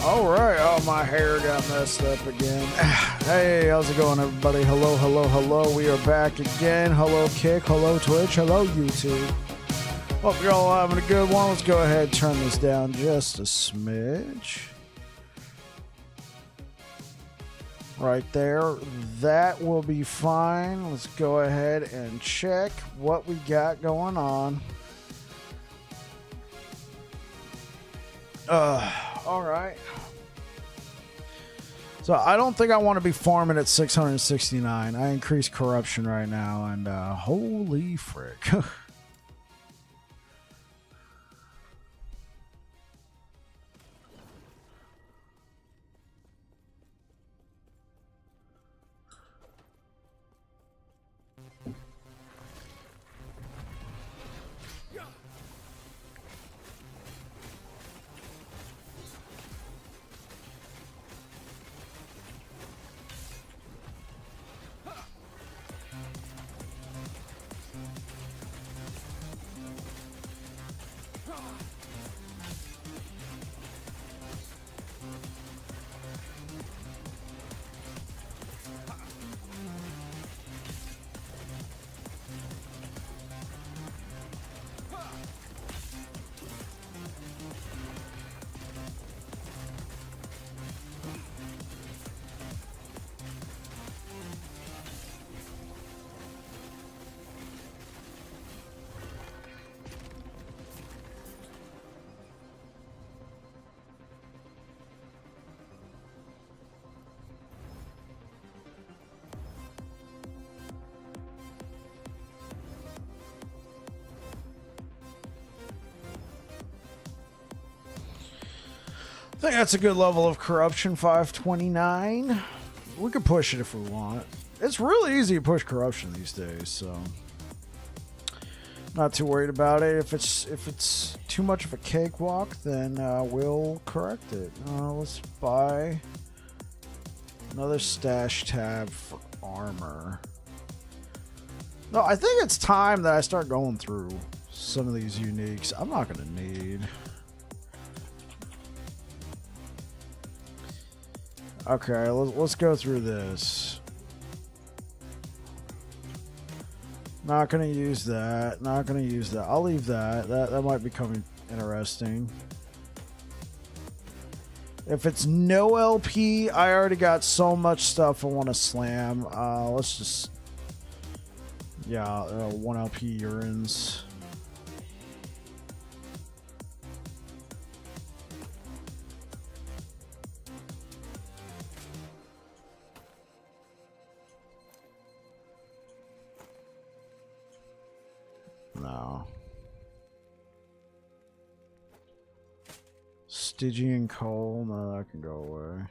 All right. Oh, my hair got messed up again. Hey, how's it going, everybody? Hello, hello, hello. We are back again. Hello, Kick. Hello, Twitch. Hello, YouTube. Hope you're all having a good one. Let's go ahead and turn this down just a smidge. Right there. That will be fine. Let's go ahead and check what we got going on. All right. So I don't think I want to be farming at 669. I increased corruption right now, and holy frick. I think that's a good level of corruption, 529. We could push it if we want. It's really easy to push corruption these days, so not too worried about it. If it's too much of a cakewalk, then we'll correct it. Let's buy another stash tab for armor. No, I think it's time that I start going through some of these uniques. I'm not going to need. Okay, let's go through this. Not gonna use that. Not gonna use that. I'll leave that. That might become interesting. If it's no LP, I already got so much stuff I want to slam. Let's just, yeah, 1 LP urines. No. Stygian coal, no, that can go away.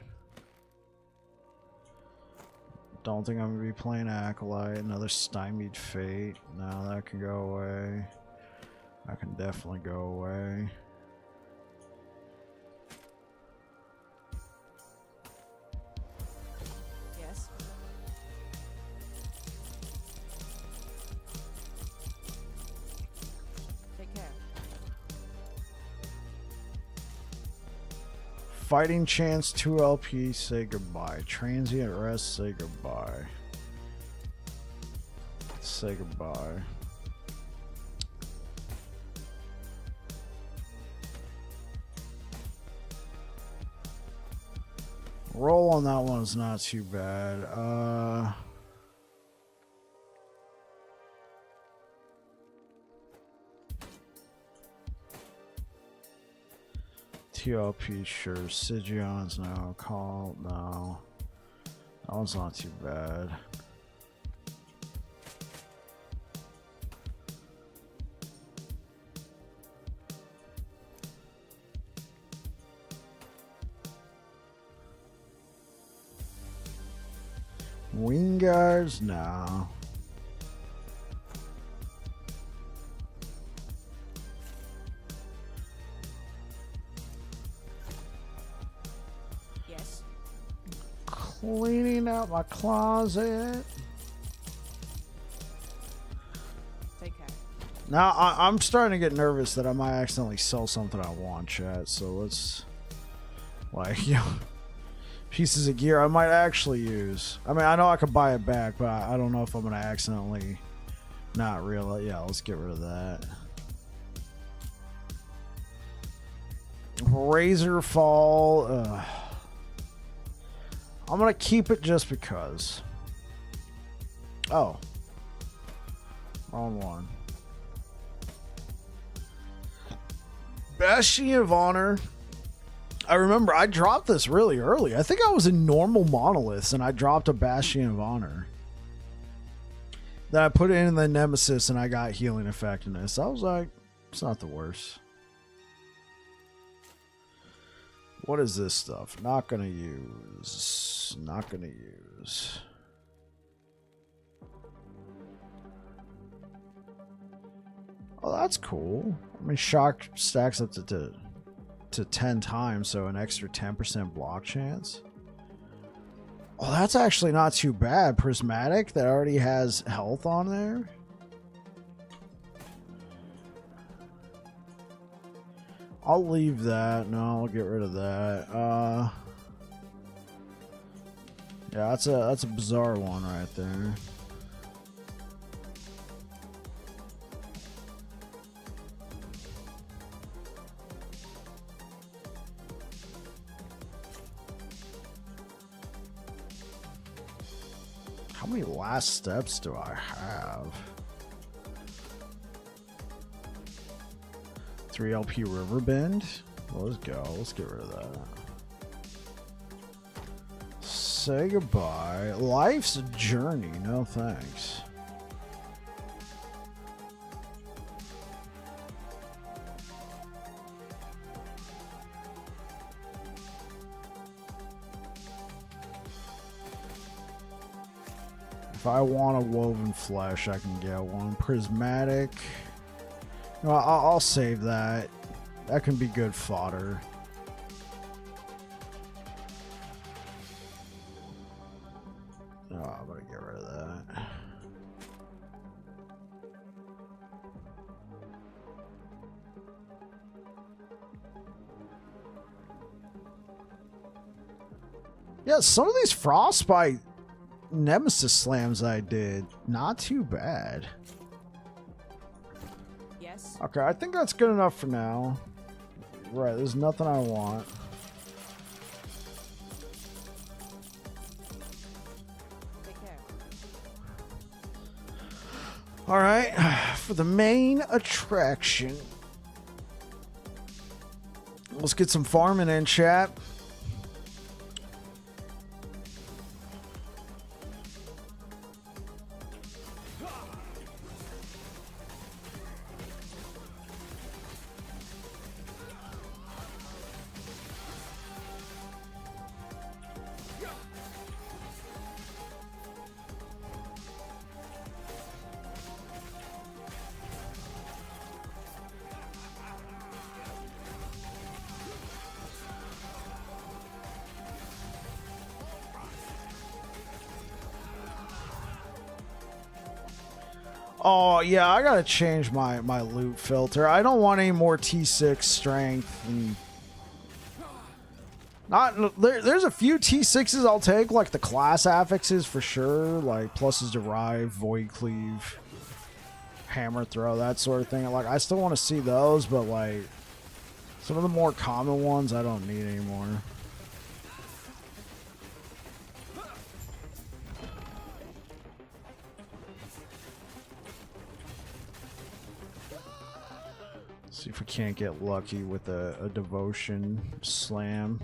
Don't think I'm gonna be playing Acolyte. Another stymied fate, no, that can go away. That can definitely go away. Fighting chance 2 LP, say goodbye. Transient rest, say goodbye. Say goodbye. Roll on that one is not too bad. 2 LP, sure. Sigion's no. Call, no. That one's not too bad. Wing guards, no. Cleaning out my closet. Take care. Now I'm starting to get nervous that I might accidentally sell something I want, chat. So let's Like, you know, pieces of gear I might actually use. I mean, I know I could buy it back, but I don't know if I'm going to accidentally not realize. Yeah, let's get rid of that. Razor Fall. I'm going to keep it just because. Oh. Wrong one. Bastion of Honor. I remember I dropped this really early. I think I was in normal monoliths and I dropped a Bastion of Honor. Then I put it in the Nemesis and I got healing effectiveness. I was like, it's not the worst. What is this stuff? Not gonna use. Not gonna use. Oh, that's cool. I mean, shock stacks up to 10 times, so an extra 10% block chance. Oh, that's actually not too bad. Prismatic that already has health on there. I'll leave that. No, I'll get rid of that. Yeah, that's a bizarre one right there. How many last steps do I have? 3 LP Riverbend. Well, let's go. Let's get rid of that. Say goodbye. Life's a journey. No thanks. If I want a woven flesh, I can get one. Prismatic. No, I'll save that. That can be good fodder. Oh, I'm gonna get rid of that. Yeah, some of these Frostbite Nemesis slams I did, not too bad. Yes. Okay, I think that's good enough for now. Right, there's nothing I want. Take care. All right, for the main attraction, let's get some farming in, chat. Oh, yeah, I gotta change my loot filter. I don't want any more T6 strength. And there's a few T6s I'll take, like the class affixes for sure, like Pluses Derive, Void Cleave, Hammer Throw, that sort of thing. Like, I still want to see those, but like some of the more common ones I don't need anymore. See if we can't get lucky with a devotion slam.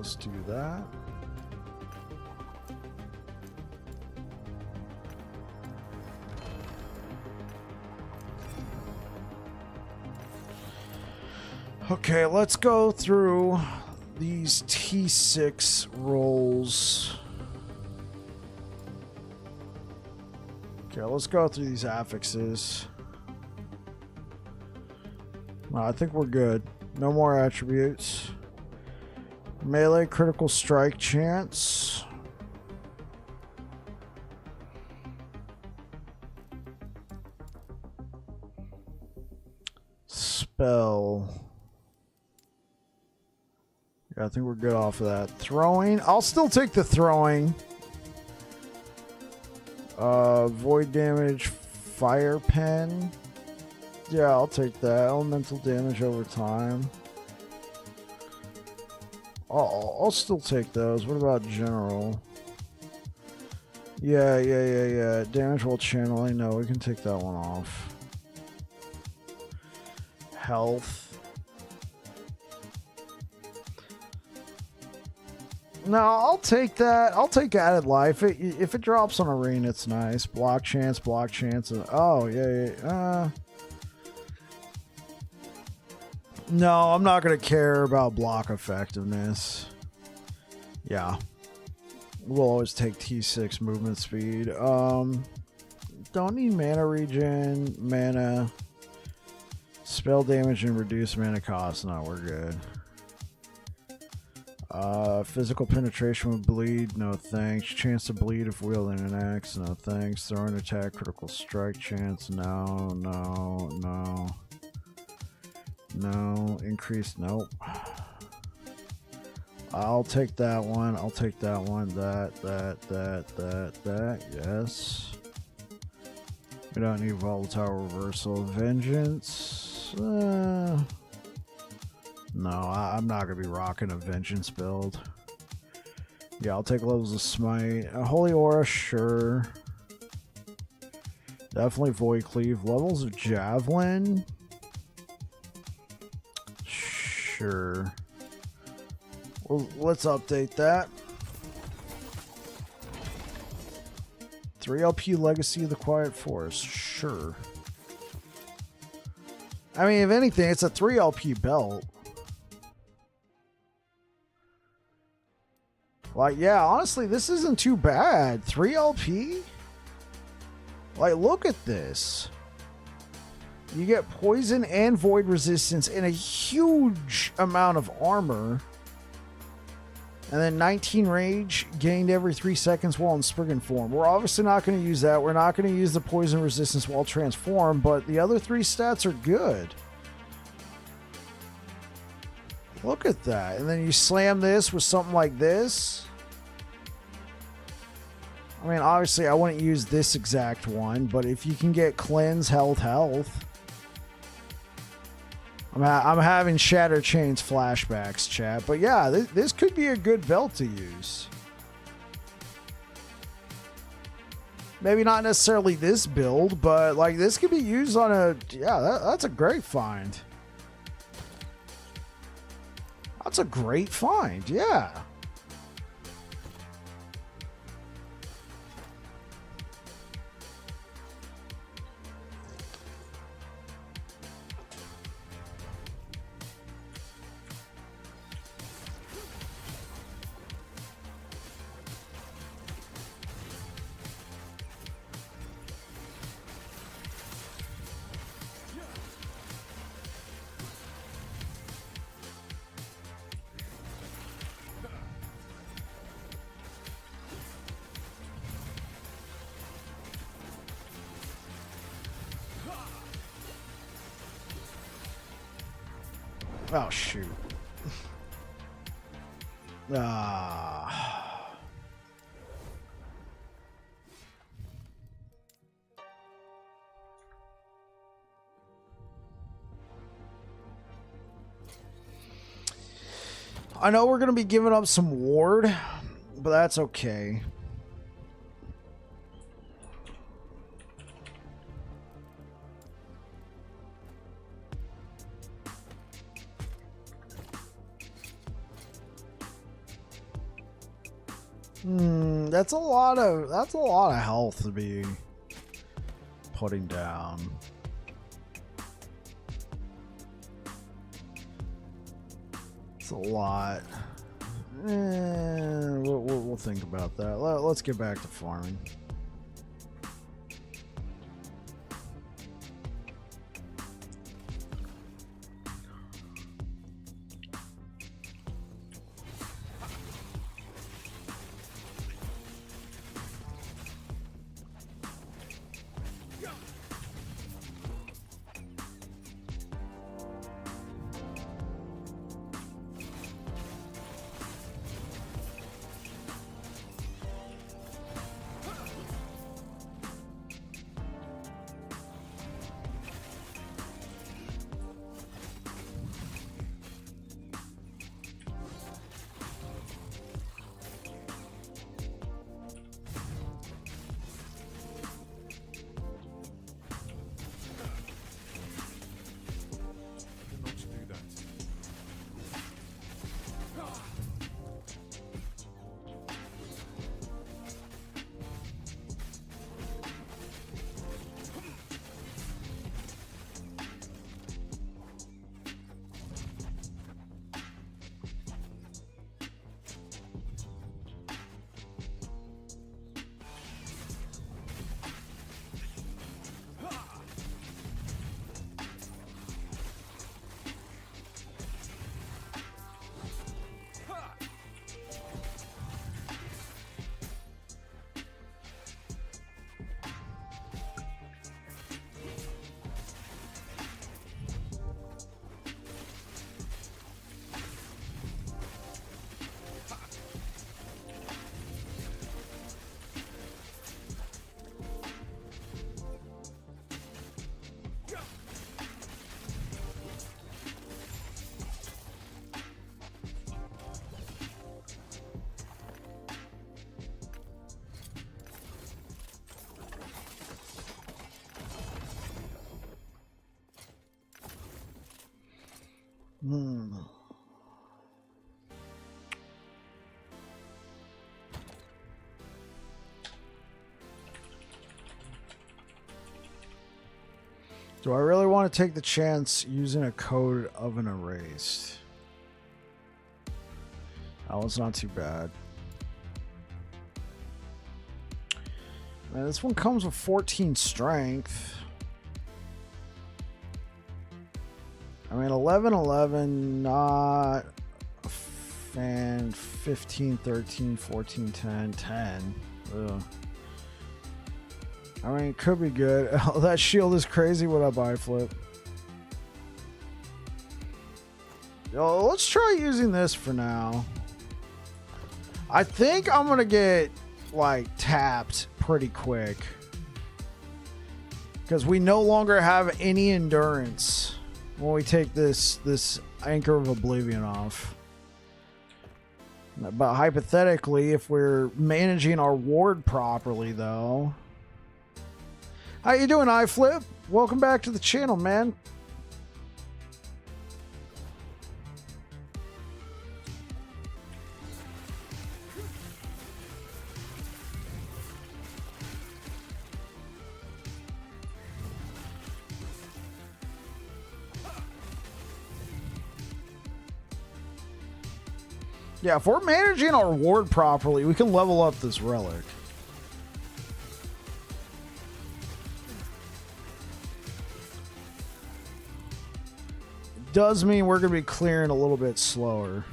let's do that. Okay, let's go through these T6 rolls. Okay, let's go through these affixes. I think we're good. No more attributes. Melee critical strike chance. Spell. Yeah, I think we're good off of that. Throwing. I'll still take the throwing. Void damage. Fire pen. Yeah, I'll take that. Elemental damage over time. I'll still take those. What about general? Yeah. Damage while channeling. No, we can take that one off. Health. No, I'll take that. I'll take added life. If it drops on a ring, it's nice. Block chance. Oh, yeah. No, I'm not going to care about block effectiveness. Yeah. We'll always take T6 movement speed. Don't need mana regen, mana, spell damage, and reduce mana cost. No, we're good. Physical penetration with bleed. No thanks. Chance to bleed if wielding an axe. No thanks. Throwing attack, critical strike chance. No. Increase. Nope. I'll take that one. That. Yes. We don't need volatile reversal. Vengeance. No, I'm not going to be rocking a vengeance build. Yeah, I'll take levels of smite. A holy aura, sure. Definitely void cleave. Levels of javelin. Sure. Well, let's update that. 3 LP Legacy of the Quiet Forest. Sure. I mean, if anything, it's a 3 LP belt. Like, yeah, honestly, this isn't too bad. 3 LP? Like, look at this. You get poison and void resistance and a huge amount of armor. And then 19 rage gained every 3 seconds while in Spriggan form. We're obviously not going to use that. We're not going to use the poison resistance while transform, but the other 3 stats are good. Look at that. And then you slam this with something like this. I mean, obviously, I wouldn't use this exact one, but if you can get cleanse, health. I'm having Shatter Chains flashbacks, chat. But yeah, this could be a good belt to use. Maybe not necessarily this build, but like this could be used on a... Yeah, that's a great find. That's a great find, yeah. Oh, shoot. I know we're going to be giving up some ward, but that's okay. That's a lot of health to be putting down. It's a lot. We'll think about that. Let's get back to farming. Do I really want to take the chance using a code of an erased? That was not too bad. Man, this one comes with 14 strength. I mean, 11, 11, not a fan. 15, 13, 14, 10, 10. Ugh. I mean, it could be good. Oh, that shield is crazy. What up, iFlip? Yo, let's try using this for now. I think I'm gonna get like tapped pretty quick because we no longer have any endurance when we take this Anchor of Oblivion off. But hypothetically, if we're managing our ward properly, though. How you doing, iFlip? Welcome back to the channel, man. Yeah, if we're managing our ward properly, we can level up this relic. Does mean we're going to be clearing a little bit slower.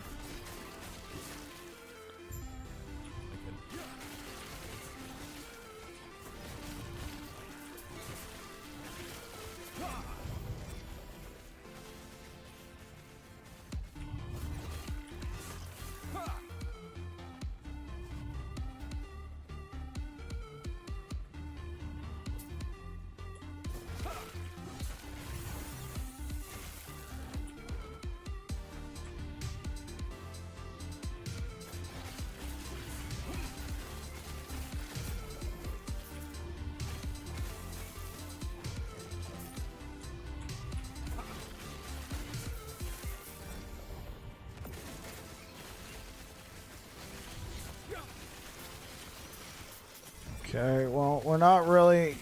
Okay, well, we're not really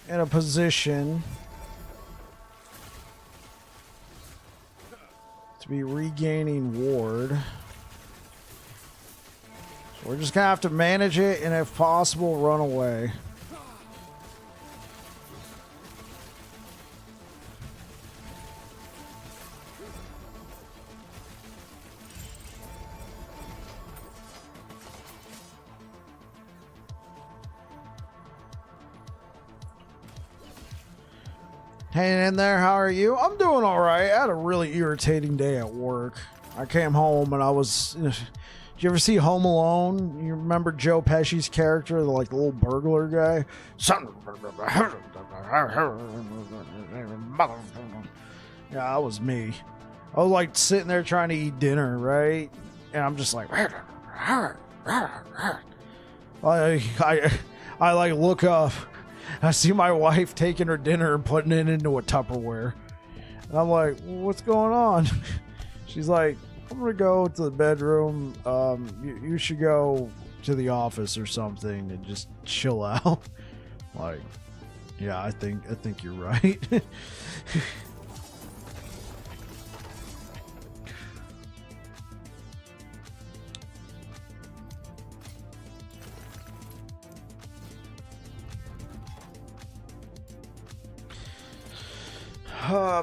in a position to be regaining ward. So we're just gonna have to manage it and, if possible, run away. Hanging in there, how are you? I'm doing all right. I had a really irritating day at work. I came home and I was... Did you ever see Home Alone? You remember Joe Pesci's character, the little burglar guy? Yeah, that was me. I was like sitting there trying to eat dinner, right? And I'm just like... I like look up. I see my wife taking her dinner and putting it into a Tupperware. And I'm like, what's going on? She's like, I'm going to go to the bedroom. You should go to the office or something and just chill out. Like, yeah, I think you're right.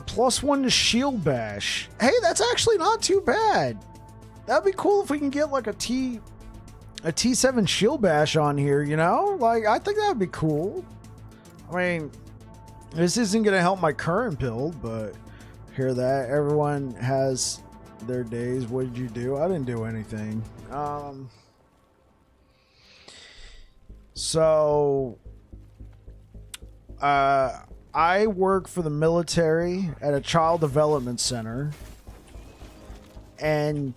+1 to shield bash. Hey, that's actually not too bad. That'd be cool if we can get like a T7 shield bash on here, you know? Like, I think that'd be cool. I mean, this isn't gonna help my current build, but hear that. Everyone has their days. What did you do? I didn't do anything. I work for the military at a child development center. And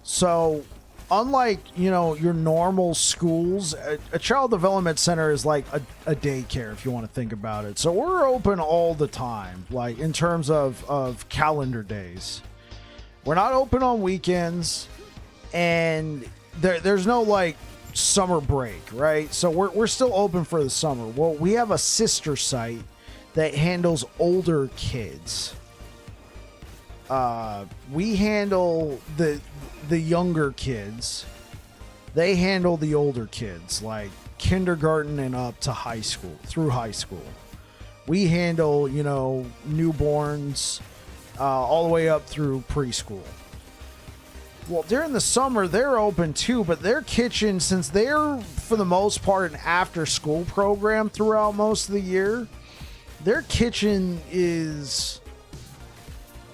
so, unlike, your normal schools, a child development center is like a daycare, if you want to think about it. So we're open all the time, like in terms of calendar days. We're not open on weekends, and there's no like summer break, right? So we're still open for the summer. Well, we have a sister site that handles older kids. We handle the younger kids. They handle the older kids, like kindergarten and up to high school, through high school. We handle, newborns, all the way up through preschool. Well, during the summer, they're open too, but their kitchen, since they're, for the most part, an after-school program throughout most of the year, their kitchen is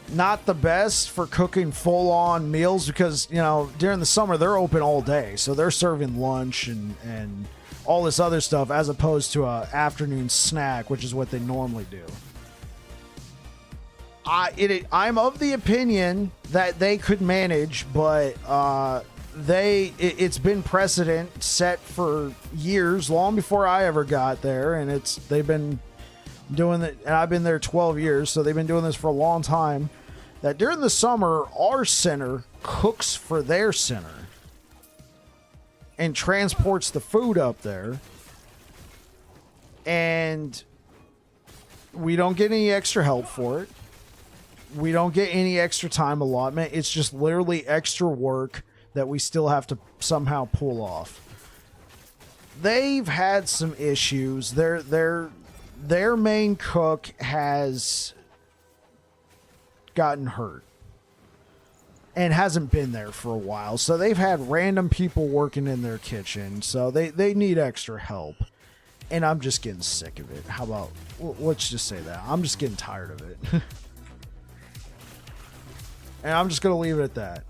not the best for cooking full-on meals because, during the summer, they're open all day. So they're serving lunch and all this other stuff as opposed to an afternoon snack, which is what they normally do. I'm of the opinion that they could manage, but it's been precedent set for years, long before I ever got there, and they've been doing it, and I've been there 12 years, so they've been doing this for a long time. That during the summer, our center cooks for their center and transports the food up there, and we don't get any extra help for it. We don't get any extra time allotment. It's just literally extra work that we still have to somehow pull off. They've had some issues. Their main cook has gotten hurt and hasn't been there for a while. So they've had random people working in their kitchen. So they need extra help. And I'm just getting sick of it. How about, let's just say that. I'm just getting tired of it. And I'm just going to leave it at that.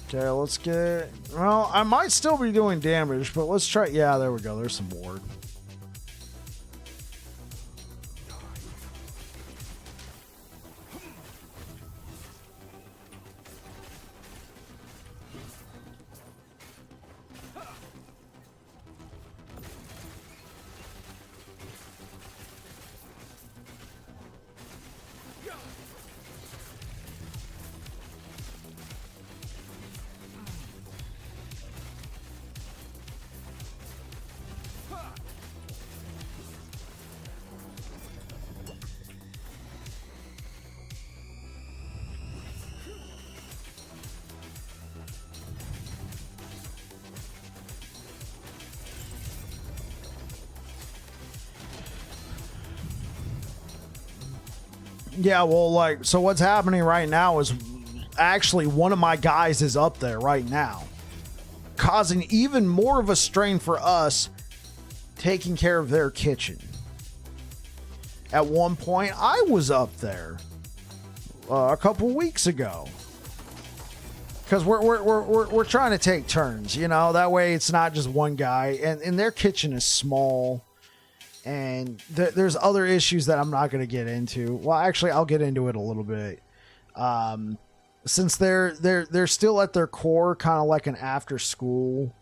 Okay, let's get... Well, I might still be doing damage, but let's try... Yeah, there we go. There's some ward. Yeah, well, like, so what's happening right now is actually one of my guys is up there right now, causing even more of a strain for us taking care of their kitchen. At one point, I was up there a couple weeks ago. Because we're trying to take turns, you know, that way it's not just one guy, and their kitchen is small, and there's other issues that I'm not going to get into. Well, actually, I'll get into it a little bit. Since they're still at their core kind of like an after school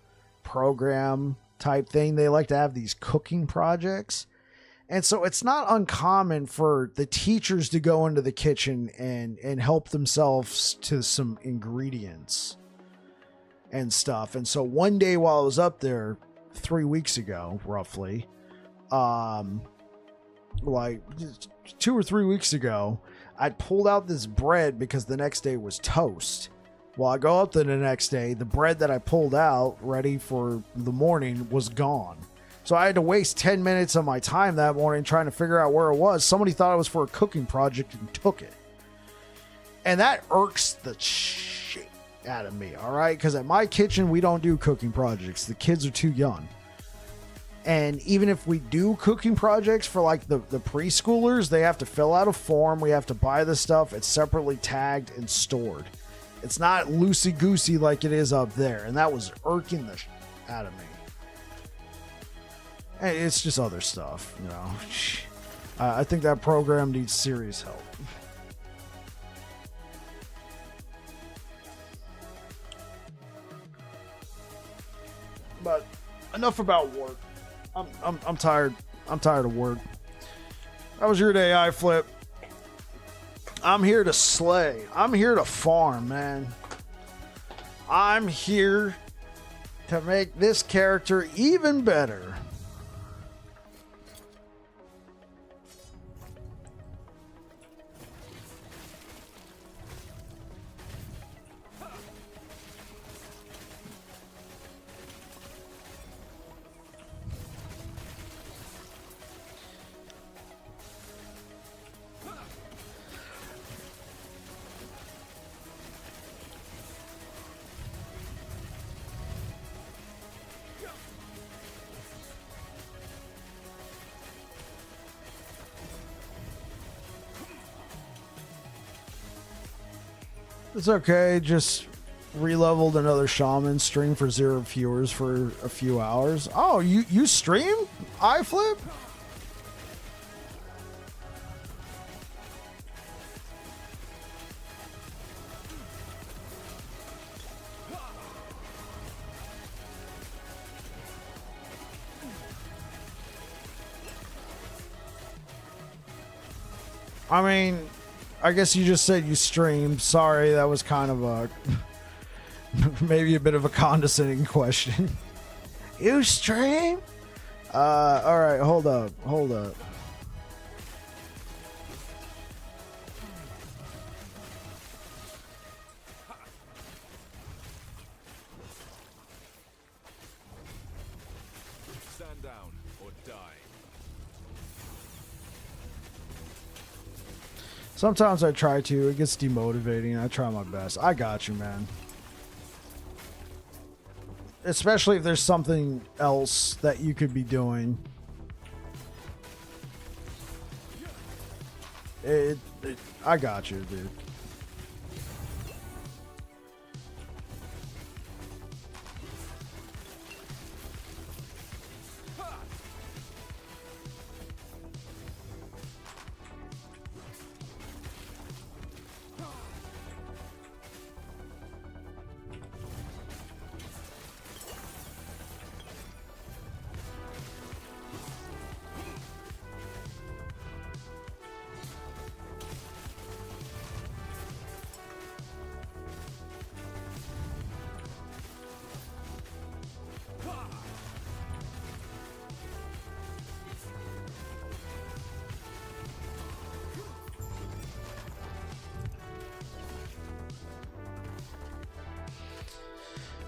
program type thing, they like to have these cooking projects. And so it's not uncommon for the teachers to go into the kitchen and help themselves to some ingredients and stuff. And so one day while I was up there 3 weeks ago, roughly, like 2 or 3 weeks ago, I pulled out this bread because the next day was toast. Well, I go up there the next day, the bread that I pulled out ready for the morning was gone. So I had to waste 10 minutes of my time that morning trying to figure out where it was. Somebody thought it was for a cooking project and took it. And that irks the shit out of me, all right? Because at my kitchen, we don't do cooking projects. The kids are too young. And even if we do cooking projects for like the preschoolers, they have to fill out a form. We have to buy the stuff. It's separately tagged and stored. It's not loosey-goosey like it is up there. And that was irking the shit out of me. It's just other stuff, you know. I think that program needs serious help. But enough about work. I'm tired. I'm tired of work. How was your day, iFlip? I'm here to slay. I'm here to farm, man. I'm here to make this character even better. It's okay, just re-leveled another shaman, stream for 0 viewers for a few hours. Oh, you stream? iFlip? I mean, I guess you just said you streamed. Sorry, that was kind of a maybe a bit of a condescending question. You stream? All right, hold up. Stand down or die. Sometimes I try to. It gets demotivating. I try my best. I got you, man. Especially if there's something else that you could be doing. I got you, dude.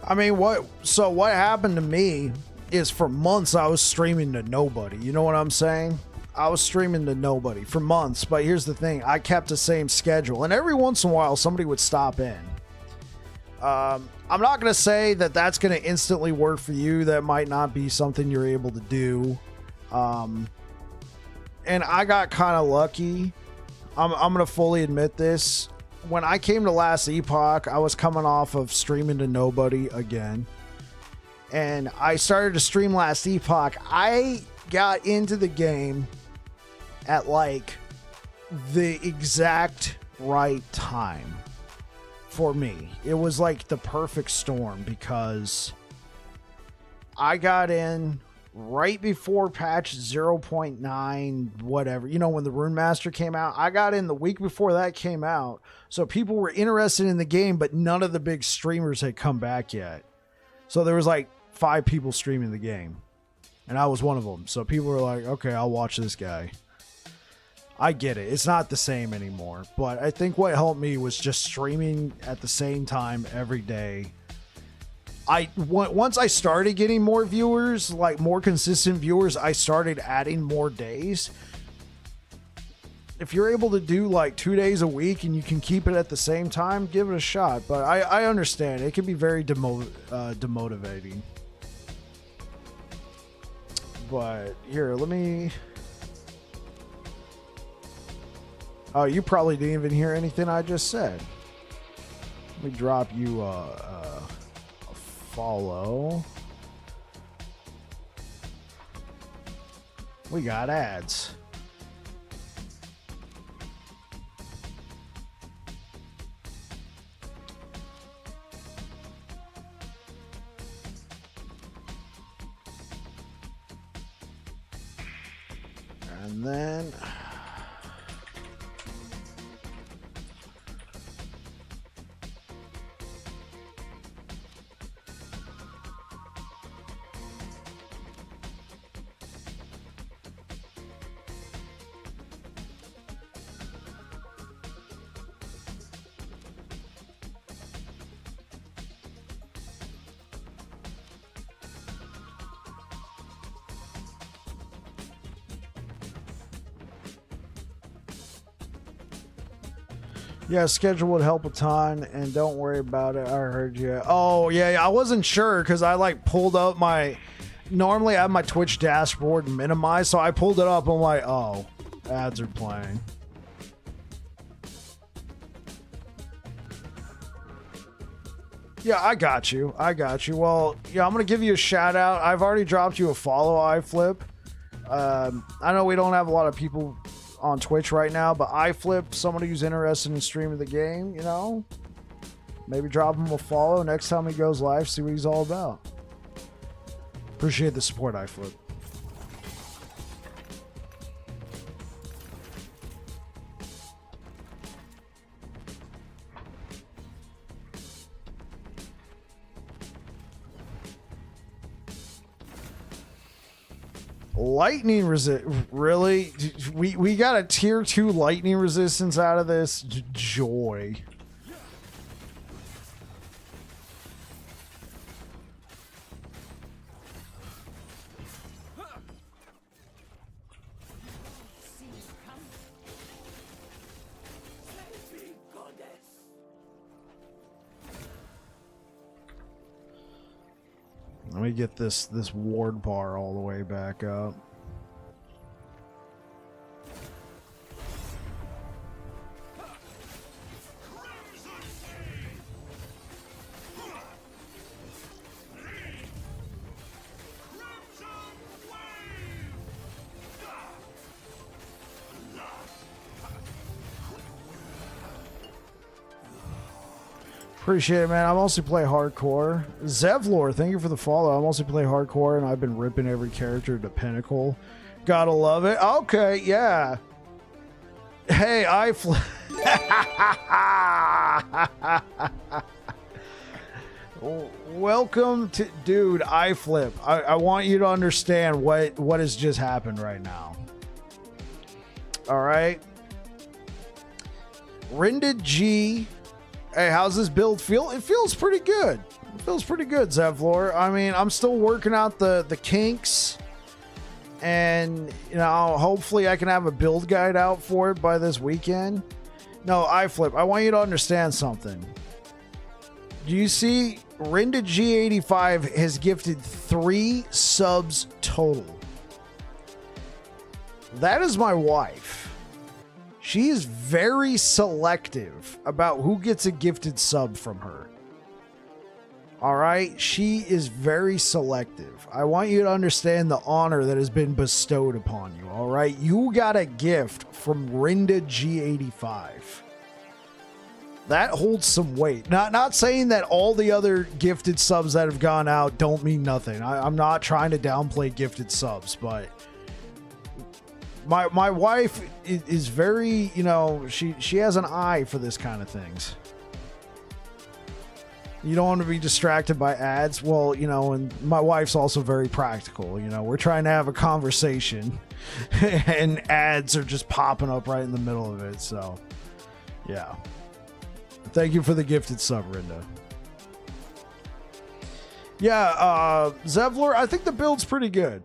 I mean, what happened to me is for months I was streaming to nobody. You know what I'm saying? I was streaming to nobody for months, but here's the thing. I kept the same schedule, and every once in a while, somebody would stop in. I'm not going to say that that's going to instantly work for you. That might not be something you're able to do. And I got kind of lucky. I'm going to fully admit this. When I came to last Epoch, I was coming off of streaming to nobody again. And I started to stream last Epoch. I got into the game at like the exact right time for me. It was like the perfect storm because I got in right before patch 0.9 whatever, you know, when the Rune Master came out. I got in the week before that came out, so people were interested in the game, but none of the big streamers had come back yet. So there was like 5 people streaming the game, and I was one of them. So people were like, okay, I'll watch this guy. I get it. It's not the same anymore, but I think what helped me was just streaming at the same time every day. Once I started getting more viewers, like more consistent viewers, I started adding more days. If you're able to do like 2 days a week and you can keep it at the same time, give it a shot. But I understand it can be very demotivating. But here, let me... Oh, you probably didn't even hear anything I just said. Let me drop you a follow. We got ads. And then... yeah, schedule would help a ton, and don't worry about it. I heard you. Oh, yeah, I wasn't sure because I like pulled up my... Normally I have my Twitch dashboard minimized, so I pulled it up. I'm like, oh, ads are playing. Yeah, I got you. Well, yeah, I'm going to give you a shout out. I've already dropped you a follow, iFlip. I know we don't have a lot of people on Twitch right now, but iFlip, somebody who's interested in streaming the game, you know, maybe drop him a follow next time he goes live, see what he's all about. Appreciate the support, iFlip. Lightning resist, really? We got a tier 2 lightning resistance out of this? Joy. Let me get this ward bar all the way back up. Appreciate it, man. I mostly play hardcore. Zevlor, thank you for the follow. I mostly play hardcore, and I've been ripping every character to pinnacle. Gotta love it. Okay, yeah. Hey, welcome to... Dude, iFlip. I want you to understand what has just happened right now. Alright? Rinded G... Hey, how's this build feel? It feels pretty good. It feels pretty good, Zevlor. I mean, I'm still working out the kinks and you know, hopefully I can have a build guide out for it by this weekend. No, iFlip, I want you to understand something. Do you see Rinda G85 has gifted 3 subs total? That is my wife. She is very selective about who gets a gifted sub from her. All right? She is very selective. I want you to understand the honor that has been bestowed upon you. All right? You got a gift from Rinda G85. That holds some weight. Not saying that all the other gifted subs that have gone out don't mean nothing. I'm not trying to downplay gifted subs, but my wife is very, you know, she has an eye for this kind of things. You don't want to be distracted by ads. Well, you know, and my wife's also very practical. You know, we're trying to have a conversation and ads are just popping up right in the middle of it. So, yeah. Thank you for the gifted sub, Rinda. Yeah, Zevlor, I think the build's pretty good.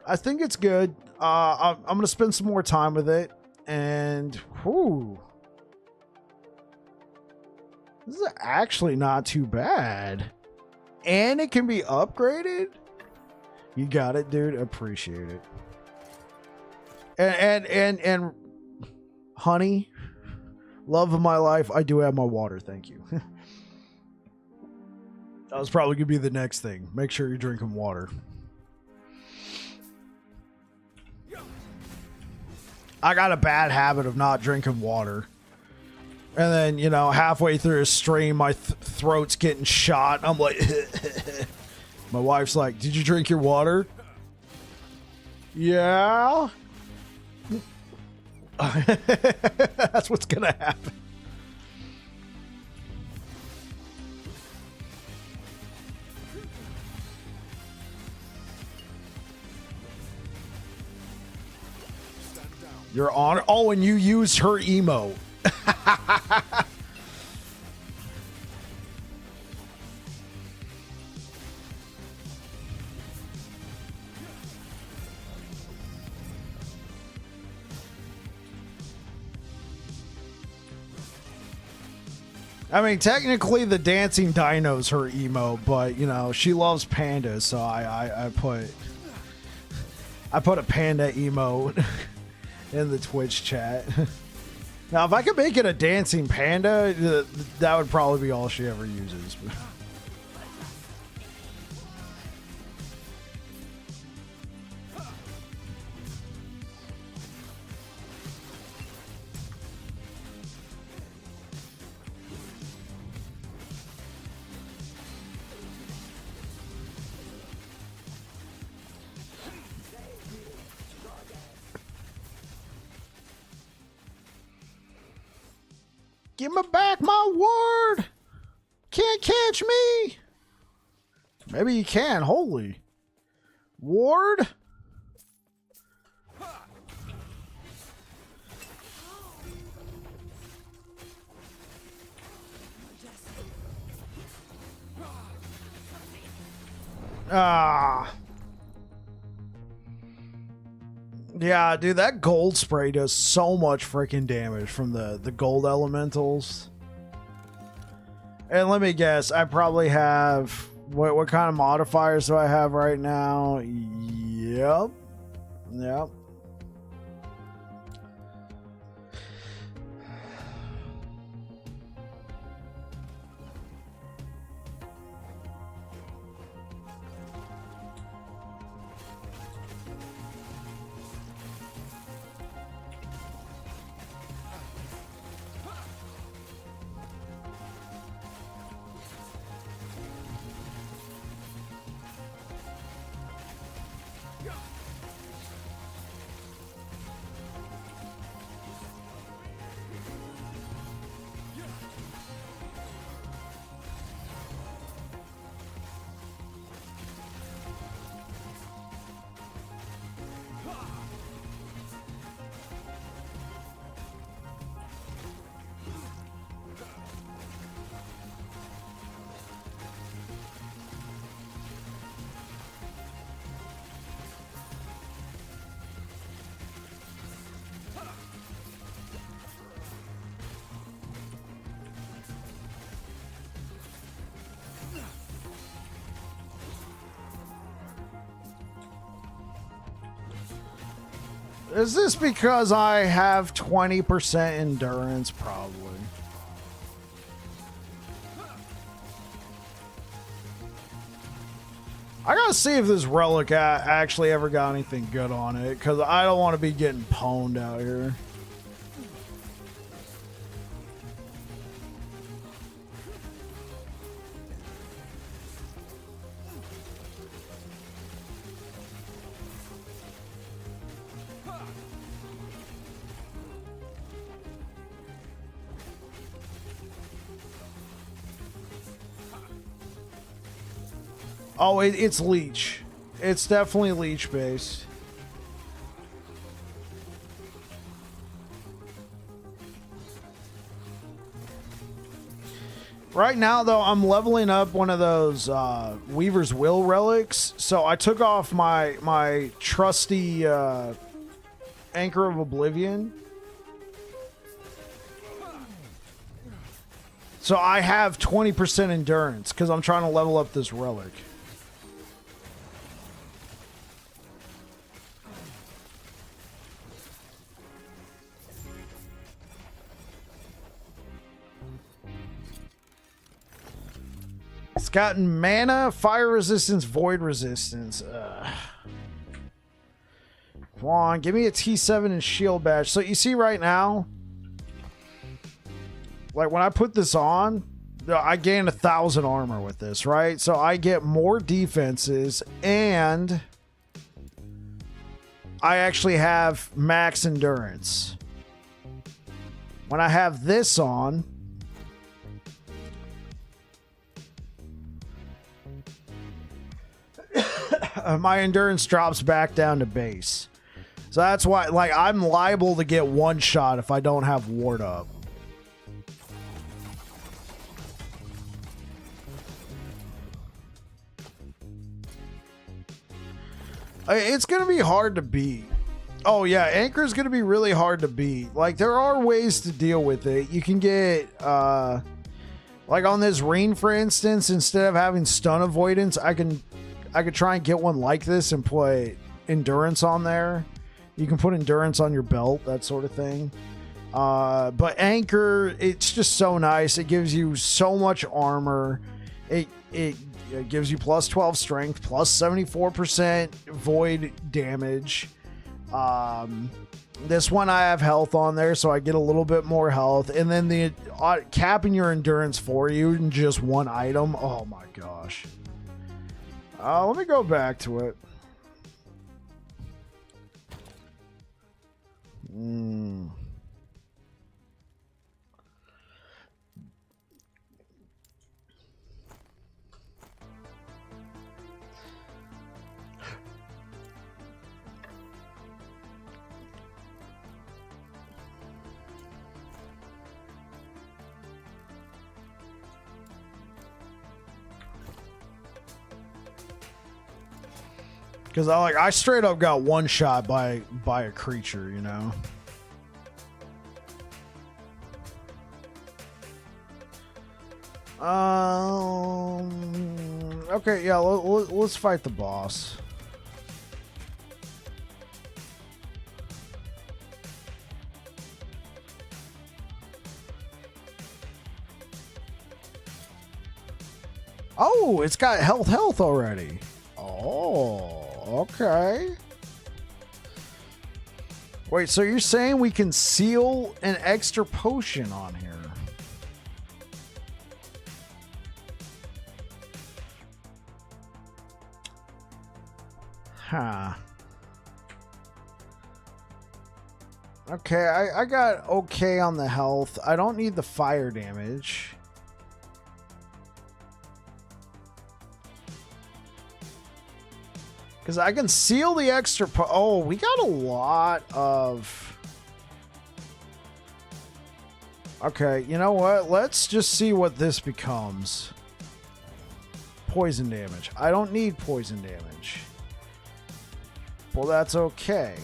I think it's good. I'm going to spend some more time with it. And, whew. This is actually not too bad. And it can be upgraded. You got it, dude. Appreciate it. And honey, love of my life, I do have my water. Thank you. That was probably going to be the next thing. Make sure you're drinking water. I got a bad habit of not drinking water. And then, you know, halfway through a stream, my throat's getting shot. I'm like, my wife's like, did you drink your water? Yeah. That's what's going to happen. Your honor. Oh, and you used her emo. I mean, technically the dancing dino's her emo, but you know, she loves pandas, so I put a panda emote in the Twitch chat. Now, if I could make it a dancing panda, that would probably be all she ever uses. Give me back my ward. Can't catch me. Maybe you can. Holy. Ward? Ah. Yeah, dude, that gold spray does so much freaking damage from the gold elementals. And let me guess, I probably have... What kind of modifiers do I have right now? Yep. Yep. Is this because I have 20% endurance? Probably. I gotta see if this relic actually ever got anything good on it, because I don't want to be getting pwned out here. Oh, it's leech. It's definitely leech based. Right now, though, I'm leveling up one of those Weaver's Will relics. So I took off my trusty Anchor of Oblivion. So I have 20% endurance because I'm trying to level up this relic. It's gotten mana, fire resistance, void resistance. Come on, give me a T7 and shield badge. So you see right now, like when I put this on, I gain 1,000 armor with this, right? So I get more defenses and I actually have max endurance. When I have this on, my endurance drops back down to base. So that's why, like, I'm liable to get one shot if I don't have ward up. It's going to be hard to beat. Oh, yeah, Anchor is going to be really hard to beat. Like, there are ways to deal with it. You can get, like on this Reen, for instance, instead of having stun avoidance, I could try and get one like this and put endurance on there. You can put endurance on your belt, that sort of thing. But Anchor, it's just so nice. It gives you so much armor. It gives you plus 12 strength, plus 74% void damage. This one I have health on there, so I get a little bit more health. And then the capping your endurance for you in just one item. Oh my gosh. Let me go back to it. Because I straight up got one shot by a creature, you know. Okay, yeah, let's fight the boss. Oh, it's got health already. Oh, okay. Wait, so you're saying we can seal an extra potion on here? Huh. Okay, I got okay on the health. I don't need the fire damage. Because I can seal the extra... Oh, we got a lot of... Okay, you know what? Let's just see what this becomes. Poison damage. I don't need poison damage. Well, that's okay.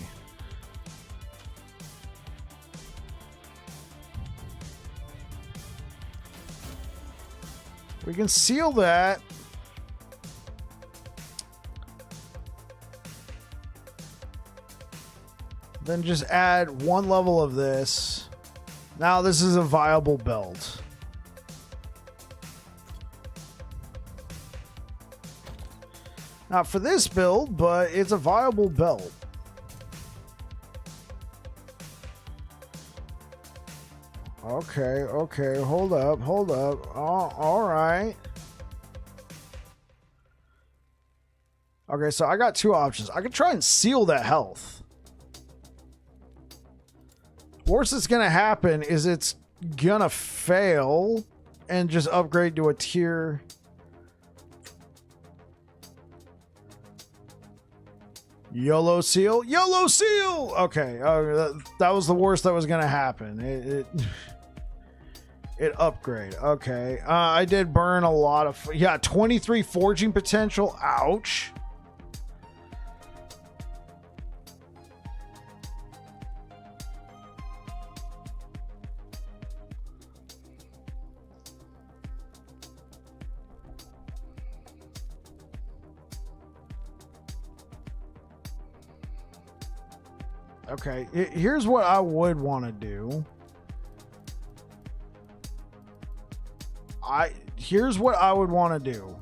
We can seal that. Then just add 1 level of this. Now this is a viable belt. Not for this build, but it's a viable belt. Okay, okay, hold up. Oh, all right. Okay, so I got 2 options. I could try and seal that health. Worst that's gonna happen is it's gonna fail and just upgrade to a tier. YOLO seal. YOLO seal. Okay, that was the worst that was gonna happen. It upgrade. Okay, I did burn a lot of. 23 forging potential. Ouch. Okay, here's what I would want to do. Here's what I would want to do.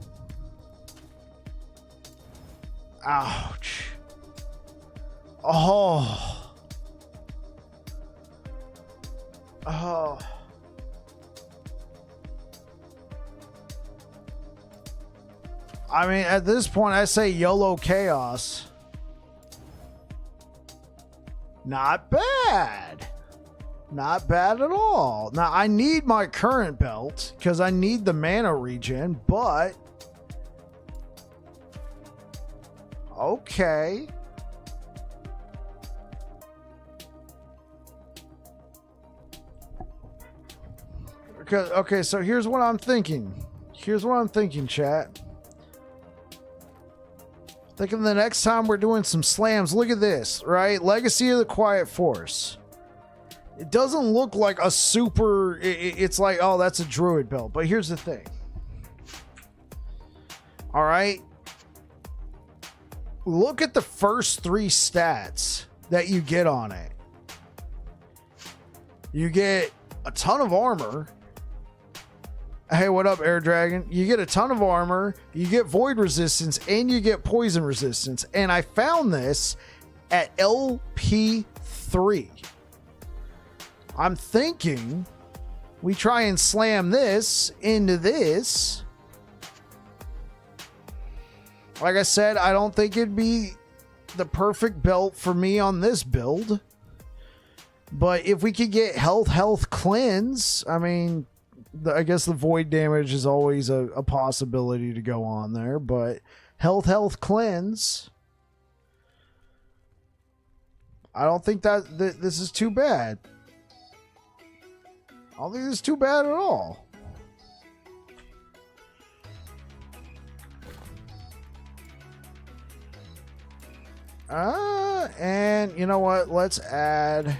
Ouch. Oh. Oh. I mean, at this point, I say YOLO chaos. Not bad. Not bad at all. Now, I need my current belt because I need the mana regen, but okay. Okay, so here's what I'm thinking. Chat. Thinking the next time we're doing some slams, look at this, right? Legacy of the Quiet Force. It doesn't look like a super... It's like, oh, that's a druid belt. But here's the thing. All right? Look at the first 3 stats that you get on it. You get a ton of armor. Hey, what up, Air Dragon? You get a ton of armor, you get void resistance, and you get poison resistance. And I found this at LP3. I'm thinking we try and slam this into this. Like I said, I don't think it'd be the perfect belt for me on this build. But if we could get health, cleanse, I mean... I guess the void damage is always a possibility to go on there, but health, cleanse. I don't think that this is too bad. I don't think this is too bad at all. And you know what? Let's add...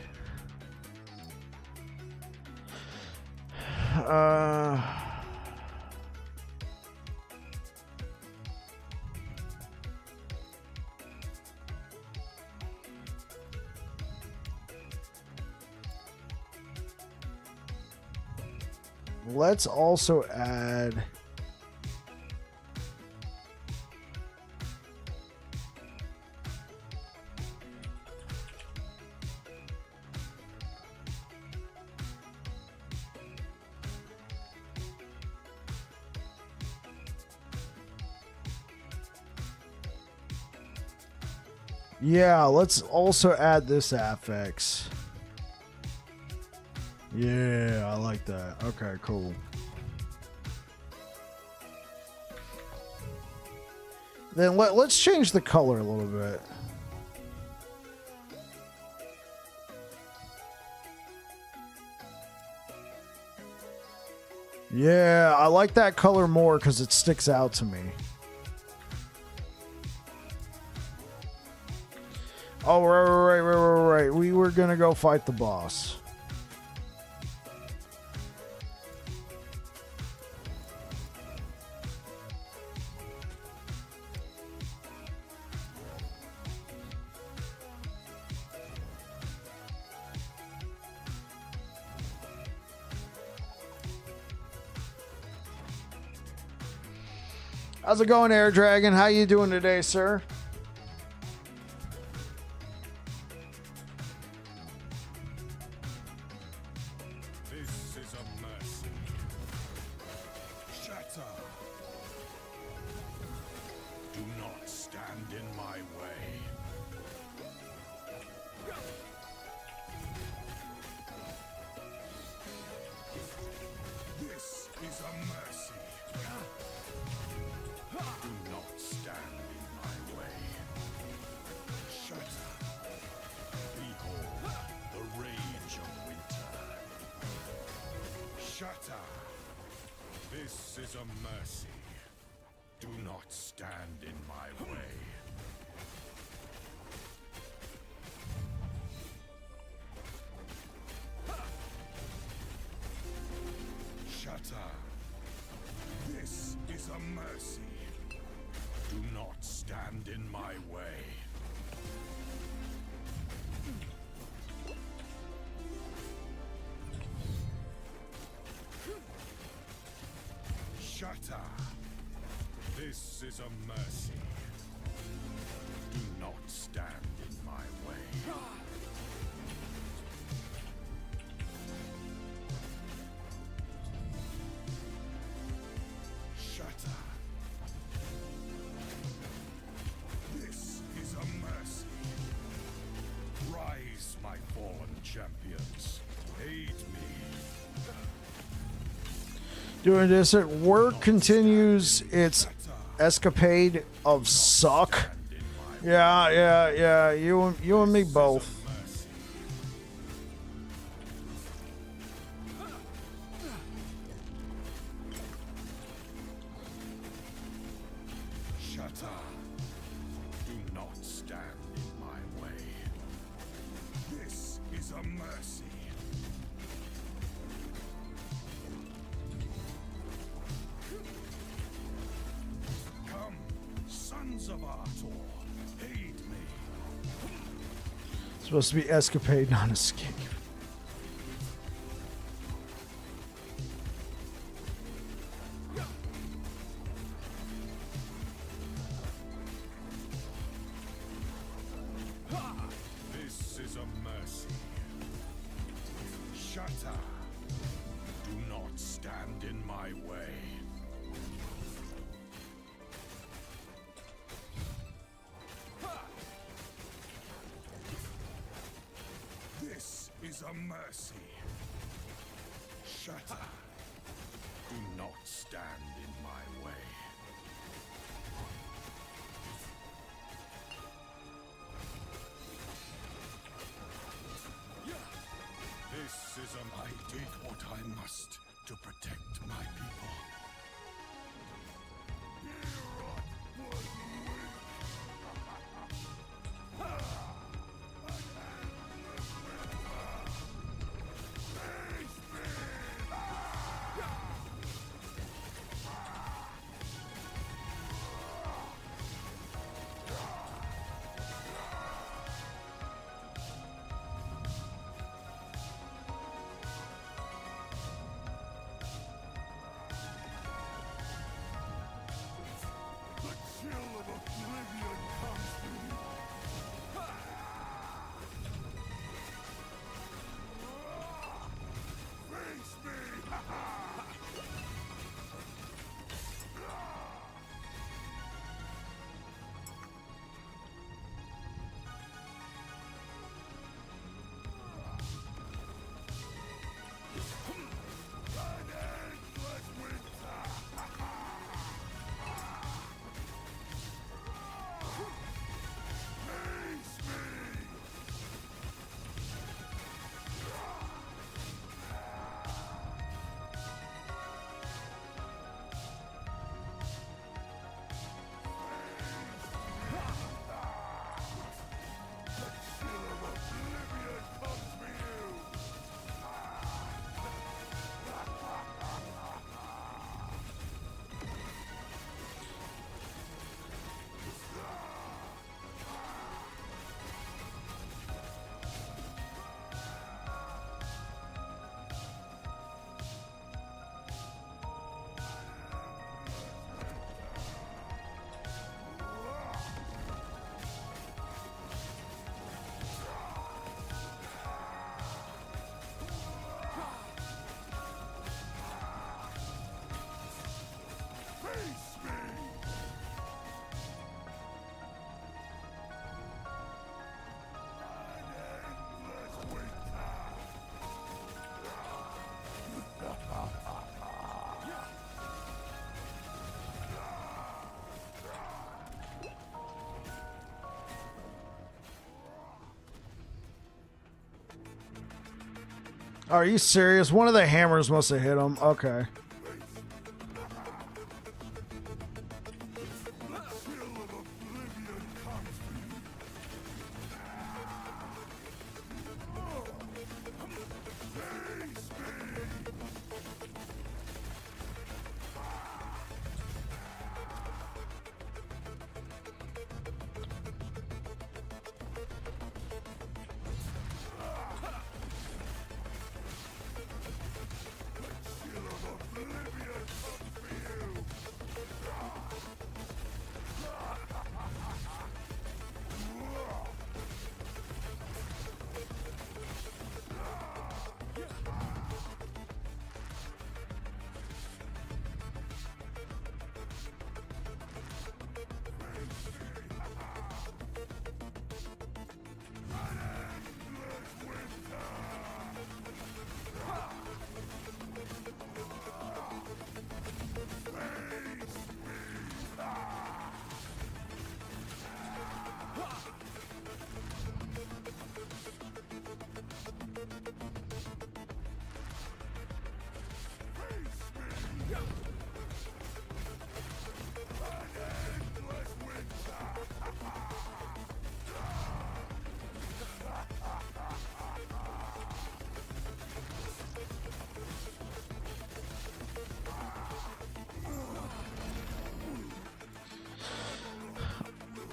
let's also add let's also add this affix. Yeah, I like that. Okay, cool. Then let's change the color a little bit. Yeah, I like that color more because it sticks out to me. Oh, right. We were going to go fight the boss. How's it going, Air Dragon? How you doing today, sir? This is a mercy. Shatter. Do not stand in my way. This is a mercy. Do not stand in my way. Shatter. Behold the rage of winter. Shatter. This is a mercy. Do not stand in my way. Shatter. This is a mercy. Do not stand in my way. Shatter. This is a mercy. Do not stand in my way. Shatter. This is a mercy. Rise, my fallen champions. Aid me. Doing this at work continues its escapade of suck. Yeah. You and me both. Shatter. Do not stand in my way. This is a mercy. Come, sons of Arthur, aid me. It's supposed to be escapade, not escape. This is a mercy. Shatter. Do not stand in my way. This is a mercy. Shatter. Do not stand in my way. This is a... I did what I must to protect my people. Are you serious? One of the hammers must have hit him. Okay.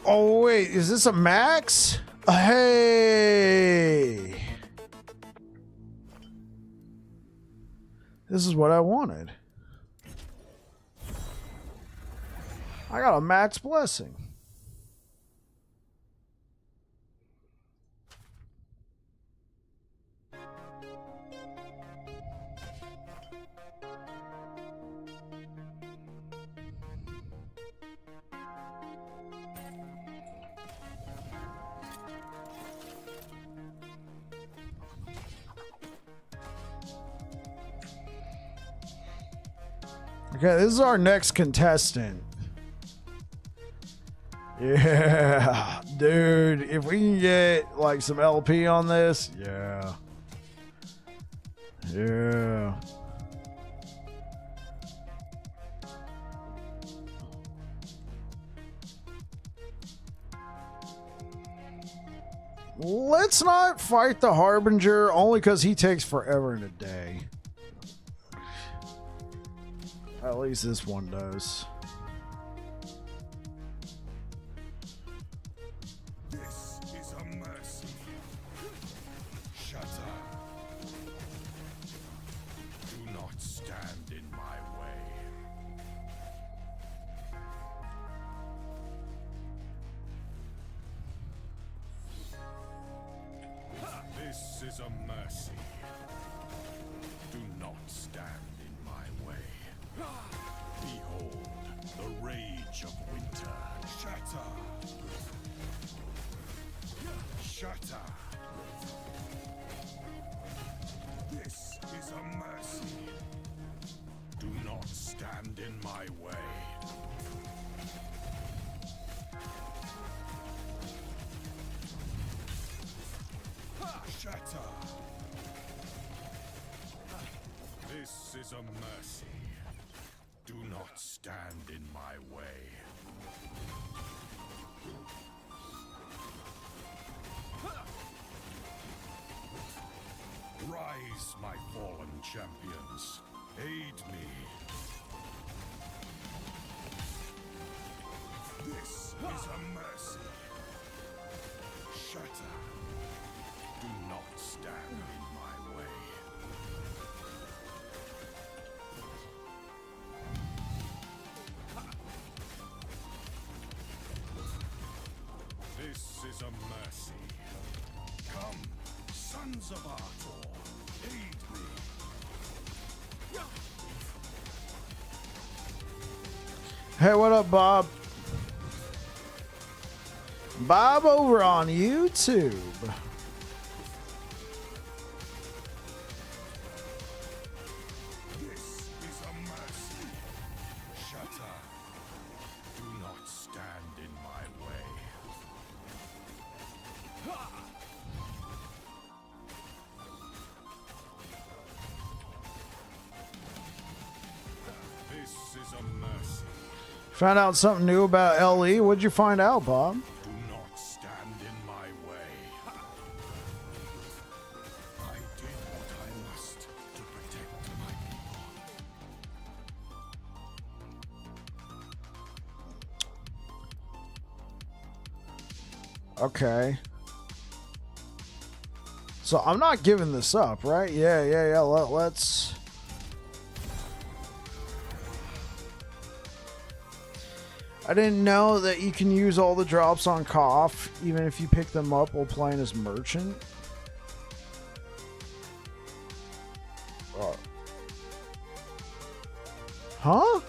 Oh, wait. Is this a max? Hey. This is what I wanted. I got a max blessing. Okay, this is our next contestant. Yeah, dude, if we can get like some LP on this, yeah. Yeah. Let's not fight the Harbinger only because he takes forever and a day. At least this one does. This is a mercy. Shatter. Do not stand in my way. This is a mercy. Do not stand in my way. Behold, the rage of winter. Shatter! Shatter! This is a mercy. Do not stand in my way. Shatter! This is a mercy. Do not stand in my way. Rise, my fallen champions. Aid me. This is a mercy. Shatter. Do not stand in my way. This is a mercy. Come, sons of Arthur, aid me. Hey, what up, Bob? Bob over on YouTube. This is a mercy. Shatter. Do not stand in my way. Found out something new about LE. What'd you find out, Bob? Do not stand in my way. I did what I must to protect my people. Okay. So I'm not giving this up, right? Yeah. Let's... I didn't know that you can use all the drops on Cough, even if you pick them up while playing as Merchant. Huh?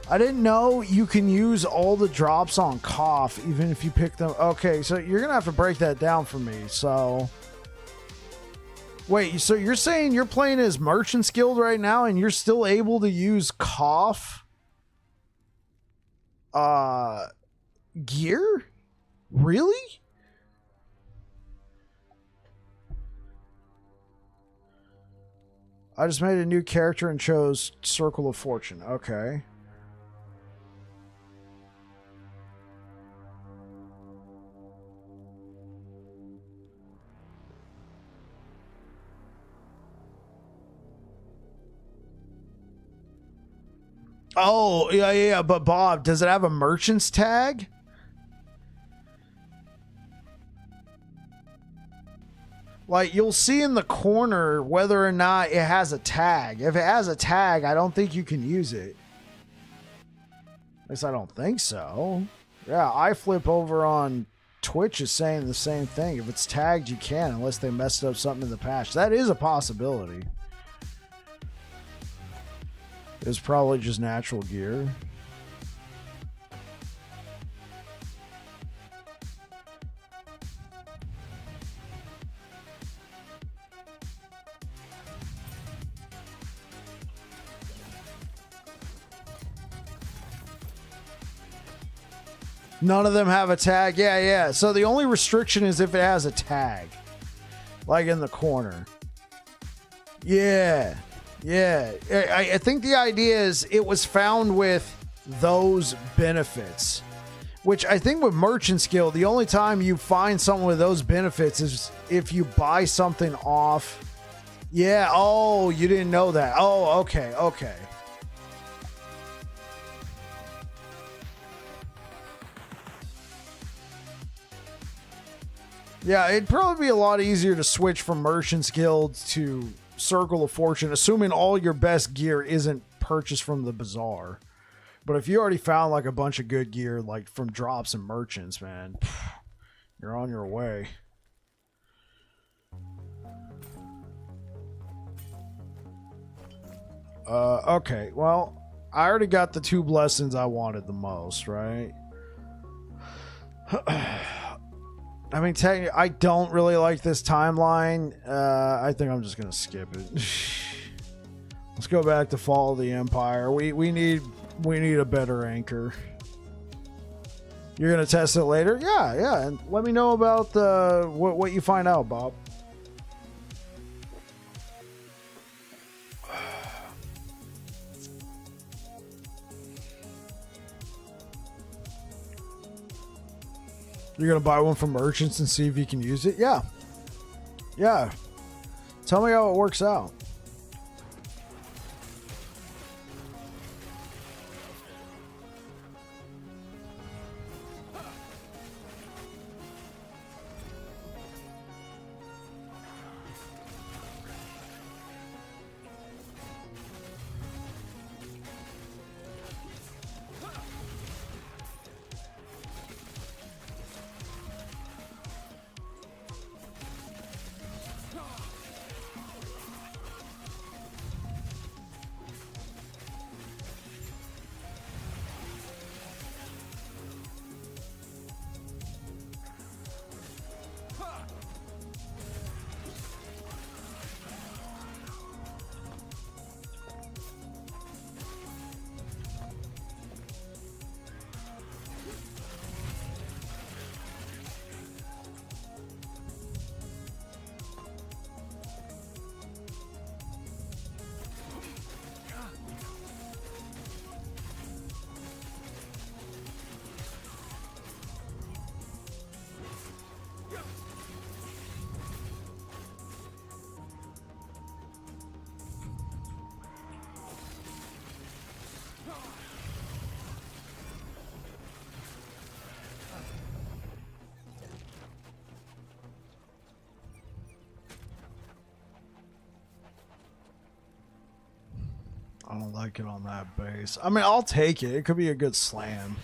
I didn't know you can use all the drops on Cough, even if you pick them... Okay, so you're going to have to break that down for me, so... Wait, so you're saying you're playing as Merchant's Guild right now, and you're still able to use Cough... gear? Really? I just made a new character and chose Circle of Fortune. Okay. Oh, yeah. But Bob, does it have a merchant's tag? Like, you'll see in the corner whether or not it has a tag. If it has a tag, I don't think you can use it. At least I don't think so. Yeah, iFlip over on Twitch is saying the same thing. If it's tagged, you can, unless they messed up something in the patch. That is a possibility. It's probably just natural gear. None of them have a tag. Yeah. So the only restriction is if it has a tag. Like in the corner. Yeah. I think the idea is it was found with those benefits. Which I think with Merchant's Guild, the only time you find someone with those benefits is if you buy something off. Yeah. Oh, you didn't know that. Oh, okay. Yeah, it'd probably be a lot easier to switch from Merchant's Guild to Circle of Fortune, assuming all your best gear isn't purchased from the bazaar. But if you already found like a bunch of good gear, like from drops and merchants, man, you're on your way. Okay, well, I already got the 2 blessings I wanted the most, right? I mean, technically, I don't really like this timeline. I think I'm just gonna skip it. Let's go back to Fall of the Empire. We need a better anchor. You're gonna test it later? Yeah. And let me know about what you find out, Bob. You're gonna buy one from merchants and see if you can use it? Yeah. Tell me how it works out. I don't like it on that base. I mean, I'll take it. It could be a good slam.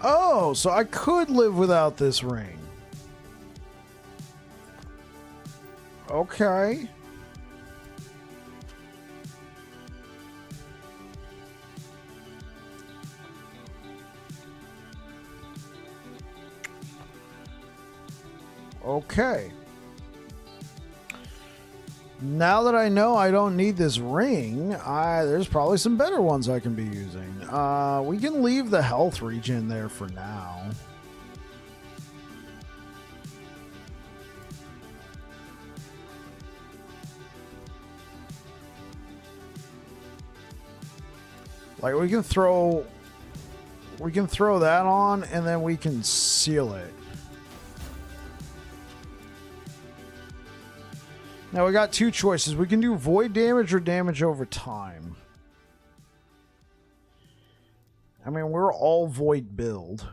Oh, so I could live without this ring. Okay. Okay. Now that I know I don't need this ring, there's probably some better ones I can be using. We can leave the health regen there for now. Like we can throw that on and then we can seal it. Now we got two choices. We can do void damage or damage over time. I mean, we're all void build.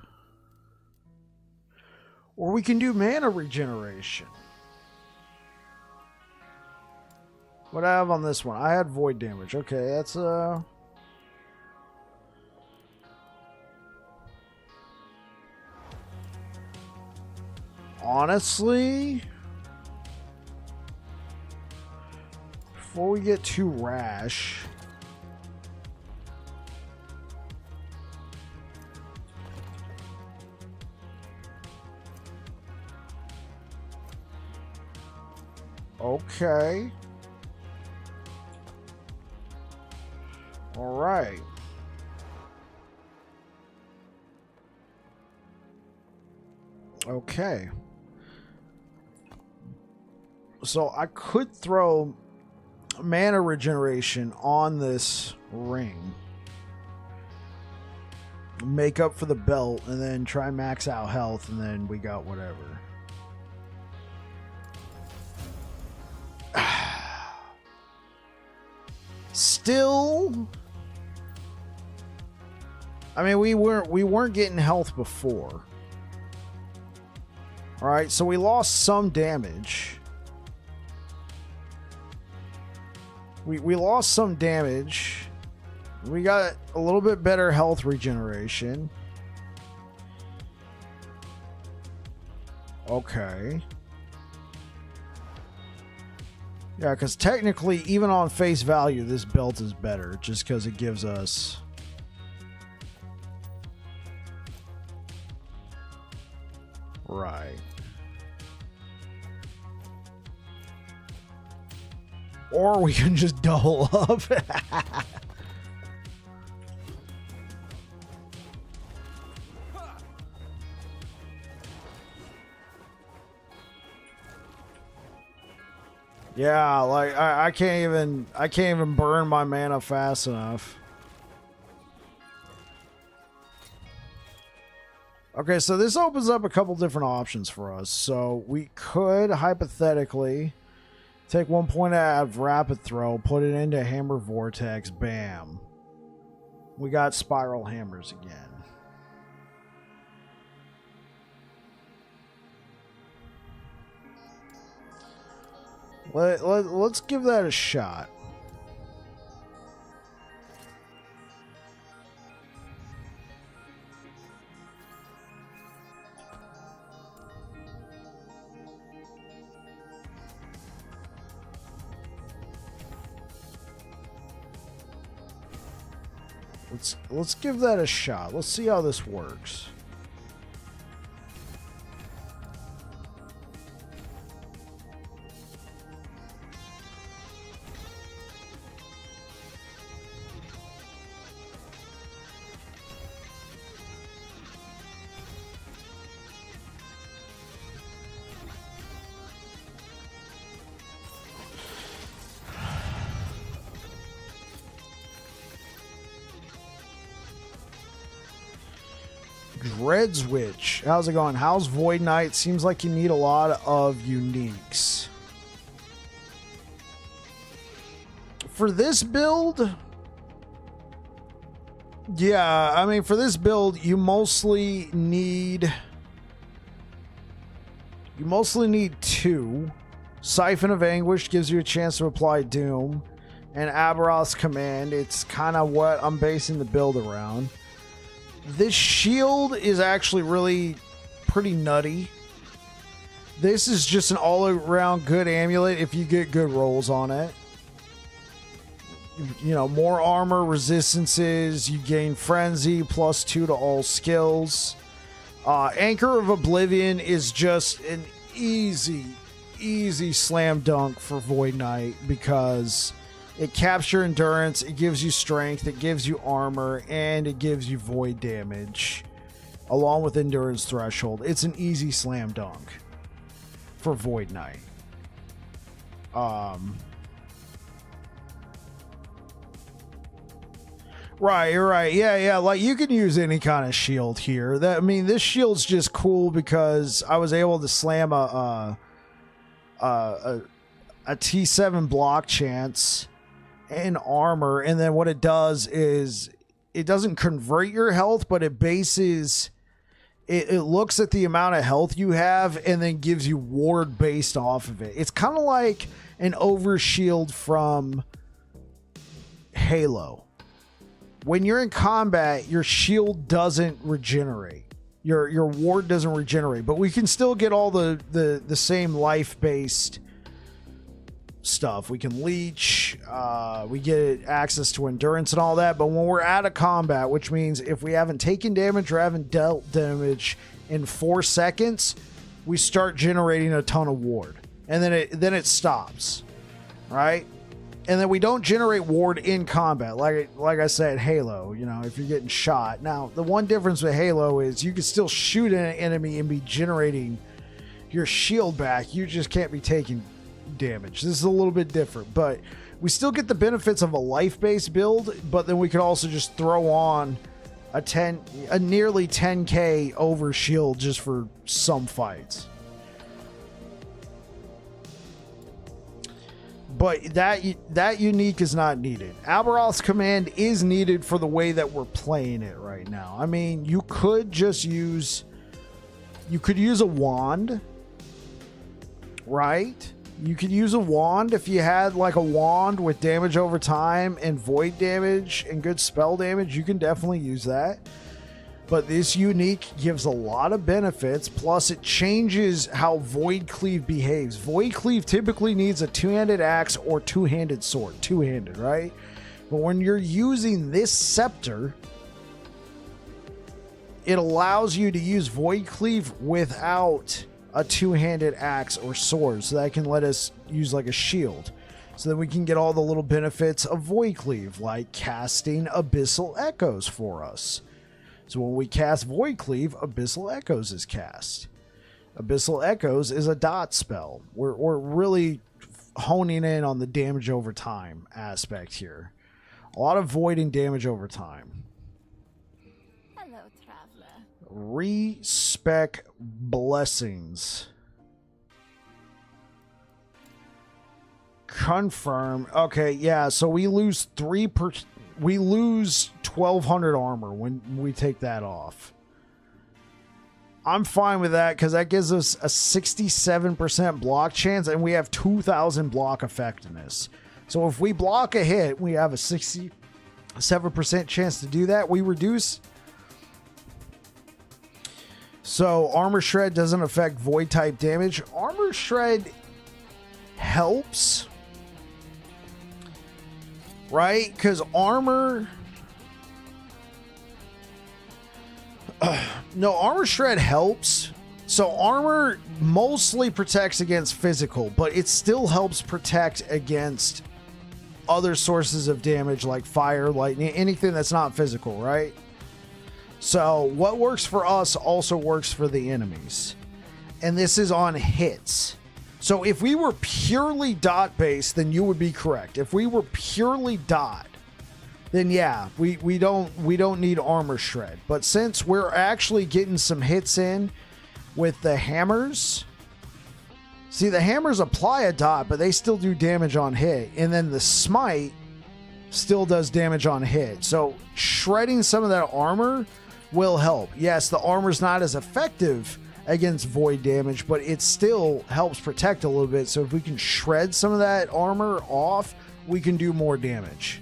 Or we can do mana regeneration. What do I have on this one? I had void damage. Okay, that's honestly, before we get too rash, okay, all right. Okay. So I could throw mana regeneration on this ring, make up for the belt, and then try max out health, and then we got whatever. Still, I mean, we weren't getting health before. All right, so we lost some damage. We lost some damage. We got a little bit better health regeneration. Okay. Yeah, because technically, even on face value, this belt is better just because it gives us... Right. Or we can just double up. Yeah, like I can't even burn my mana fast enough. Okay, so this opens up a couple different options for us. So we could hypothetically take 1 point out of rapid throw, put it into hammer vortex, bam. We got spiral hammers again. Let's give that a shot. Let's give that a shot. Let's see how this works. Dreadswitch, how's it going? How's Void Knight? Seems like you need a lot of uniques. For this build, yeah, I mean, for this build, you mostly need two. Siphon of Anguish gives you a chance to apply Doom, and Aberoth's Command. It's kind of what I'm basing the build around. This shield is actually really pretty nutty. This is just an all-around good amulet if you get good rolls on it. You know, more armor, resistances, you gain Frenzy, +2 to all skills. Anchor of Oblivion is just an easy slam dunk for Void Knight because it caps your endurance, it gives you strength, it gives you armor, and it gives you void damage along with endurance threshold. It's an easy slam dunk for Void Knight. Right. Yeah. Like, you can use any kind of shield here. I mean, this shield's just cool because I was able to slam a T7 block chance and armor, and then what it does is it doesn't convert your health, but it bases it looks at the amount of health you have and then gives you ward based off of it. It's kind of like an overshield from Halo. When you're in combat, your shield doesn't regenerate. Your ward doesn't regenerate, but we can still get all the same life based stuff. We can leech, we get access to endurance and all that, but when we're out of combat, which means if we haven't taken damage or haven't dealt damage in 4 seconds, we start generating a ton of ward, and then it stops, right? And then we don't generate ward in combat, like I said, Halo. You know, if you're getting shot. Now, the one difference with Halo is you can still shoot an enemy and be generating your shield back. You just can't be taking damage. This is a little bit different, but we still get the benefits of a life-based build, but then we could also just throw on a nearly 10k over shield just for some fights. But that unique is not needed. Aberoth's Command is needed for the way that we're playing it right now. I mean, you could just use a wand, right? You could use a wand if you had like a wand with damage over time and void damage and good spell damage. You can definitely use that. But this unique gives a lot of benefits. Plus, it changes how Void Cleave behaves. Void Cleave typically needs a two-handed axe or two-handed sword. Two-handed, right? But when you're using this scepter, it allows you to use Void Cleave without a two-handed axe or sword, so that can let us use like a shield, so that we can get all the little benefits of Void Cleave, like casting Abyssal Echoes for us. So when we cast Void Cleave, Abyssal Echoes is cast. Abyssal Echoes is a dot spell. We're really honing in on the damage over time aspect here. A lot of void and damage over time. Hello, traveler. Respec Blessings. Confirm. Okay, yeah, so we lose 1,200 armor when we take that off. I'm fine with that because that gives us a 67% block chance, and we have 2,000 block effectiveness. So if we block a hit, we have a 67% chance to do that. We reduce. So Armor Shred doesn't affect void type damage. Armor Shred helps, right? Because armor No, armor shred helps. So armor mostly protects against physical, but it still helps protect against other sources of damage like fire, lightning, anything that's not physical, right? So what works for us also works for the enemies. And this is on hits. So if we were purely dot based, then you would be correct. If we were purely dot, then yeah, we don't need armor shred. But since we're actually getting some hits in with the hammers, see, the hammers apply a dot, but they still do damage on hit. And then the smite still does damage on hit. So shredding some of that armor will help. Yes, the armor's not as effective against void damage, but it still helps protect a little bit. So if we can shred some of that armor off, we can do more damage.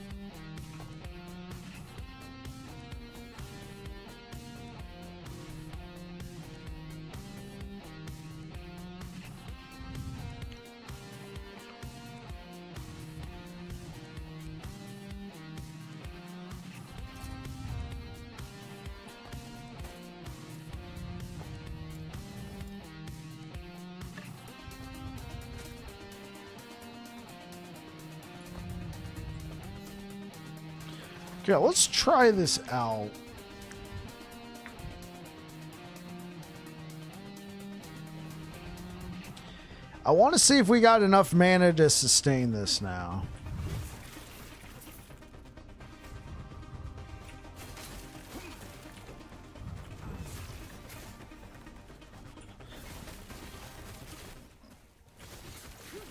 Okay, let's try this out. I want to see if we got enough mana to sustain this now.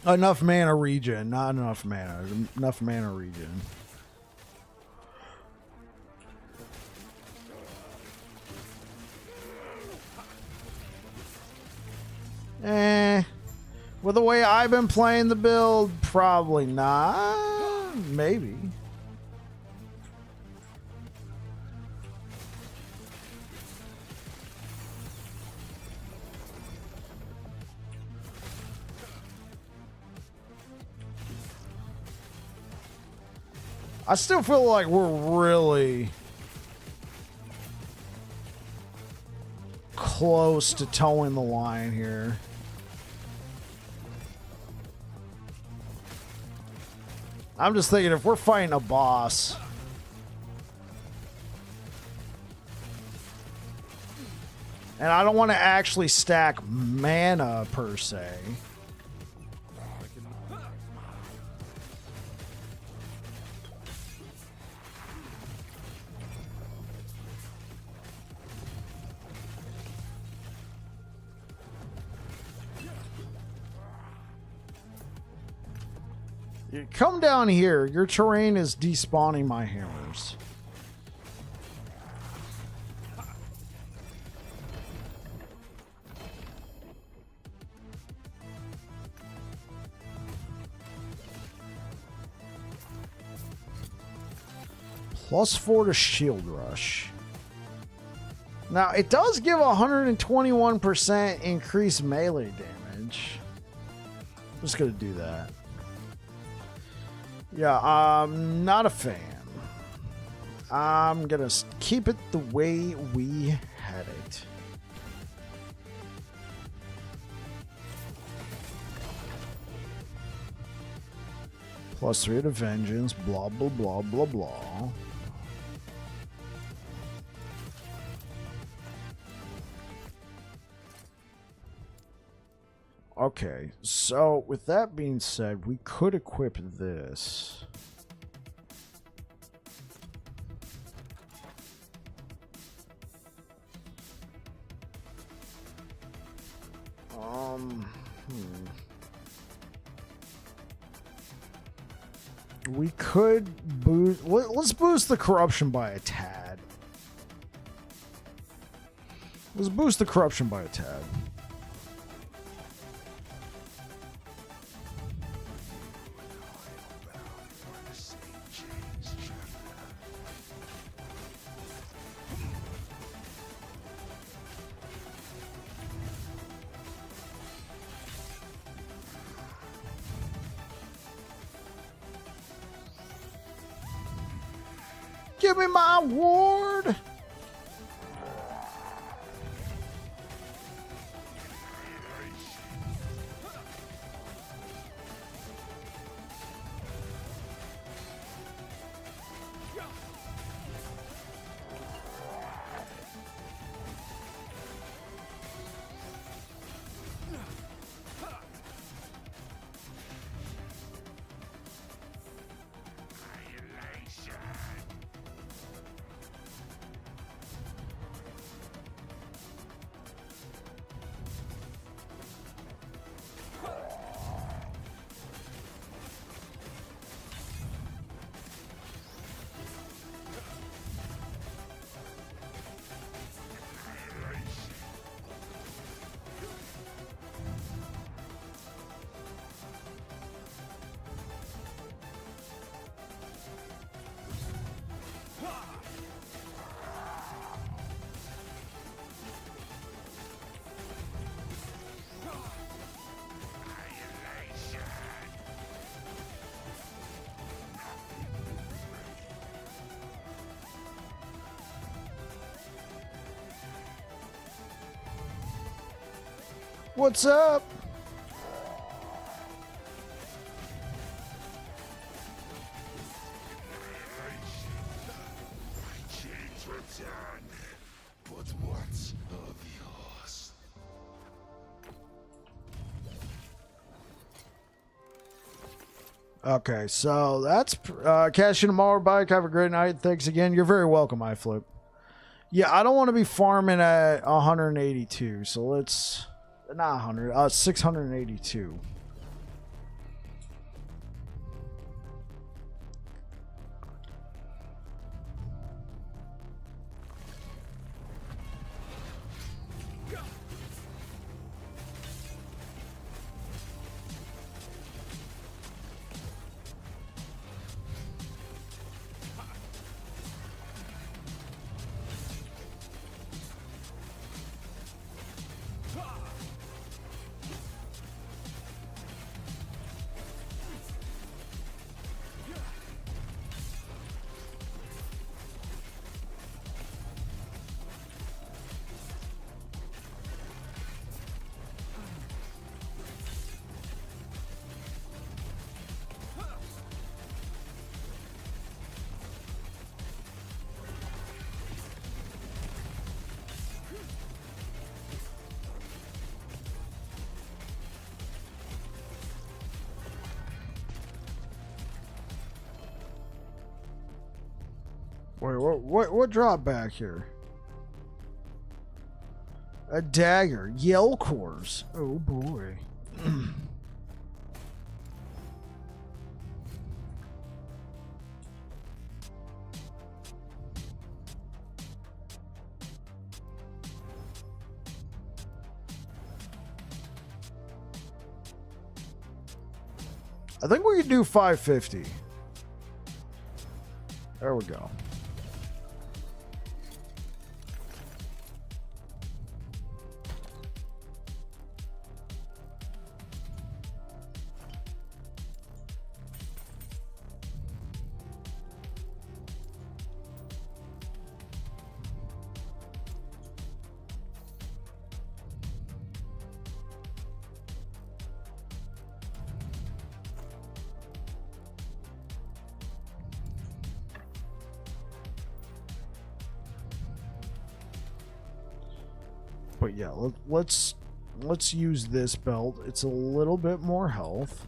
Enough mana regen, not enough mana. Enough mana regen. With the way I've been playing the build, probably not. Maybe. I still feel like we're really close to towing the line here. I'm just thinking if we're fighting a boss, and I don't want to actually stack mana per se. You come down here. Your terrain is despawning my hammers. +4 to shield rush. Now, it does give 121% increased melee damage. I'm just going to do that. Yeah, I'm not a fan. I'm going to keep it the way we had it. +3 to vengeance, blah, blah, blah, blah, blah. Okay, so with that being said, we could equip this. We could boost. Let's boost the corruption by a tad. Let's boost the corruption by a tad. Give me my ward. What's up? Chains return, but what's of yours? Okay, so that's cashing a mower bike. Have a great night. Thanks again. You're very welcome, iFlip. Yeah, I don't want to be farming at 182, so let's not 100, 682. Wait, what drop back here? A dagger. Yell cores. Oh boy. I think we can do 550. There we go. But yeah, let's use this belt. It's a little bit more health.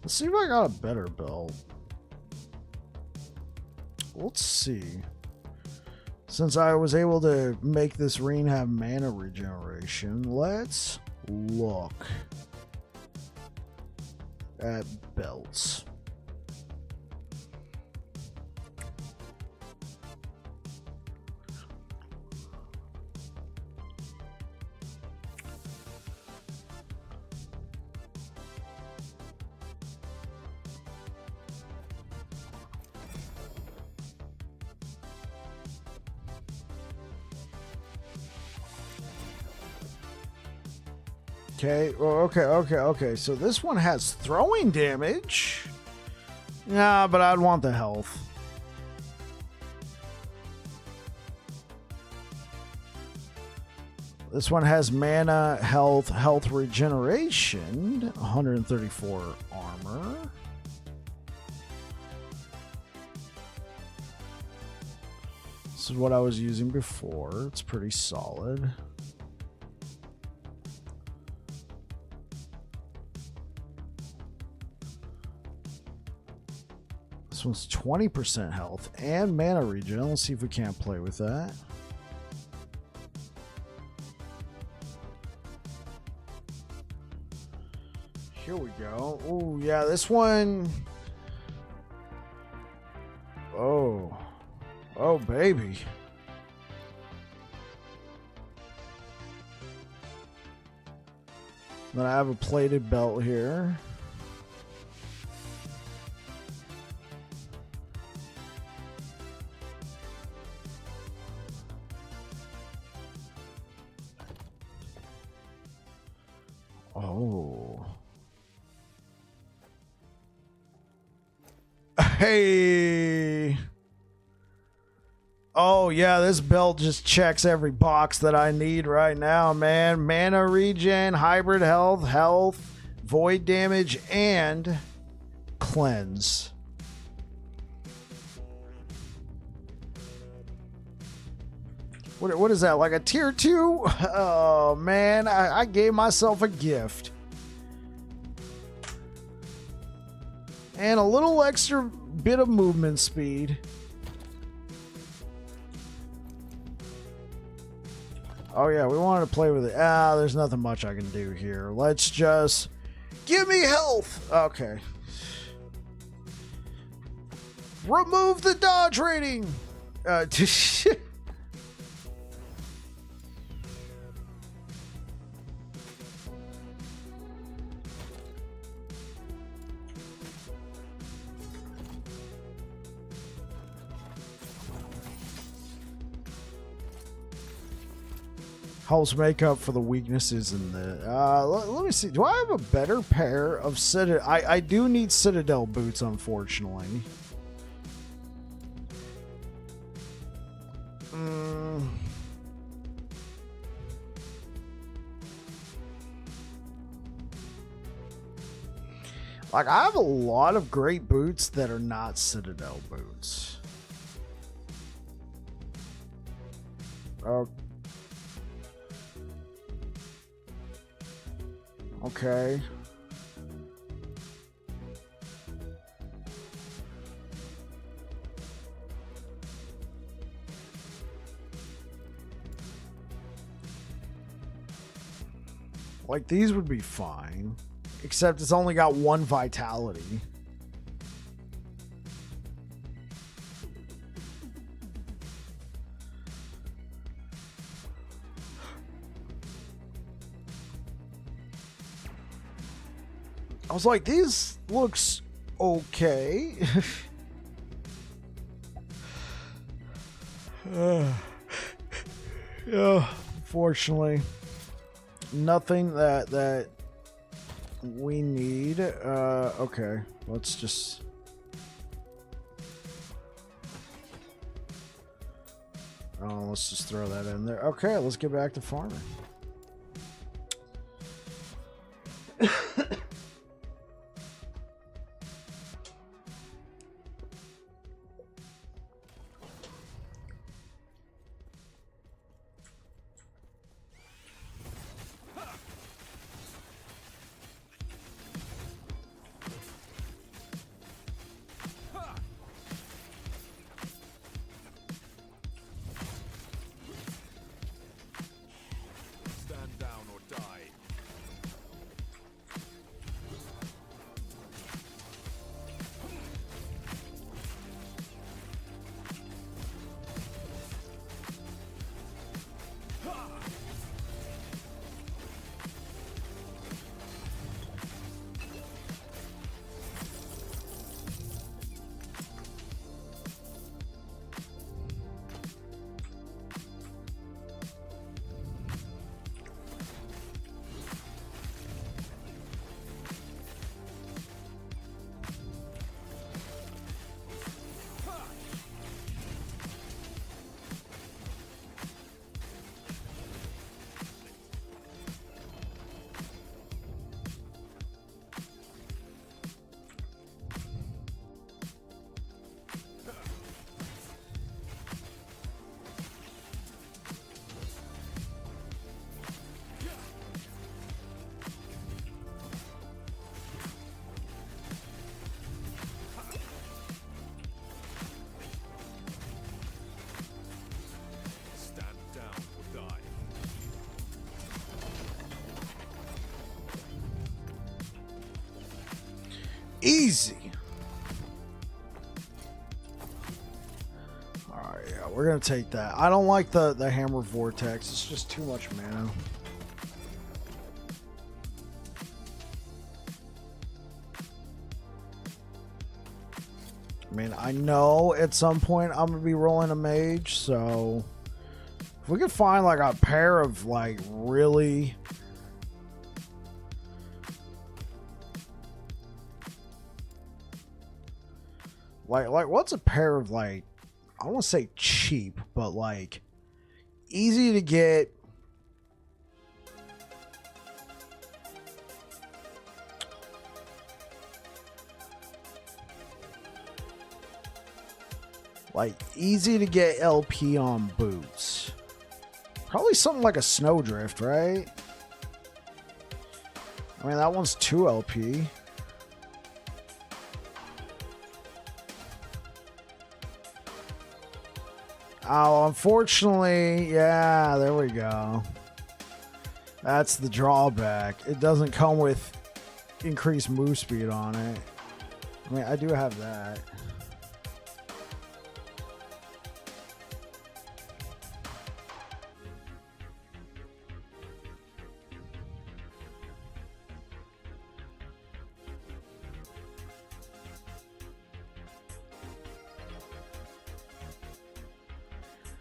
Let's see if I got a better belt. Let's see. Since I was able to make this ring have mana regeneration, let's look at belts. Okay, well, okay. So this one has throwing damage. Yeah, but I'd want the health. This one has mana, health regeneration, 134 armor. This is what I was using before. It's pretty solid. This one's 20% health and mana regen. Let's see if we can't play with that. Here we go. Oh, yeah, this one. Oh, baby. Then I have a plated belt here. Oh. Hey. Oh, yeah, this belt just checks every box that I need right now, man. Mana regen, hybrid health, void damage, and cleanse. What is that, like a tier 2? Oh, man, I gave myself a gift. And a little extra bit of movement speed. Oh yeah, we wanted to play with it. There's nothing much I can do here. Let's just... Give me health! Okay. Remove the dodge rating! Helps make up for the weaknesses in the... let me see. Do I have a better pair of Citadel... I do need Citadel boots, unfortunately. Like, I have a lot of great boots that are not Citadel boots. Okay. Like, these would be fine. Except it's only got 1 vitality. I was like, these looks okay. Unfortunately, nothing that we need. Okay, let's just... let's just throw that in there. Okay, let's get back to farming. Easy. Alright, yeah, we're gonna take that. I don't like the hammer vortex. It's just too much mana. I mean, I know at some point I'm gonna be rolling a mage, so if we could find like a pair of like really Like what's a pair of like, I don't want to say cheap, but like easy to get. Like easy to get LP on boots. Probably something like a Snowdrift, right? I mean, that one's 2 LP. Oh, unfortunately, yeah, there we go. That's the drawback. It doesn't come with increased move speed on it. I mean, I do have that.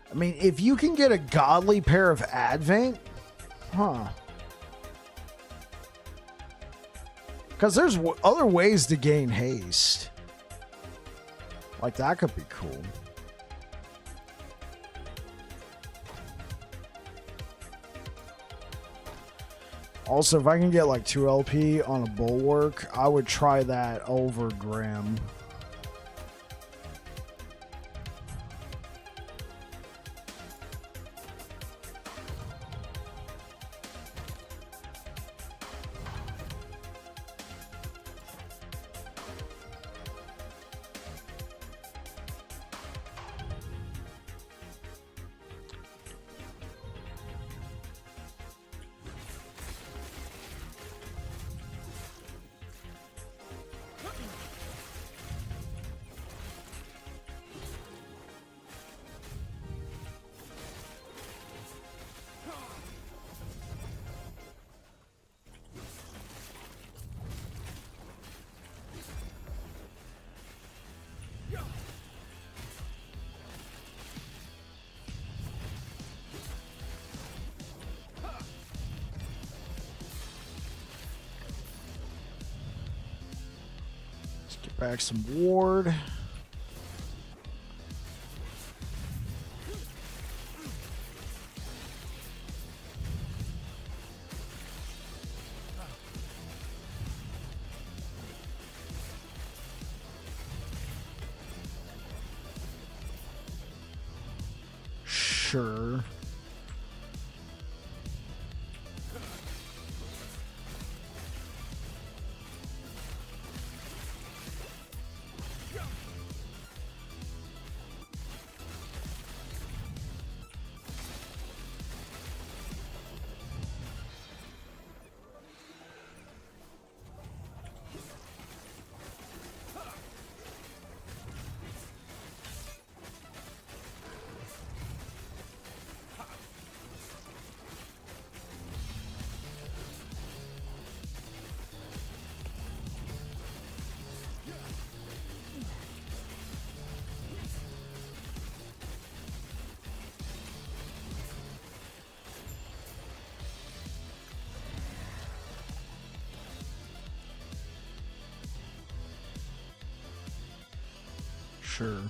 I mean, if you can get a godly pair of Advent, huh? Because there's other ways to gain haste. Like, that could be cool. Also, if I can get like 2 LP on a Bulwark, I would try that over Grim. Get back some ward. Sure. Sure.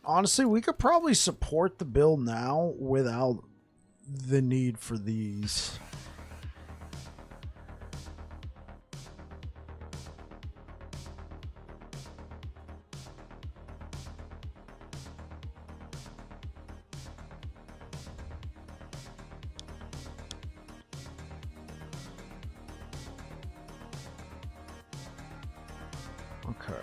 Honestly, we could probably support the build now without the need for these. Okay.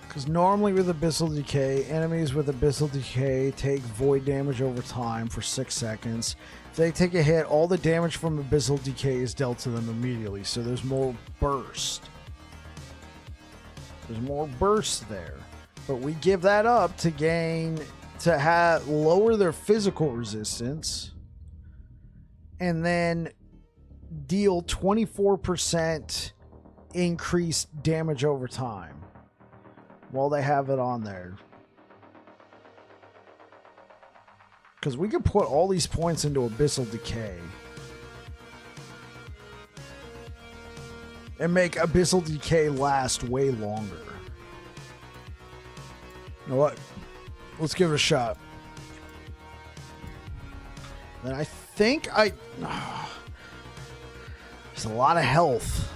Because normally with Abyssal Decay, enemies with Abyssal Decay take void damage over time for 6 seconds. If they take a hit, all the damage from Abyssal Decay is dealt to them immediately, so there's more burst. There's more burst there. But we give that up to lower their physical resistance and then deal 24% increased damage over time while they have it on there. Because we could put all these points into Abyssal Decay and make Abyssal Decay last way longer. You know what? Let's give it a shot. And I think there's a lot of health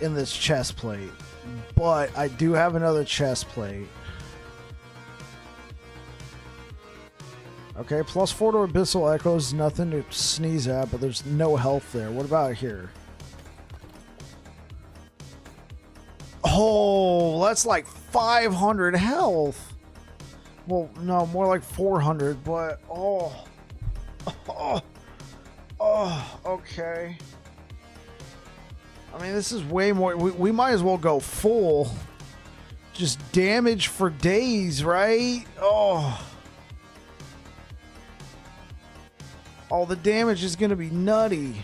in this chest plate, but I do have another chest plate. Okay, +4 to Abyssal Echoes, nothing to sneeze at, but there's no health there. What about here? Oh, that's like 500 health. Well, no, more like 400, but okay. I mean, this is way more. We might as well go full. Just damage for days, right? Oh, the damage is going to be nutty.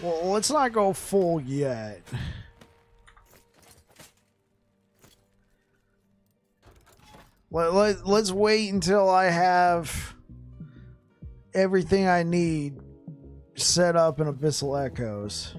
Well, let's not go full yet. Let's wait until I have everything I need set up in Abyssal Echoes.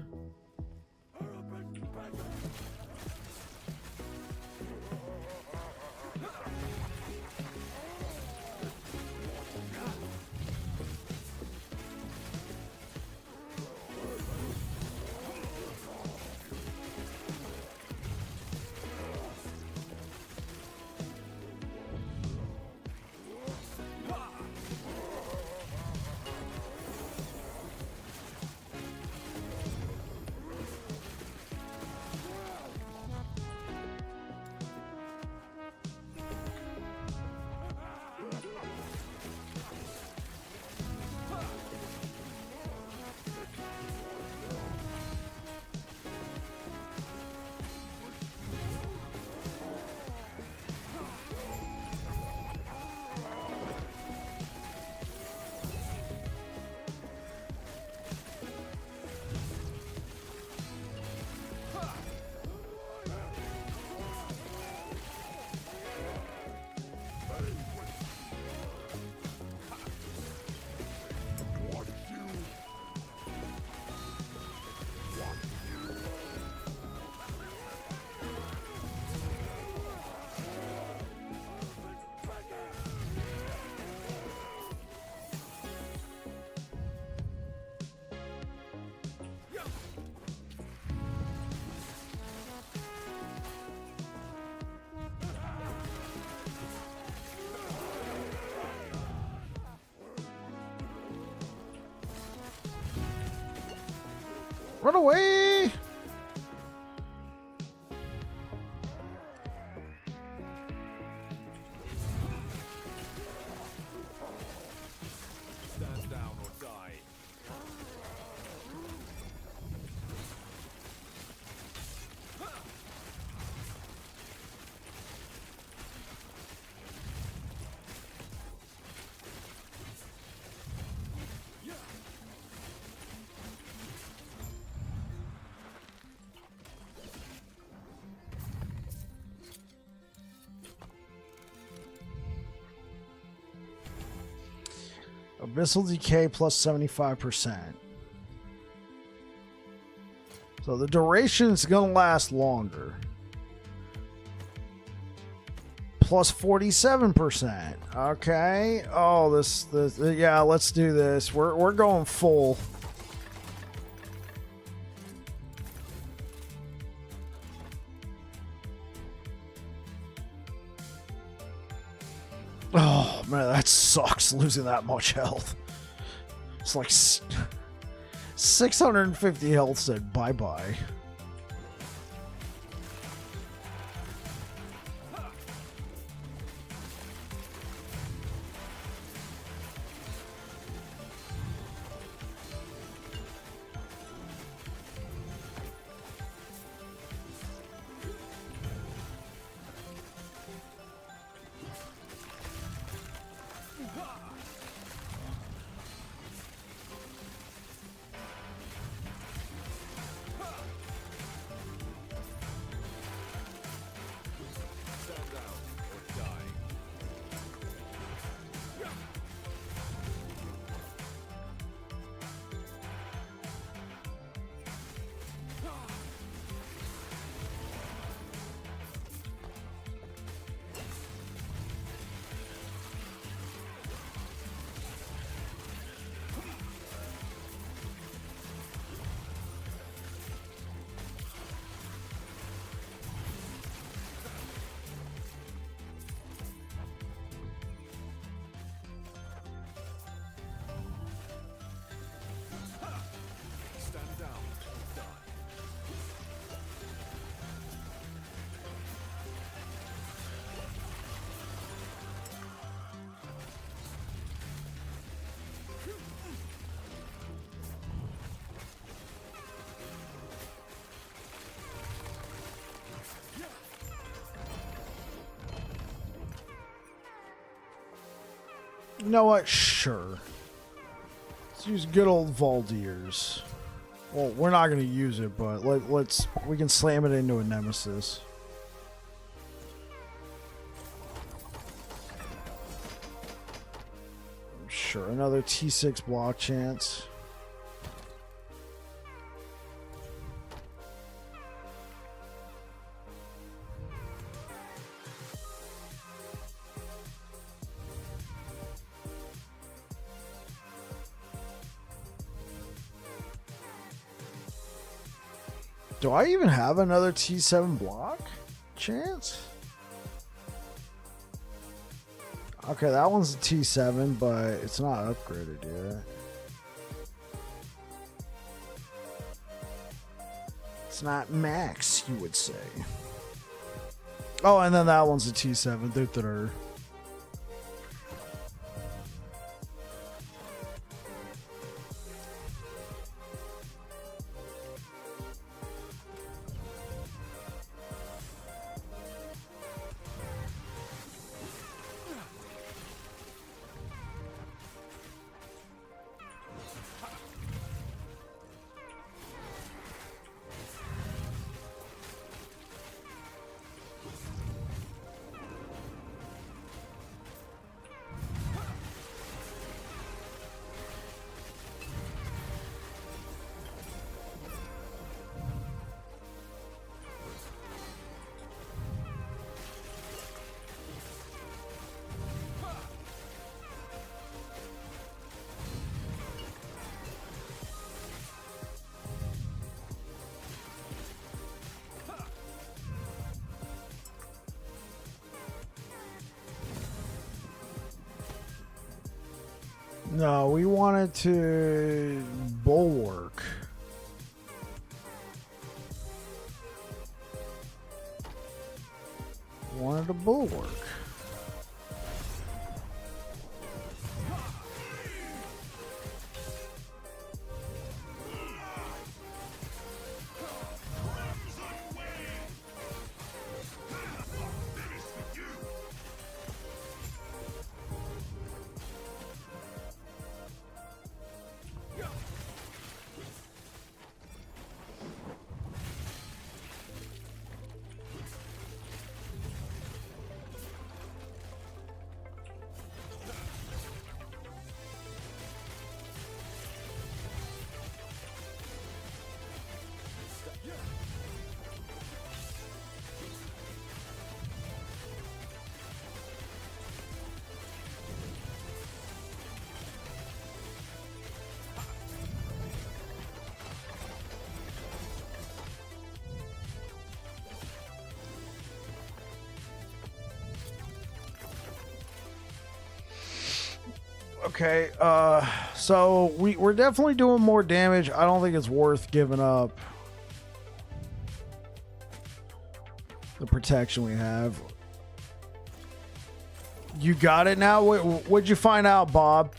Run away! Stand down or die. Abyssal Decay plus 75%. So the duration is going to last longer. Plus 47%. Okay. Oh, this yeah, let's do this. We're going full. Oh, man, that sucks, losing that much health. It's like 650 health said bye-bye. You know what? Sure. Let's use good old Valdir's. Well, we're not going to use it, but we can slam it into a Nemesis. Sure, another T6 block chance. Do I even have another T7 block chance? Okay, that one's a T7, but it's not upgraded yet. It's not max, you would say. Oh, and then that one's a T7. They're No, we wanted to bulwark. Wanted a bulwark. Okay, so we're definitely doing more damage. I don't think it's worth giving up the protection we have. You got it now? What'd you find out, Bob?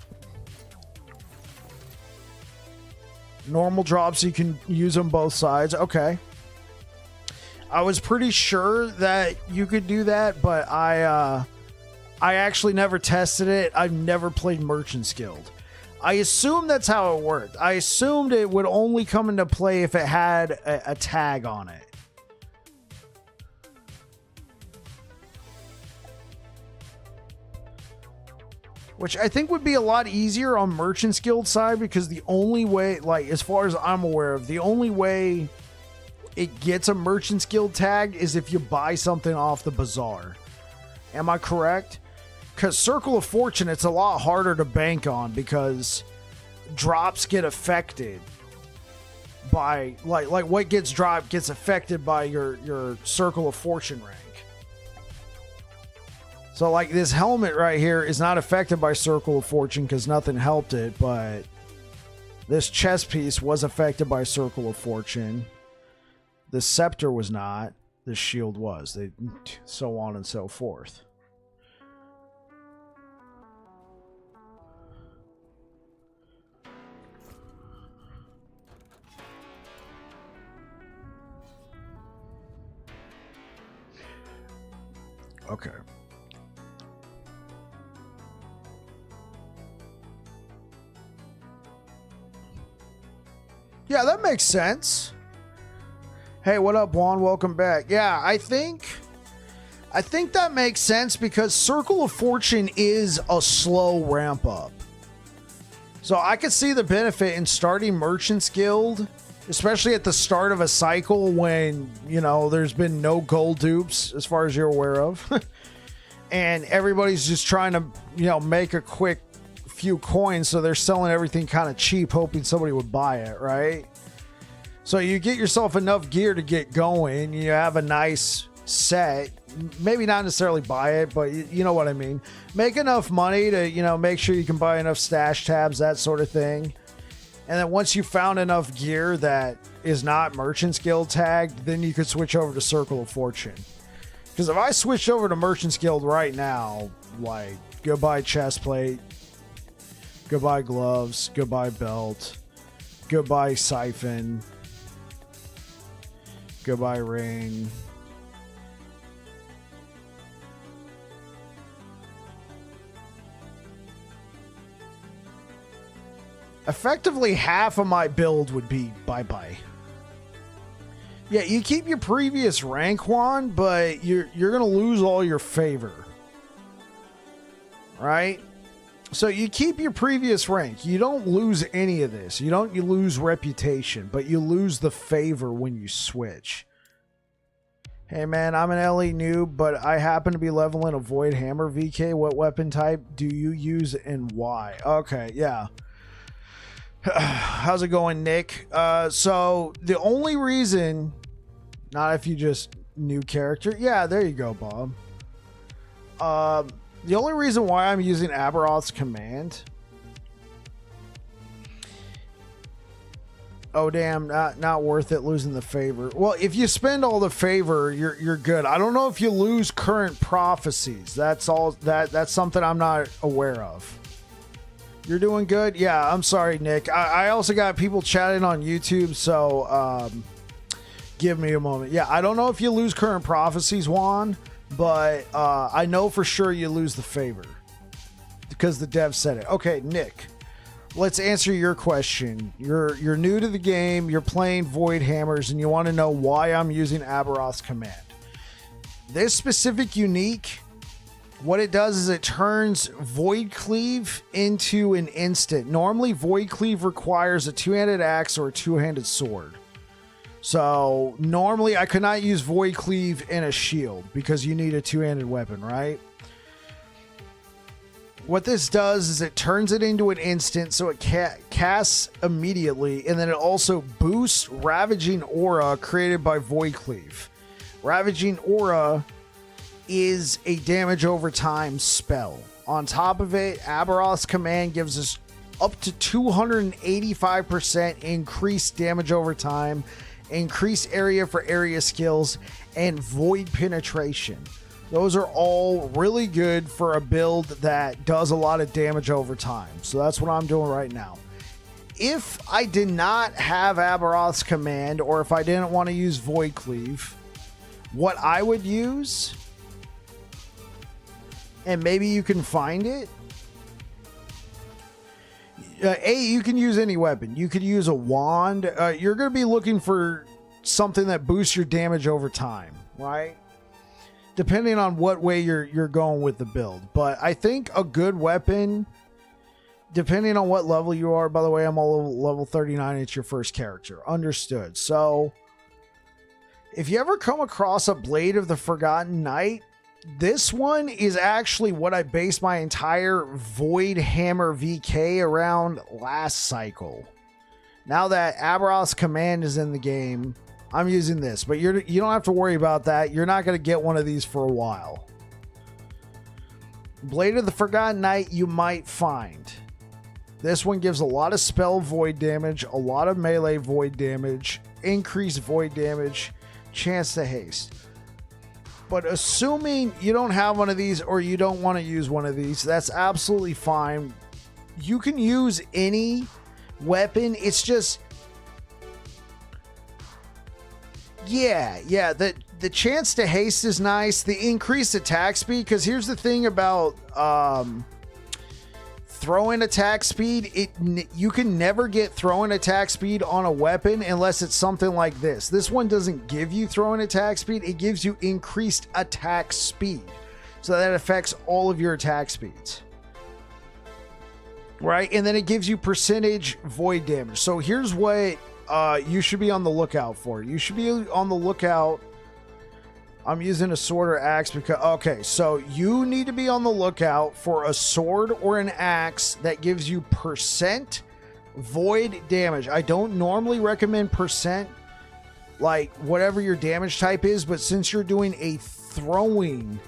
Normal drops, you can use them both sides. Okay. I was pretty sure that you could do that, but I actually never tested it. I've never played Merchant's Guild. I assumed that's how it worked. I assumed it would only come into play if it had a tag on it. Which I think would be a lot easier on Merchant's Guild side, because the only way, like, as far as I'm aware of, the only way it gets a Merchant's Guild tag is if you buy something off the bazaar. Am I correct? Because Circle of Fortune, it's a lot harder to bank on, because drops get affected by, like what gets dropped gets affected by your Circle of Fortune rank. So like this helmet right here is not affected by Circle of Fortune because nothing helped it, but this chest piece was affected by Circle of Fortune. The scepter was not. The shield was. So on and so forth. Okay. Yeah, that makes sense. Hey, what up, Juan? Welcome back. Yeah, I think that makes sense because Circle of Fortune is a slow ramp up. So I could see the benefit in starting Merchant's Guild, especially at the start of a cycle when, you know, there's been no gold dupes as far as you're aware of. And everybody's just trying to, you know, make a quick few coins, so they're selling everything kind of cheap, hoping somebody would buy it, right? So you get yourself enough gear to get going, you have a nice set, maybe not necessarily buy it, but you know what I mean. Make enough money to, you know, make sure you can buy enough stash tabs, that sort of thing. And then once you found enough gear that is not Merchant's Guild tagged, then you could switch over to Circle of Fortune. Because if I switch over to Merchant's Guild right now, like, goodbye chestplate, goodbye gloves, goodbye belt, goodbye siphon, goodbye ring. Effectively, half of my build would be bye-bye. Yeah, you keep your previous rank, Juan, but you're going to lose all your favor. Right? So you keep your previous rank. You don't lose any of this. You lose reputation, but you lose the favor when you switch. Hey man, I'm an LE noob, but I happen to be leveling a Void Hammer VK. What weapon type do you use and why? Okay, yeah. How's it going, Nick? So the only reason, not if you just new character. Yeah, there you go, Bob. The only reason why I'm using Aberoth's command. Oh damn, not worth it losing the favor. Well, if you spend all the favor, you're good. I don't know if you lose current prophecies. That's all that's something I'm not aware of. You're doing good? Yeah, I'm sorry, Nick. I also got people chatting on YouTube, so give me a moment. Yeah, I don't know if you lose current prophecies, Juan, but I know for sure you lose the favor because the dev said it. Okay, Nick, let's answer your question. You're new to the game, you're playing Void Hammers, and you want to know why I'm using Aberoth's command. This specific unique, what it does is it turns Void Cleave into an instant. Normally, Void Cleave requires a two-handed axe or a two-handed sword. So, normally I could not use Void Cleave in a shield because you need a two-handed weapon, right? What this does is it turns it into an instant, so it casts immediately, and then it also boosts Ravaging Aura created by Void Cleave. Ravaging Aura is a damage over time spell. On top of it, Aberoth's command gives us up to 285% increased damage over time, increased area for area skills, and void penetration. Those are all really good for a build that does a lot of damage over time. So that's what I'm doing right now. If I did not have Aberoth's command, or if I didn't want to use Void Cleave, what I would use, and maybe you can find it. You can use any weapon. You could use a wand. You're going to be looking for something that boosts your damage over time, right? Depending on what way you're going with the build. But I think a good weapon, depending on what level you are, by the way, I'm all level 39. It's your first character. Understood. So if you ever come across a Blade of the Forgotten Knight, this one is actually what I based my entire Void Hammer VK around last cycle. Now that Aberoth's command is in the game, I'm using this, but you don't have to worry about that. You're not going to get one of these for a while. Blade of the Forgotten Knight you might find. This one gives a lot of spell void damage, a lot of melee void damage, increased void damage, chance to haste. But assuming you don't have one of these or you don't want to use one of these, that's absolutely fine. You can use any weapon. It's just, yeah, the chance to haste is nice. The increased attack speed, because here's the thing about throw-in attack speed, you can never get throw-in attack speed on a weapon unless it's something like this. This one doesn't give you throw-in attack speed. It gives you increased attack speed. So that affects all of your attack speeds. Right? And then it gives you percentage void damage. So here's what you should be on the lookout for. You should be on the lookout. I'm using a sword or axe because... Okay, so you need to be on the lookout for a sword or an axe that gives you percent void damage. I don't normally recommend percent, like whatever your damage type is, but since you're doing a throwing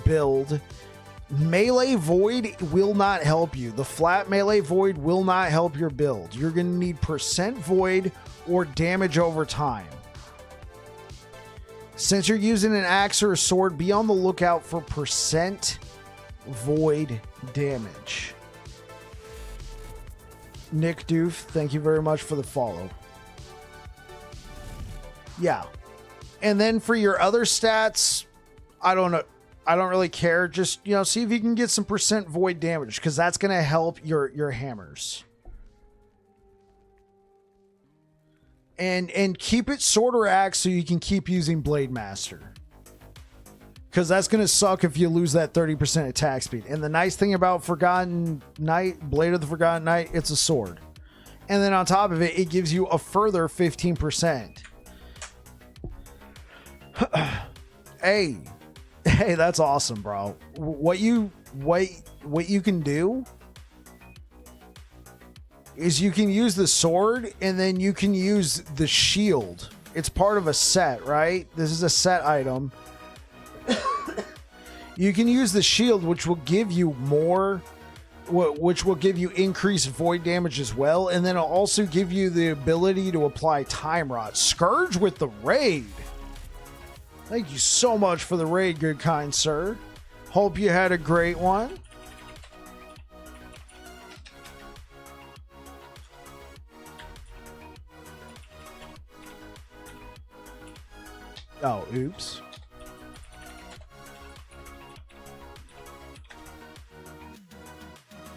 build, melee void will not help you. The flat melee void will not help your build. You're going to need percent void or damage over time. Since you're using an axe or a sword, be on the lookout for percent void damage. Nick Doof, thank you very much for the follow. Yeah. And then for your other stats, I don't know. I don't really care. Just, see if you can get some percent void damage, because that's going to help your hammers. And keep it sword or axe so you can keep using Blade Master. Because that's going to suck if you lose that 30% attack speed. And the nice thing about Forgotten Knight, Blade of the Forgotten Knight, it's a sword. And then on top of it, it gives you a further 15%. Hey, that's awesome, bro. What you can do is you can use the sword and then you can use the shield. It's part of a set, right? This is a set item. You can use the shield, which will give you more, which will give you increased void damage as well. And then it'll also give you the ability to apply Time Rot. Scourge with the raid. Thank you so much for the raid, good kind sir. Hope you had a great one. Oh, oops.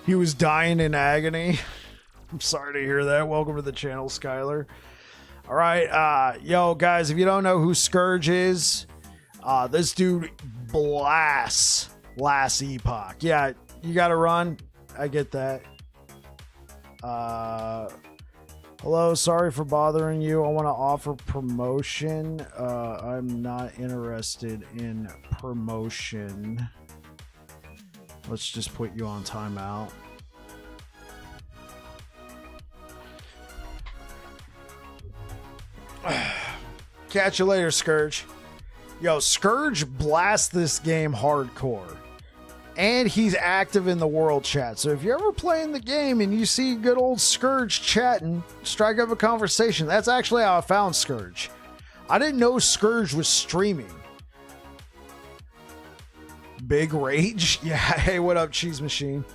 He was dying in agony. I'm sorry to hear that. Welcome to the channel, Skylar. All right, yo, guys, if you don't know who Scourge is, this dude blasts last Epoch. Yeah, you got to run. I get that. Hello, sorry for bothering you. I want to offer promotion. I'm not interested in promotion. Let's just put you on timeout. Catch you later, Scourge. Yo, Scourge blasts this game hardcore. And he's active in the world chat. So if you're ever playing the game and you see good old Scourge chatting, strike up a conversation. That's actually how I found Scourge. I didn't know Scourge was streaming. Big Rage? Yeah, hey, what up, Cheese Machine?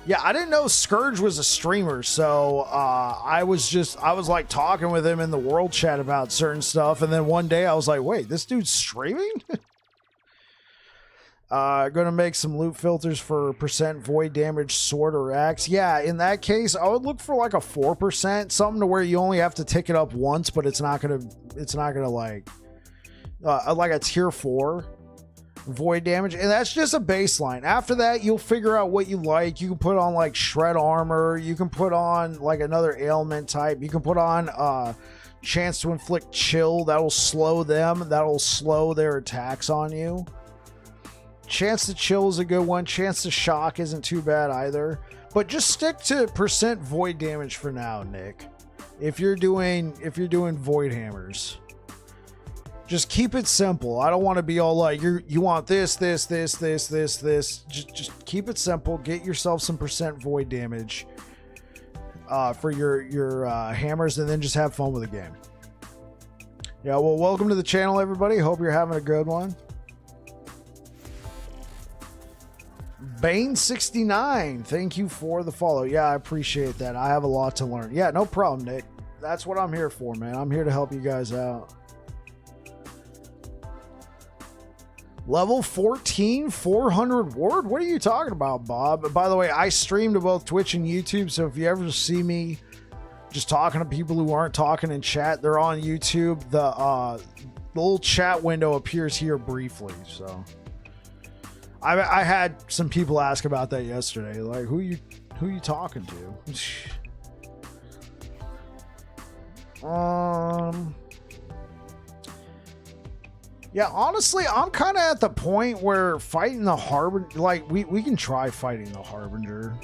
Yeah, I didn't know Scourge was a streamer, so I was like talking with him in the world chat about certain stuff, and then one day I was like, wait, this dude's streaming? Gonna make some loot filters for percent void damage sword or axe. Yeah, in that case, I would look for like a 4%, something to where you only have to tick it up once, but it's not gonna like a tier 4 void damage, and that's just a baseline. After that, you'll figure out what you like. You can put on like shred armor, you can put on like another ailment type, you can put on chance to inflict chill. That'll slow them, that'll slow their attacks on you. Chance to chill is a good one. Chance to shock isn't too bad either, but just stick to percent void damage for now, Nick. If you're doing void hammers, just keep it simple. I don't want to be all like, you want this. Just keep it simple. Get yourself some percent void damage for your hammers, and then just have fun with the game. Yeah, well, welcome to the channel, everybody. Hope you're having a good one. Bane69, thank you for the follow. Yeah, I appreciate that. I have a lot to learn. Yeah, no problem, Nick. That's what I'm here for, man. I'm here to help you guys out. Level 14, 400 ward? What are you talking about, Bob? By the way, I stream to both Twitch and YouTube, so if you ever see me just talking to people who aren't talking in chat, they're on YouTube. The little chat window appears here briefly, so... I had some people ask about that yesterday. Like, who you talking to? Yeah, honestly, I'm kind of at the point where fighting the Harbinger, like, we can try fighting the Harbinger.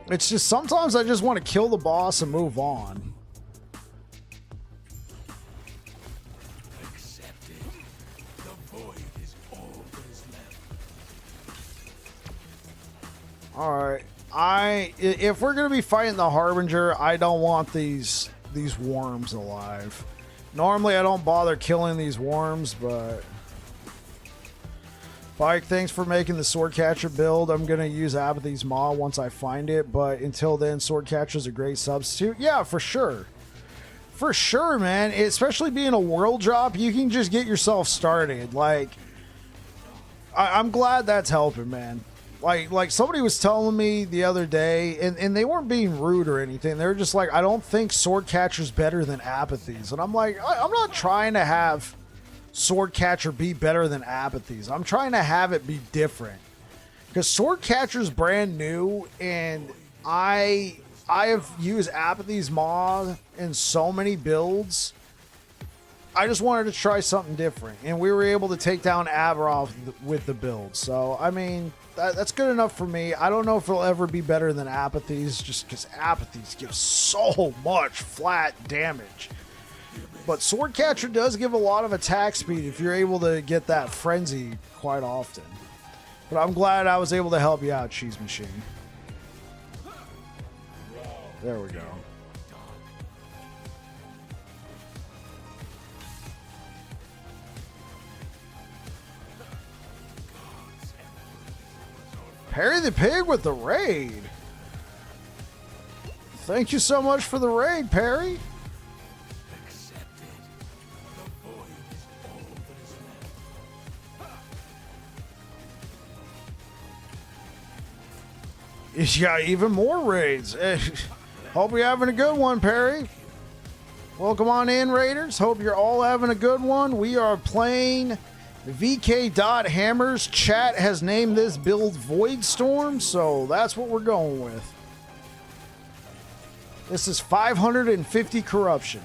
It's just sometimes I just want to kill the boss and move on. Alright, if we're going to be fighting the Harbinger, I don't want these worms alive. Normally I don't bother killing these worms, but... Bike, thanks for making the Swordcatcher build. I'm going to use Apathy's Maw once I find it, but until then, Swordcatcher's a great substitute. Yeah, for sure. For sure, man. Especially being a world drop, you can just get yourself started. Like, I'm glad that's helping, man. Like somebody was telling me the other day, and they weren't being rude or anything. They were just like, I don't think Swordcatcher's better than Apathy's. And I'm like, I'm not trying to have Swordcatcher be better than Apathy's. I'm trying to have it be different. Because Swordcatcher's brand new, and I have used Apathy's Maw in so many builds. I just wanted to try something different. And we were able to take down Aberoth with the build. So, I mean... That's good enough for me. I don't know if it'll ever be better than Apathy's, just because Apathy's give so much flat damage. But Swordcatcher does give a lot of attack speed if you're able to get that frenzy quite often. But I'm glad I was able to help you out, Cheese Machine. There we go. Perry the Pig with the raid. Thank you so much for the raid, Perry. He's got even more raids. Hope you're having a good one, Perry. Welcome on in, Raiders. Hope you're all having a good one. We are playing VK.Hammers. Chat has named this build Voidstorm, so that's what we're going with. This is 550 corruption.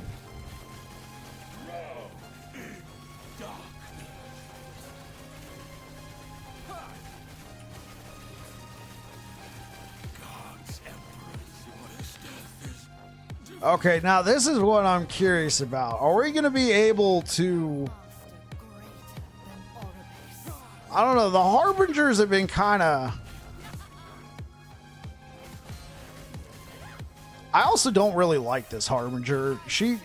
Okay, now this is what I'm curious about. Are we going to be able to... I don't know, the Harbingers have been kind of... I also don't really like this Harbinger. She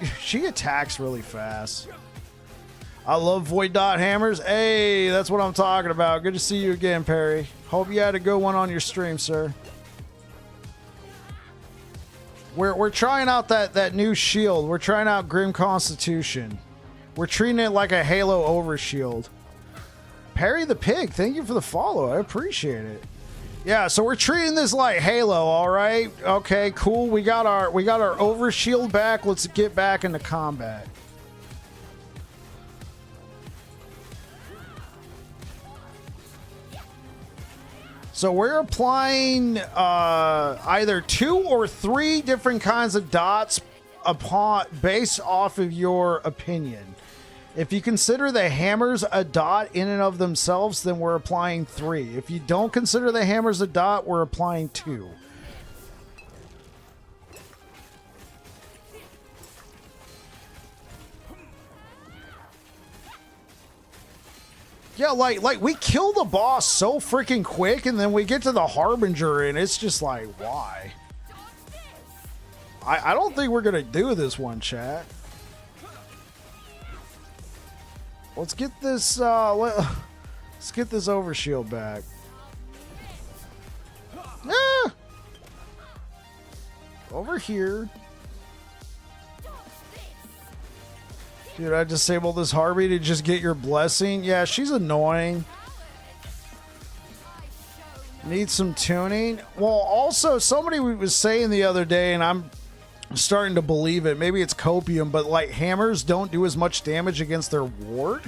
attacks really fast. I love Void.Hammers. Hey, that's what I'm talking about. Good to see you again, Perry. Hope you had a good one on your stream, sir. We're trying out that new shield. We're trying out Grim Constitution. We're treating it like a Halo overshield. Perry the Pig, thank you for the follow. I appreciate it. Yeah, so we're treating this like Halo, all right? Okay, cool. We got our overshield back. Let's get back into combat. So we're applying either 2 or 3 different kinds of dots based off of your opinion. If you consider the hammers a dot in and of themselves, then we're applying 3. If you don't consider the hammers a dot, we're applying 2. Yeah, like we kill the boss so freaking quick, and then we get to the Harbinger, and it's just like, why? I don't think we're gonna do this one, chat. Let's get this let's get this overshield back. Ah! Over here. Dude, I disabled this Harvey to just get your blessing. Yeah, she's annoying. Need some tuning. Well, also, somebody was saying the other day, and I'm starting to believe it. Maybe it's copium, but like hammers don't do as much damage against their ward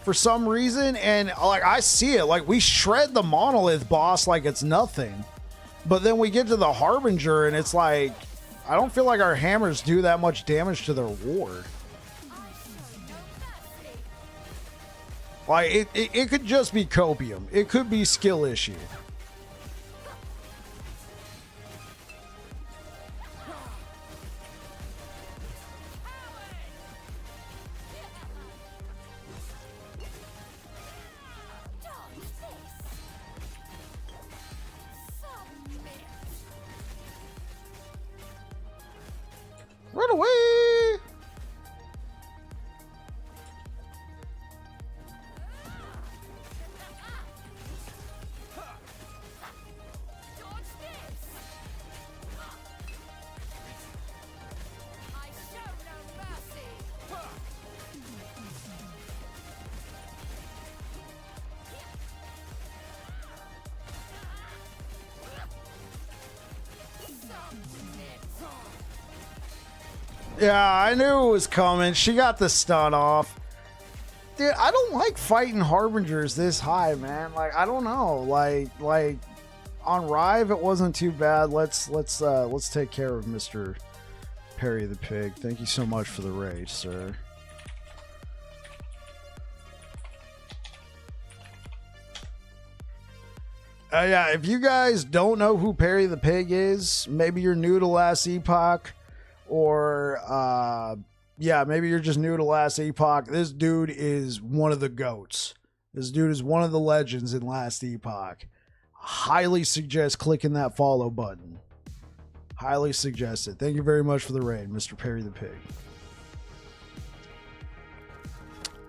for some reason. And like I see it, like we shred the monolith boss like it's nothing. But then we get to the Harbinger, and it's like, I don't feel like our hammers do that much damage to their ward. Like, it could just be copium. It could be skill issue. Run away! Yeah, I knew it was coming. She got the stun off. Dude, I don't like fighting Harbingers this high, man. Like, I don't know. Like on Rive, it wasn't too bad. Let's take care of Mr. Perry the Pig. Thank you so much for the raid, sir. Yeah, if you guys don't know who Perry the Pig is, maybe you're new to Last Epoch. Or, yeah, maybe you're just new to Last Epoch. This dude is one of the GOATs. This dude is one of the legends in Last Epoch. Highly suggest clicking that follow button. Highly suggest it. Thank you very much for the raid, Mr. Perry the Pig.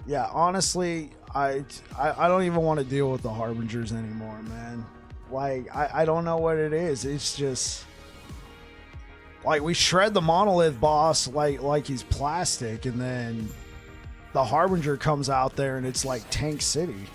Yeah, honestly, I don't even want to deal with the Harbingers anymore, man. Like, I don't know what it is. It's just... like, we shred the monolith boss like he's plastic, and then the Harbinger comes out there and it's like Tank City.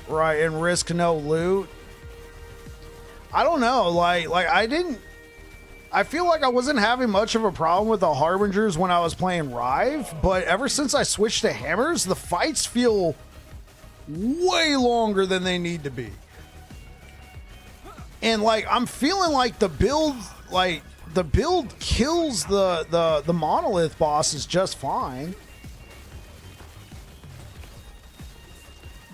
Right, and risk no loot. I don't know, like I feel like I wasn't having much of a problem with the Harbingers when I was playing Rive, but ever since I switched to hammers, the fights feel way longer than they need to be. And like I'm feeling like the build kills the monolith bosses just fine.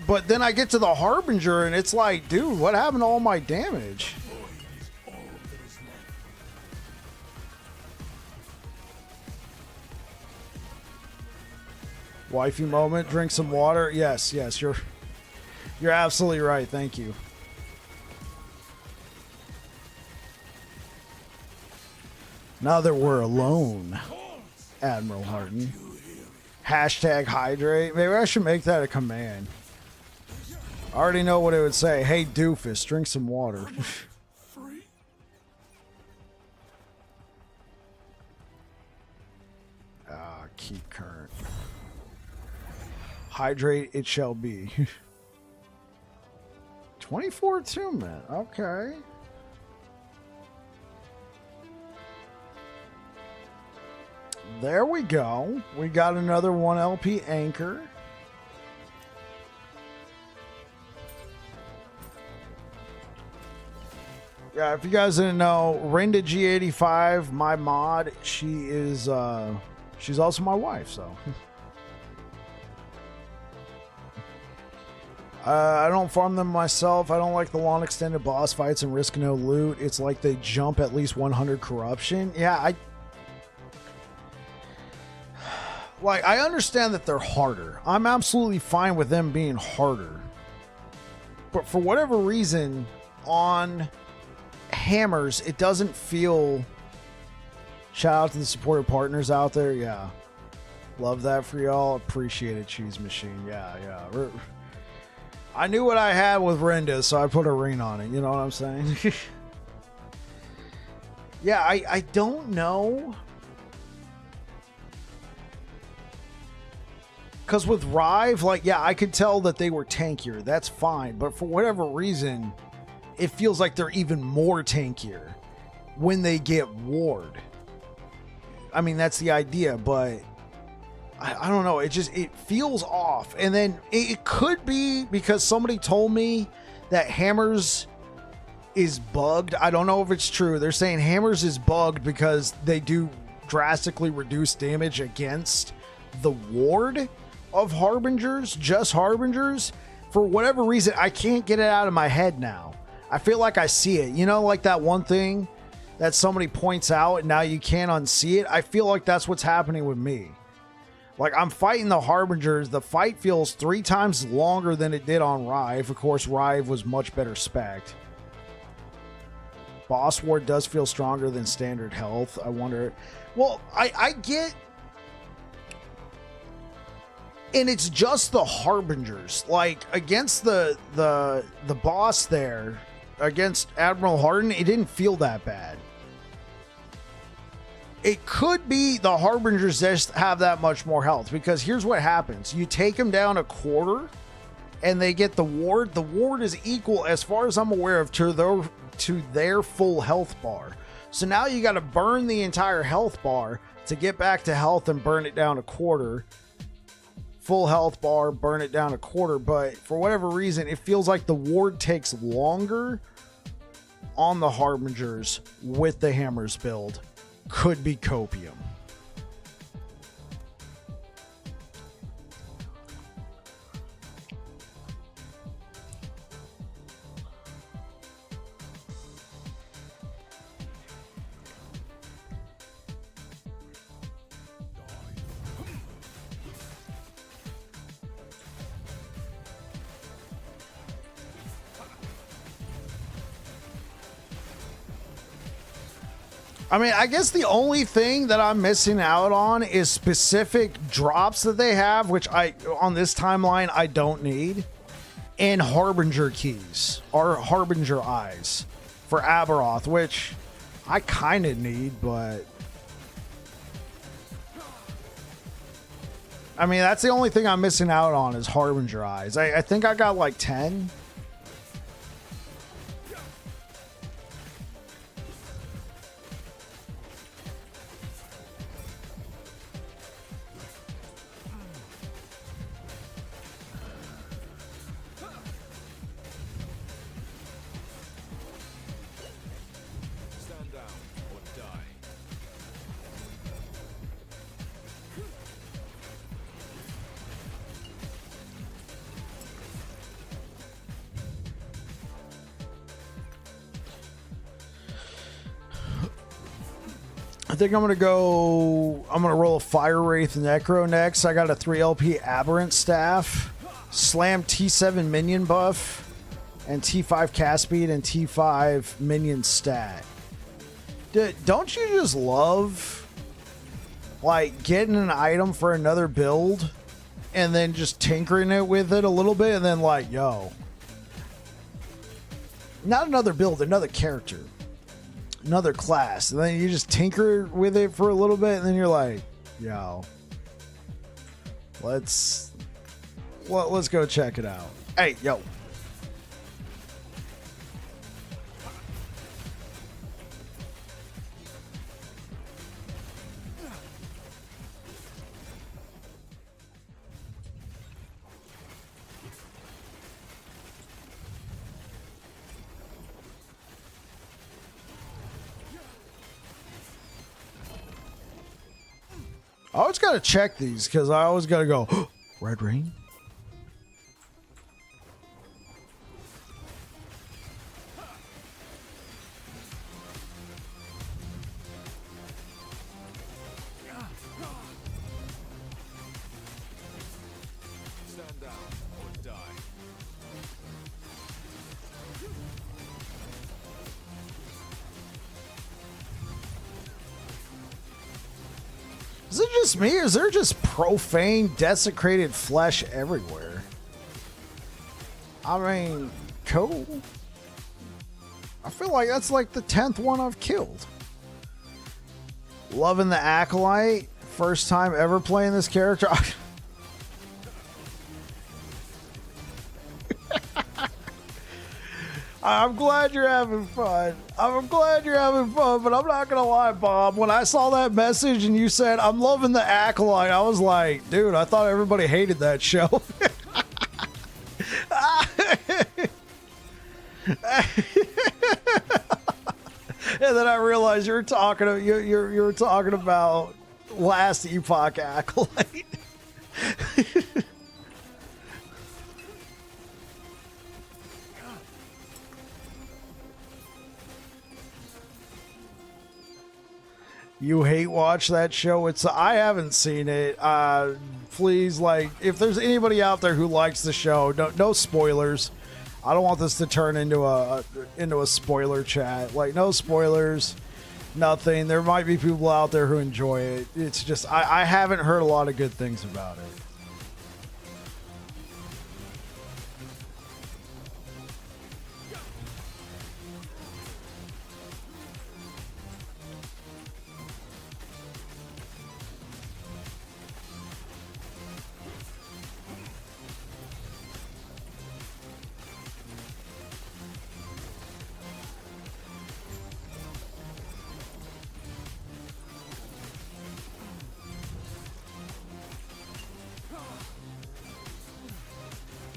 But then I get to the Harbinger and it's like, dude, what happened to all my damage? Wifey moment, drink some water. Yes, you're absolutely right. Thank you. Now that we're alone, Admiral Harden. Hashtag hydrate. Maybe I should make that a command. I already know what it would say. Hey, doofus, drink some water. Keep current. Hydrate it shall be. 24 attunement. Okay. There we go. We got another 1 LP anchor. Yeah, if you guys didn't know, Rinda G85, my mod, she is she's also my wife, so I don't farm them myself. I don't like the long extended boss fights and risk no loot. It's like they jump at least 100 corruption. Yeah, I understand that they're harder. I'm absolutely fine with them being harder. But for whatever reason, on hammers, it doesn't feel... Shout out to the supportive partners out there. Yeah. Love that for y'all. Appreciate it, Cheese Machine. Yeah. I knew what I had with Renda, so I put a ring on it. You know what I'm saying? Yeah, I don't know. Because with Rive, like, yeah, I could tell that they were tankier. That's fine. But for whatever reason, it feels like they're even more tankier when they get ward. I mean, that's the idea, but I don't know. It feels off. And then it could be because somebody told me that Hammers is bugged. I don't know if it's true. They're saying Hammers is bugged because they do drastically reduce damage against the ward of Harbingers, just Harbingers. For whatever reason, I can't get it out of my head now. I feel like I see it. You know, like that one thing that somebody points out and now you can't unsee it? I feel like that's what's happening with me. Like, I'm fighting the Harbingers. The fight feels 3 times longer than it did on Rive. Of course, Rive was much better spec'd. Boss Ward does feel stronger than standard health. I wonder... Well, I get... And it's just the Harbingers. Like, against the boss there, against Admiral Harden, it didn't feel that bad. It could be the Harbingers just have that much more health, because here's what happens. You take them down a quarter and they get the ward. The ward is equal, as far as I'm aware of, to their full health bar. So now you got to burn the entire health bar to get back to health and burn it down a quarter. Full health bar, burn it down a quarter. But for whatever reason, it feels like the ward takes longer on the Harbingers with the Hammers build. Could be copium. I mean, I guess the only thing that I'm missing out on is specific drops that they have, which on this timeline, I don't need. And Harbinger keys, or Harbinger eyes for Aberoth, which I kind of need, but... I mean, that's the only thing I'm missing out on is Harbinger eyes. I think I got like 10. I think I'm going to roll a Fire Wraith Necro next. I got a 3LP Aberrant Staff, Slam T7 minion buff, and T5 cast speed and T5 minion stat. Don't you just love, like, getting an item for another build and then just tinkering it with it a little bit and then like, yo. Not another build, another character. Another class, and then you just tinker with it for a little bit, and then you're like, yo, let's go check it out. Hey, yo. I always got to check these because I always got to go, oh, Red Rain? Stand down or die. Is it just me, or is there just profane, desecrated flesh everywhere? I mean, cool. I feel like that's like the 10th one I've killed. Loving the Acolyte. First time ever playing this character. I'm glad you're having fun. I'm glad you're having fun, but I'm not going to lie, Bob. When I saw that message and you said, I'm loving the Acolyte, I was like, dude, I thought everybody hated that show. And then I realized you were talking about last Epoch Acolyte. You hate watch that show? I haven't seen it. Please, like, if there's anybody out there who likes the show, no spoilers. I don't want this to turn into a spoiler chat. Like, no spoilers, nothing. There might be people out there who enjoy it. It's just I haven't heard a lot of good things about it.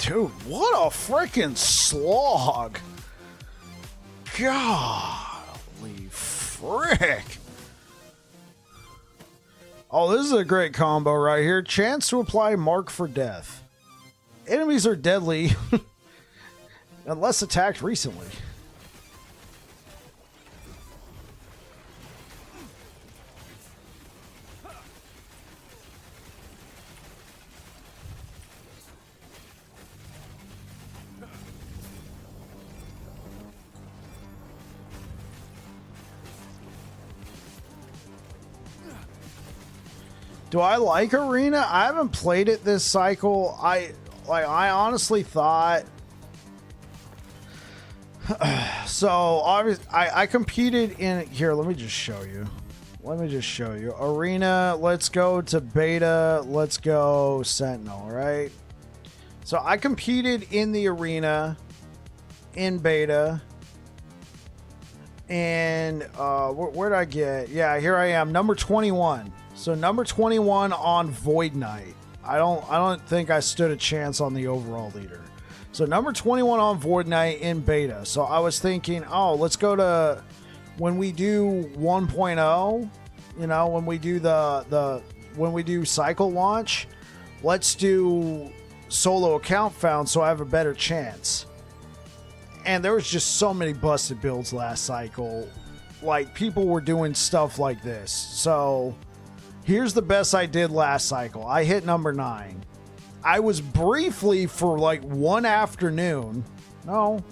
Dude, what a freaking slog. Golly frick. Oh, this is a great combo right here. Chance to apply Mark for Death. Enemies are deadly unless attacked recently. Do I like Arena? I haven't played it this cycle. I honestly thought so obviously I competed in here. Let me just show you. Arena, let's go to beta, let's go Sentinel, right? So I competed in the arena in beta. And where'd I get? Yeah, here I am, number 21. So number 21 on Void Knight. I don't think I stood a chance on the overall leader. So number 21 on Void Knight in beta. So I was thinking, oh, let's go to when we do 1.0, you know, when we do when we do cycle launch, let's do solo account found so I have a better chance. And there was just so many busted builds last cycle. Like, people were doing stuff like this. So here's the best I did last cycle. I hit number 9. I was briefly for like one afternoon. No,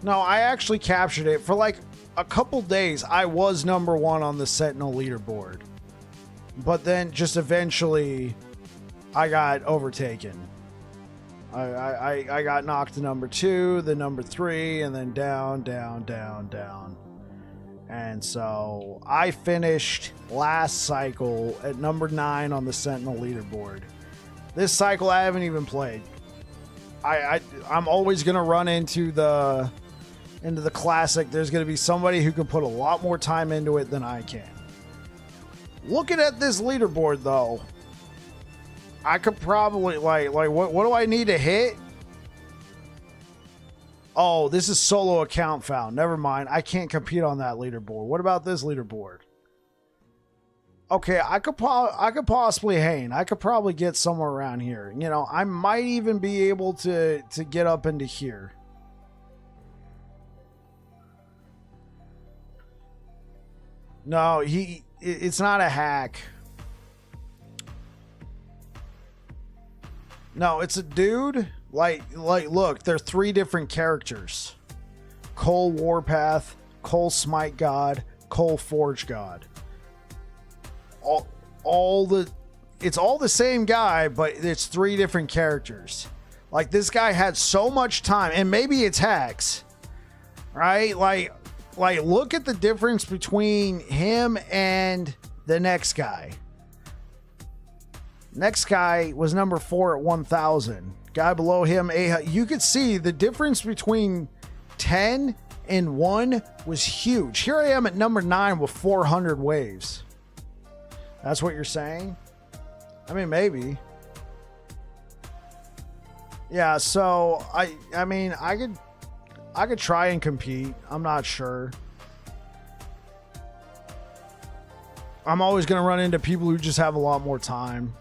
I actually captured it. For like a couple days, I was number 1 on the Sentinel leaderboard. But then just eventually, I got overtaken. I got knocked to number 2, then number 3, and then down. And so I finished last cycle at number 9 on the Sentinel leaderboard. This cycle I haven't even played. I'm always gonna run into the classic. There's gonna be somebody who can put a lot more time into it than I can. Looking at this leaderboard though, I could probably like what do I need to hit? Oh, this is solo account found. Never mind. I can't compete on that leaderboard. What about this leaderboard? Okay, I could possibly hang. I could probably get somewhere around here. You know, I might even be able to get up into here. No, it's not a hack. No, it's a dude. Like, look, they're 3 different characters. Cole Warpath, Cole Smite God, Cole Forge God. all the it's all the same guy, but it's 3 different characters. Like, this guy had so much time, and maybe it's hacks, right? Like look at the difference between him and the next guy. Next guy was number 4 at 1,000. Guy below him, you could see the difference between 10 and 1 was huge. Here I am at number 9 with 400 waves. That's what you're saying? I mean, maybe. Yeah, so I mean, I could try and compete. I'm not sure. I'm always going to run into people who just have a lot more time.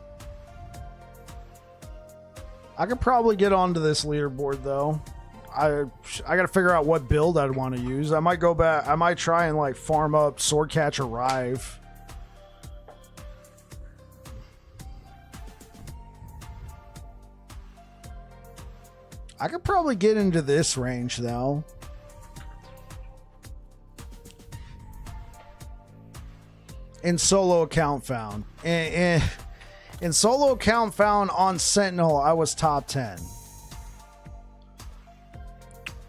I could probably get onto this leaderboard though. I got to figure out what build I'd want to use. I might go back. I might try and like farm up Swordcatcher Rive. I could probably get into this range though. In solo account found. In solo account found on Sentinel, I was top 10.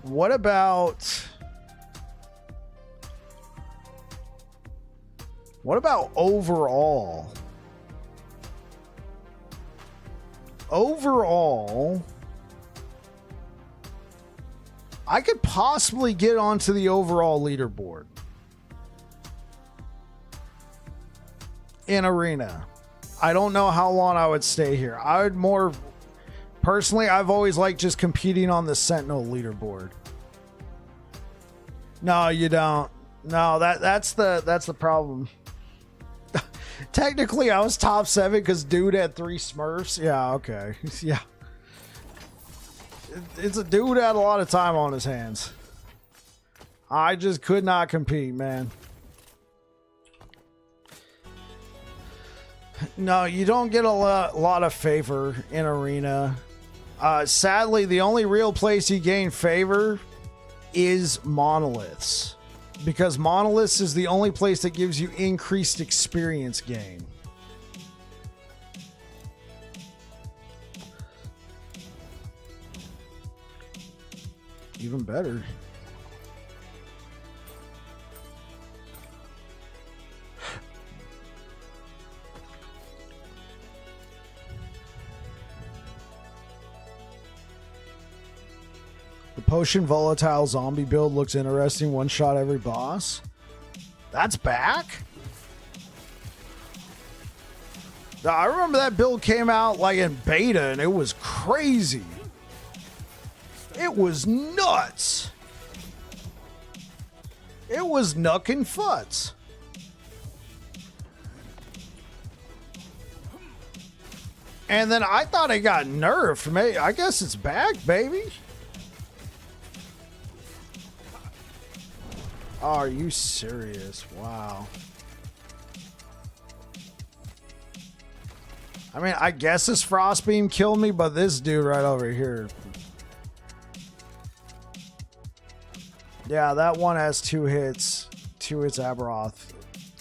What about overall? Overall, I could possibly get onto the overall leaderboard in arena. I don't know how long I would stay here. I would more personally, I've always liked just competing on the Sentinel leaderboard. No, you don't. No, that's the problem. Technically, I was top 7 because dude had 3 Smurfs. Yeah, okay. Yeah. It's a dude had a lot of time on his hands. I just could not compete, man. No, you don't get a lot of favor in arena. Sadly, the only real place you gain favor is monoliths, because monoliths is the only place that gives you increased experience gain. Even better. The potion volatile zombie build looks interesting. One shot every boss. That's back? I remember that build came out like in beta and it was crazy. It was nuts. It was knuckin' futs. And then I thought it got nerfed. I guess it's back, baby. Oh, are you serious? Wow. I mean, I guess this Frostbeam killed me, but this dude right over here. Yeah, that one has 2 hits. 2 hits Aberoth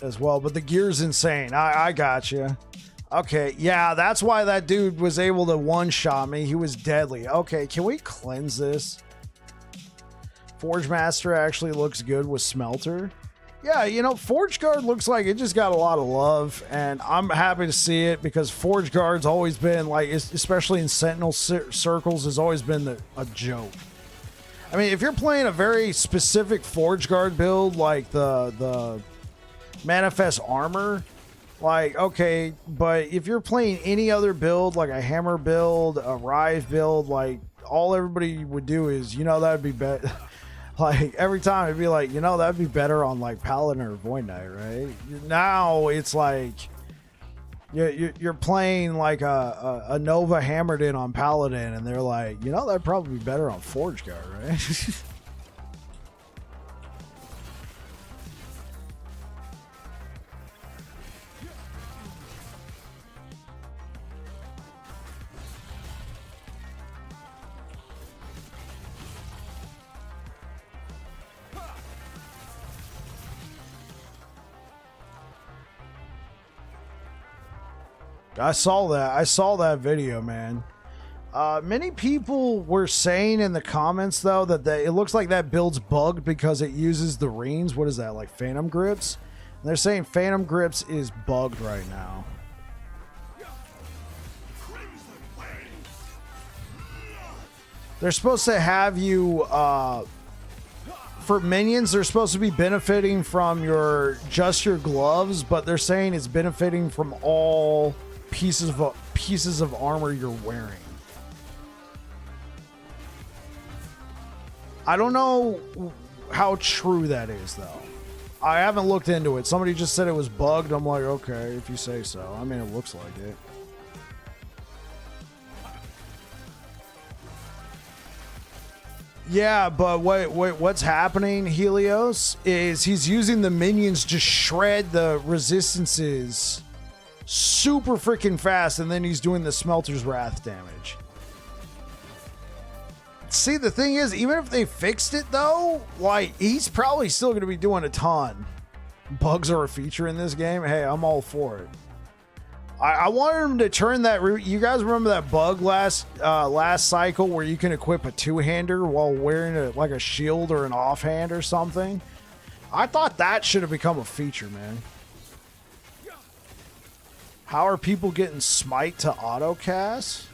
as well, but the gear's insane. I got you. Okay, yeah, that's why that dude was able to one-shot me. He was deadly. Okay, can we cleanse this? Forge Master actually looks good with Smelter. Yeah, you know, Forge Guard looks like it just got a lot of love, and I'm happy to see it because Forge Guard's always been, like, especially in Sentinel circles, has always been a joke. I mean, if you're playing a very specific Forge Guard build, like the Manifest Armor, like, okay, but if you're playing any other build, like a Hammer build, a Rive build, like, all everybody would do is, you know, that'd be better. Like, every time it'd be like, you know, that'd be better on, like, Paladin or Void Knight, right? Now it's like, you're playing, like, a Nova hammered in on Paladin, and they're like, you know, that'd probably be better on Forge Guard, right? I saw that. I saw that video, man. Many people were saying in the comments, though, that it looks like that build's bugged because it uses the rings. What is that, like Phantom Grips? And they're saying Phantom Grips is bugged right now. They're supposed to have you, for minions, they're supposed to be benefiting from just your gloves, but they're saying it's benefiting from all pieces of armor you're wearing. I don't know how true that is, though. I haven't looked into it. Somebody just said it was bugged. I'm like, okay, if you say so. I mean, it looks like it. Yeah, but what's happening, Helios, is he's using the minions to shred the resistances super freaking fast, and then he's doing the Smelter's Wrath damage. See, the thing is, even if they fixed it, though, like, he's probably still going to be doing a ton. Bugs are a feature in this game. Hey, I'm all for it. I wanted him to turn that. You guys remember that bug last cycle where you can equip a two-hander while wearing like a shield or an offhand or something? I thought that should have become a feature, man. How are people getting smite to autocast?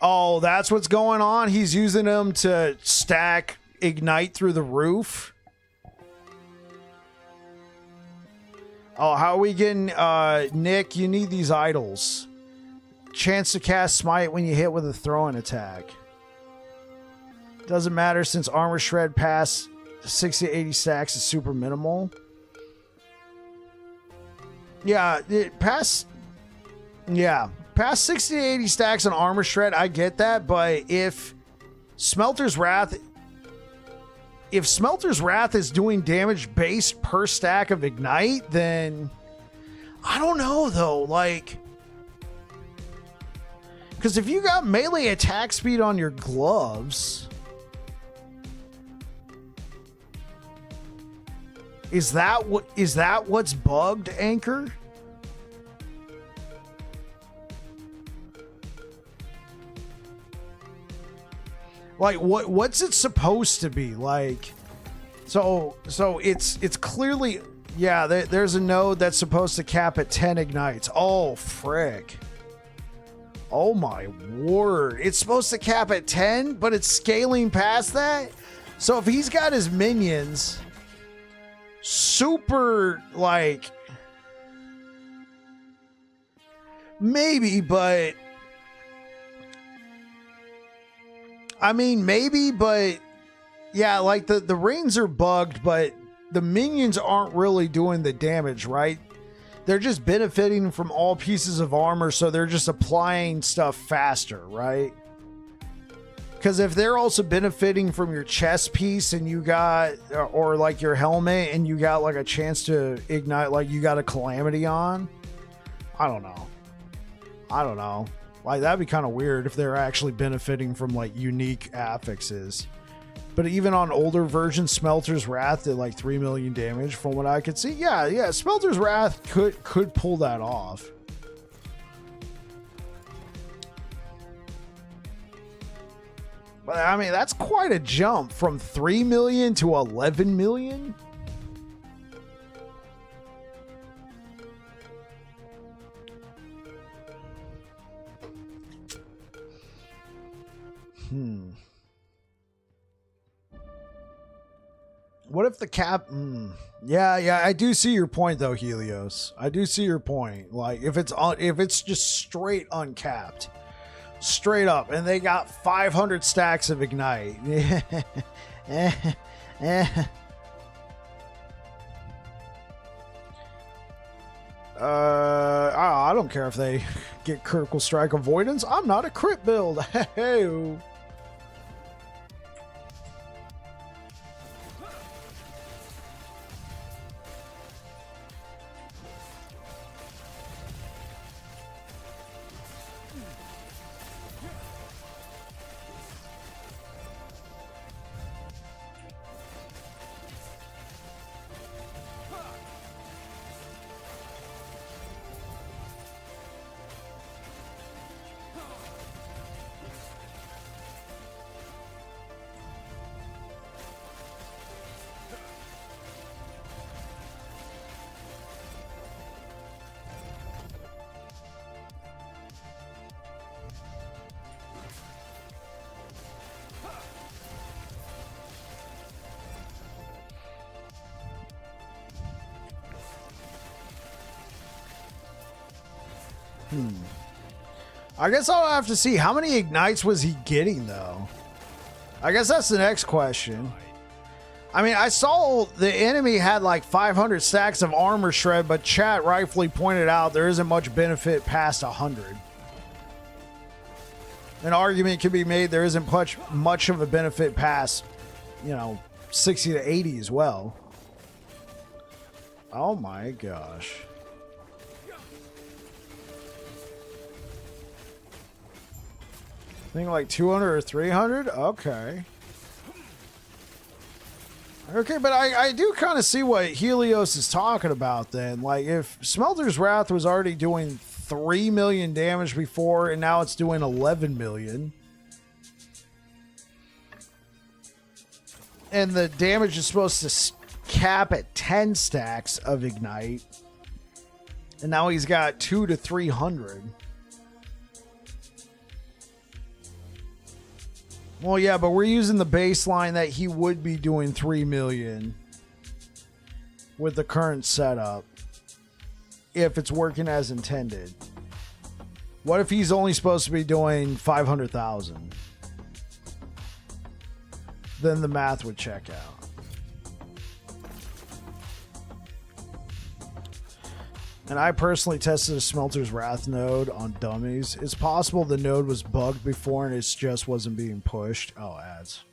Oh, that's what's going on. He's using them to stack ignite through the roof. Oh, how are we getting... Nick, you need these idols. Chance to cast smite when you hit with a throwing attack. Doesn't matter since armor shred past 60 to 80 stacks is super minimal. Yeah, past 60 to 80 stacks on armor shred, I get that, but if Smelter's Wrath is doing damage based per stack of ignite, then I don't know though, like, because if you got melee attack speed on your gloves, is that what's bugged, Anchor? Like, what's it supposed to be? Like, so it's clearly, yeah, there's a node that's supposed to cap at 10 ignites. Oh, frick. Oh my word. It's supposed to cap at 10, but it's scaling past that? So if he's got his minions super, like, maybe, but... I mean, maybe, but yeah, like the rings are bugged, but the minions aren't really doing the damage, right? They're just benefiting from all pieces of armor, so they're just applying stuff faster, right? Because if they're also benefiting from your chest piece and you got, or like your helmet and you got like a chance to ignite, like you got a calamity on, I don't know. Like, that'd be kind of weird if they're actually benefiting from, like, unique affixes. But even on older versions, Smelter's Wrath did, like, 3 million damage from what I could see. Yeah, Smelter's Wrath could pull that off. But, I mean, that's quite a jump from 3 million to 11 million. What if the cap... Yeah, I do see your point, though, Helios. I do see your point. Like, if it's just straight uncapped. Straight up. And they got 500 stacks of ignite. I don't care if they get critical strike avoidance. I'm not a crit build. Hey. I guess I'll have to see how many ignites was he getting though. I guess that's the next question. I mean, I saw the enemy had like 500 stacks of armor shred, but chat rightfully pointed out there isn't much benefit past 100. An argument can be made there isn't much of a benefit past, 60 to 80 as well. Oh my gosh. I think like 200 or 300? Okay. Okay, but I do kind of see what Helios is talking about then. Like, if Smelter's Wrath was already doing 3 million damage before, and now it's doing 11 million. And the damage is supposed to cap at 10 stacks of Ignite. And now he's got 200 to 300. Well, yeah, but we're using the baseline that he would be doing 3 million with the current setup if it's working as intended. What if he's only supposed to be doing 500,000? Then the math would check out. And I personally tested a Smelter's Wrath node on dummies. It's possible the node was bugged before and it just wasn't being pushed. Oh, ads.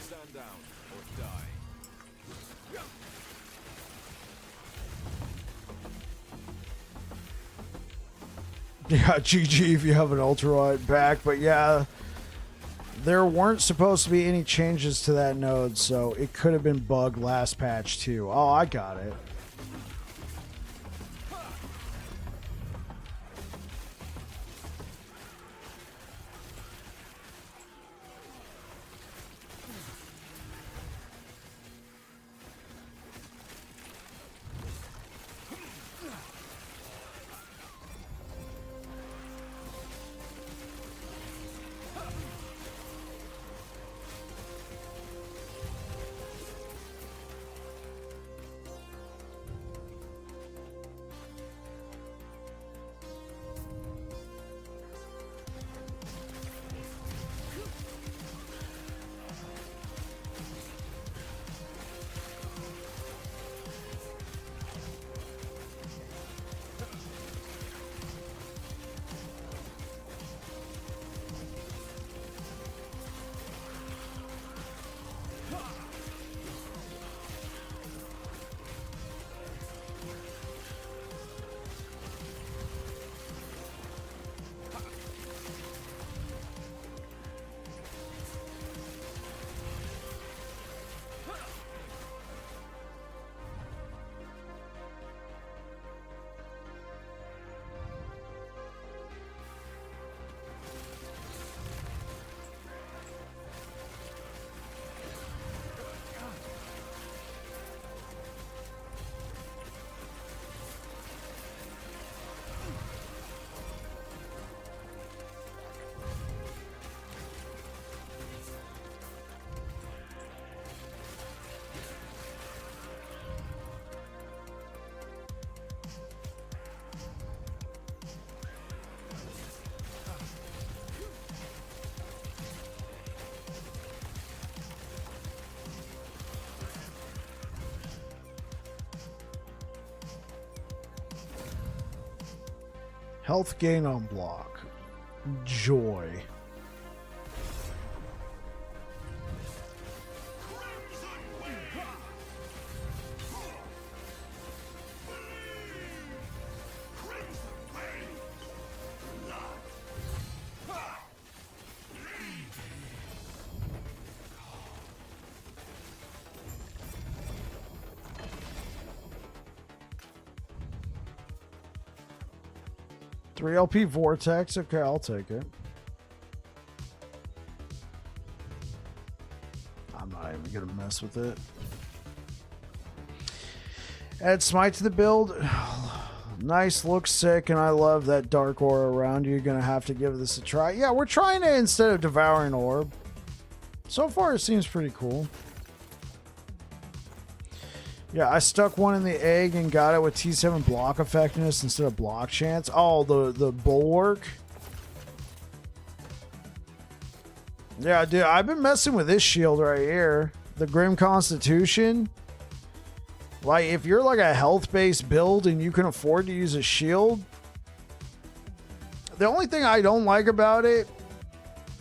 Stand down or die. Yeah, GG if you have an Ultralight back, but yeah, there weren't supposed to be any changes to that node, so it could have been bugged last patch too. Oh, I got it. Health gain on block. Joy. Three LP Vortex. Okay, I'll take it. I'm not even gonna mess with it. Add Smite to the build. Nice, looks sick, and I love that dark aura around you. You're gonna have to give this a try. Yeah, we're trying it instead of Devouring Orb. So far, it seems pretty cool. Yeah, I stuck one in the egg and got it with T7 block effectiveness instead of block chance. Oh, the bulwark. Yeah, dude, I've been messing with this shield right here. The Grim Constitution. Like, if you're like a health-based build and you can afford to use a shield, the only thing I don't like about it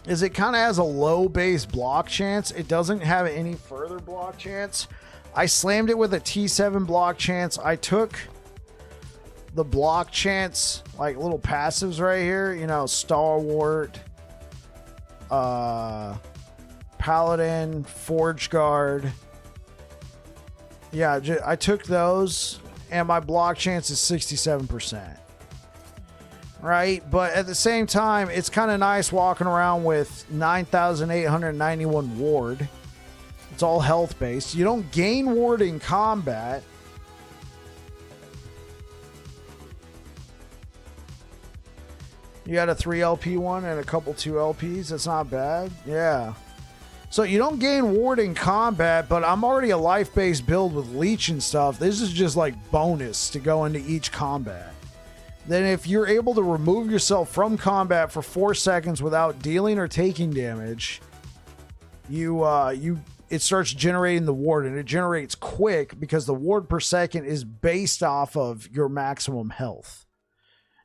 is it kind of has a low base block chance. It doesn't have any further block chance. I slammed it with a T7 block chance. I took the block chance, like little passives right here, you know, Stalwart, Paladin, Forge Guard. Yeah, I took those, and my block chance is 67%. Right? But at the same time, it's kind of nice walking around with 9,891 ward. It's all health based. You don't gain ward in combat. You got a 3 LP one and a couple 2 LPs. That's not bad. Yeah. So you don't gain ward in combat, but I'm already a life-based build with leech and stuff. This is just like bonus to go into each combat. Then if you're able to remove yourself from combat for 4 seconds without dealing or taking damage, it starts generating the ward, and it generates quick because the ward per second is based off of your maximum health.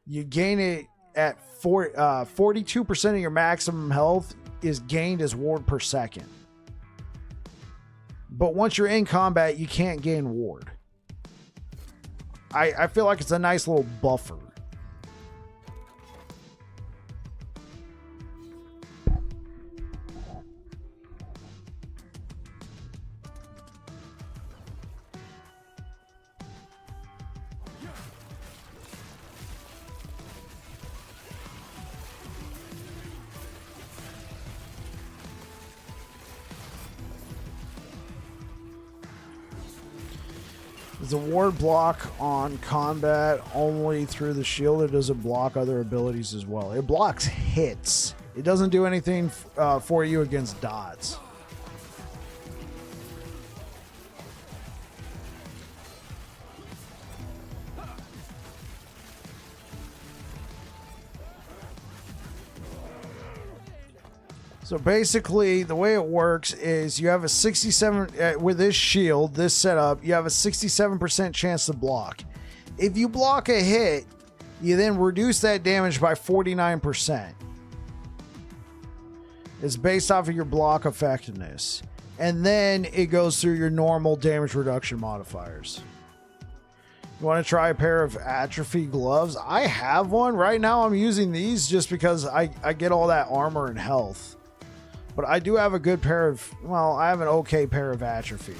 You gain it at 42% of your maximum health is gained as ward per second. But once you're in combat, you can't gain ward. I feel like it's a nice little buffer. Is the ward block on combat only through the shield, or does it block other abilities as well? It blocks hits. It doesn't do anything for you against dots. So basically, the way it works is you have a 67 with this shield, this setup, you have a 67% chance to block. If you block a hit, you then reduce that damage by 49%. It's based off of your block effectiveness. And then it goes through your normal damage reduction modifiers. You want to try a pair of atrophy gloves? I have one. Right now I'm using these just because I get all that armor and health. But I do have a good pair of, well, I have an okay pair of atrophy.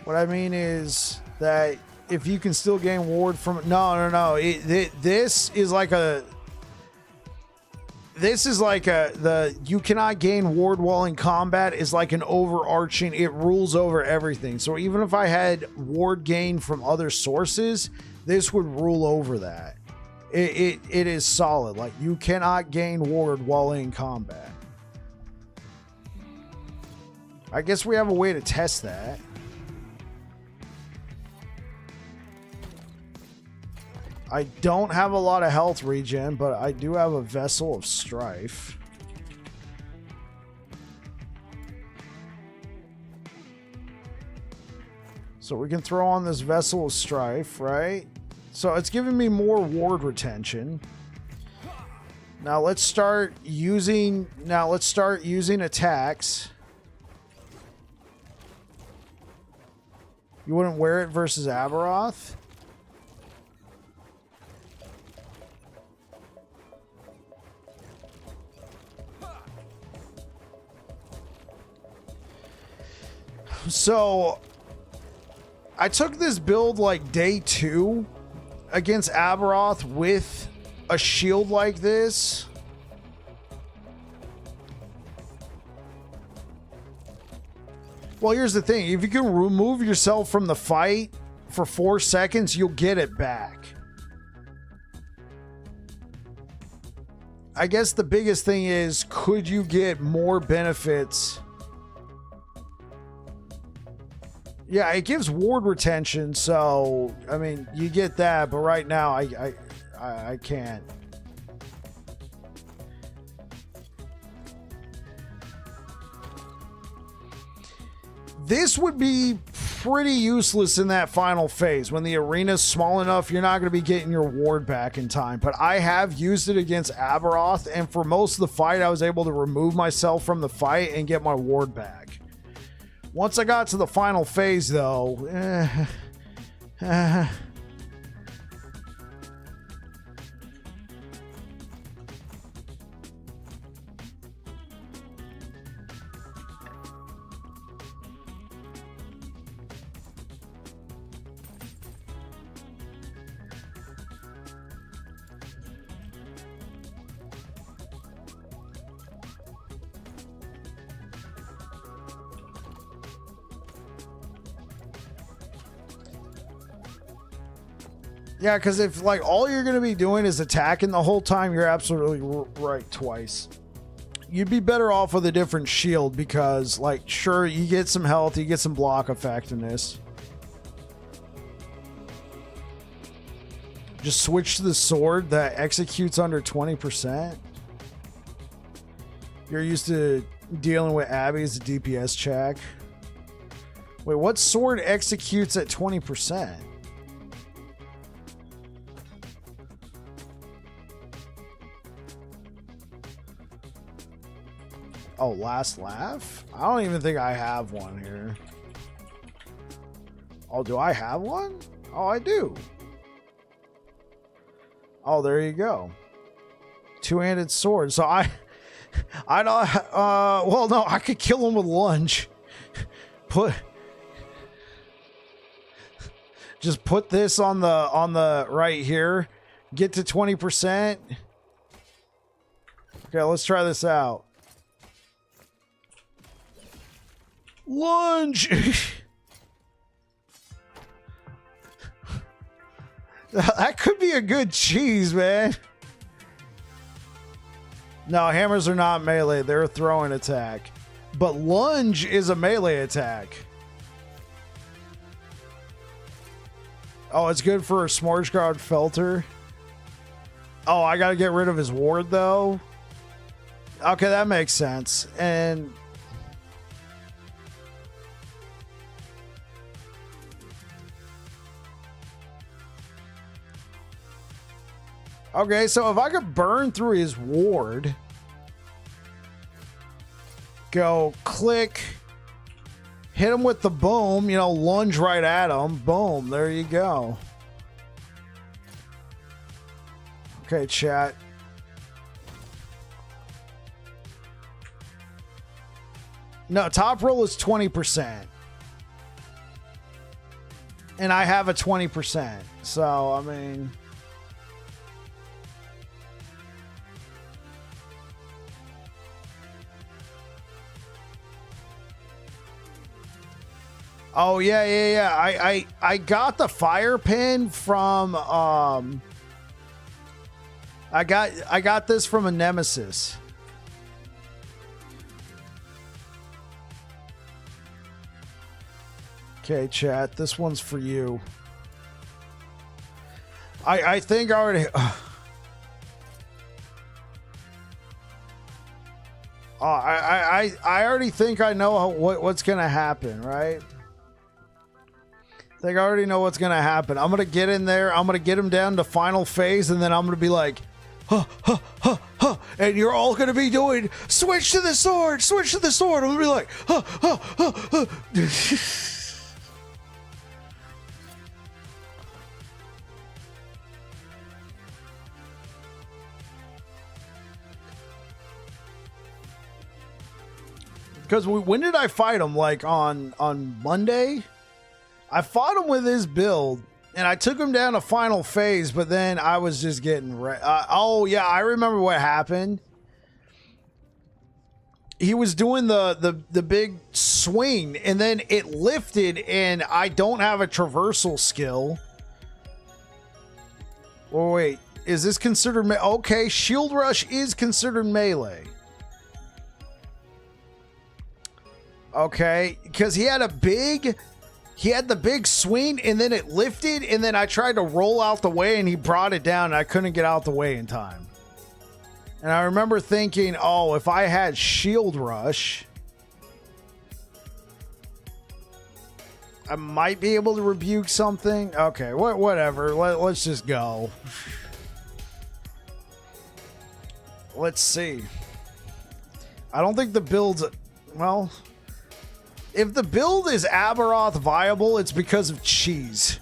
What I mean is that if you can still gain ward from, no. This is like you cannot gain ward while in combat is like an overarching, it rules over everything. So even if I had ward gain from other sources, this would rule over that. It is solid. Like, you cannot gain ward while in combat. I guess we have a way to test that. I don't have a lot of health regen, but I do have a Vessel of Strife. So we can throw on this Vessel of Strife, right? So it's giving me more ward retention. Now let's start using attacks. You wouldn't wear it versus Aberoth? So I took this build like day 2 against Aberoth with a shield like this. Well, here's the thing. If you can remove yourself from the fight for 4 seconds, you'll get it back. I guess the biggest thing is, could you get more benefits? Yeah, it gives ward retention, so I mean, you get that, but right now I can't. This would be pretty useless in that final phase. When the arena's small enough, you're not going to be getting your ward back in time. But I have used it against Aberoth, and for most of the fight, I was able to remove myself from the fight and get my ward back. Once I got to the final phase, though, yeah, because if like all you're going to be doing is attacking the whole time, you're absolutely right twice. You'd be better off with a different shield because, like, sure, you get some health, you get some block effectiveness. Just switch to the sword that executes under 20%. You're used to dealing with Abby as a DPS check. Wait, what sword executes at 20%? Oh, Last Laugh? I don't even think I have one here. Oh, do I have one? Oh, I do. Oh, there you go. Two-handed sword. So I don't, well, no, I could kill him with lunge. Just put this on the right here. Get to 20%. Okay, let's try this out. Lunge. That could be a good cheese, man. No, hammers are not melee. They're a throwing attack. But lunge is a melee attack. Oh, it's good for a Smorgasbord Felter. Oh, I gotta get rid of his ward, though. Okay, that makes sense. And okay, so if I could burn through his ward, go click, hit him with the boom, you know, lunge right at him, boom, there you go. Okay, chat. No, top roll is 20%. And I have a 20%. So, I mean... Oh yeah. I got the fire pin from I got this from a nemesis. Okay, chat, this one's for you. I think I already I already think I know what's gonna happen, right? Like, I already know what's going to happen. I'm going to get in there. I'm going to get him down to final phase, and then I'm going to be like, huh, huh, huh, huh. And you're all going to be doing, switch to the sword, switch to the sword. I'm going to be like, huh, huh, huh, huh. Because when did I fight him? Like on Monday? I fought him with his build, and I took him down to final phase, but then I was just getting... oh, yeah, I remember what happened. He was doing the big swing, and then it lifted, and I don't have a traversal skill. Oh, wait. Is this considered... okay, Shield Rush is considered melee. Okay, because he had the big swing, and then it lifted, and then I tried to roll out the way, and he brought it down, and I couldn't get out the way in time. And I remember thinking, oh, if I had Shield Rush, I might be able to rebuke something. Okay, whatever. Let's just go. Let's see. I don't think the build's... well... if the build is Aberoth viable, it's because of cheese.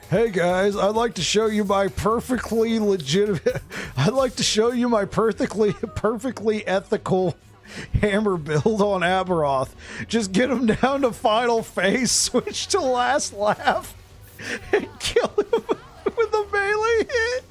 Hey guys, I'd like to show you my perfectly legitimate... I'd like to show you my perfectly ethical hammer build on Aberoth. Just get him down to final phase, switch to last laugh, and kill him with a melee hit.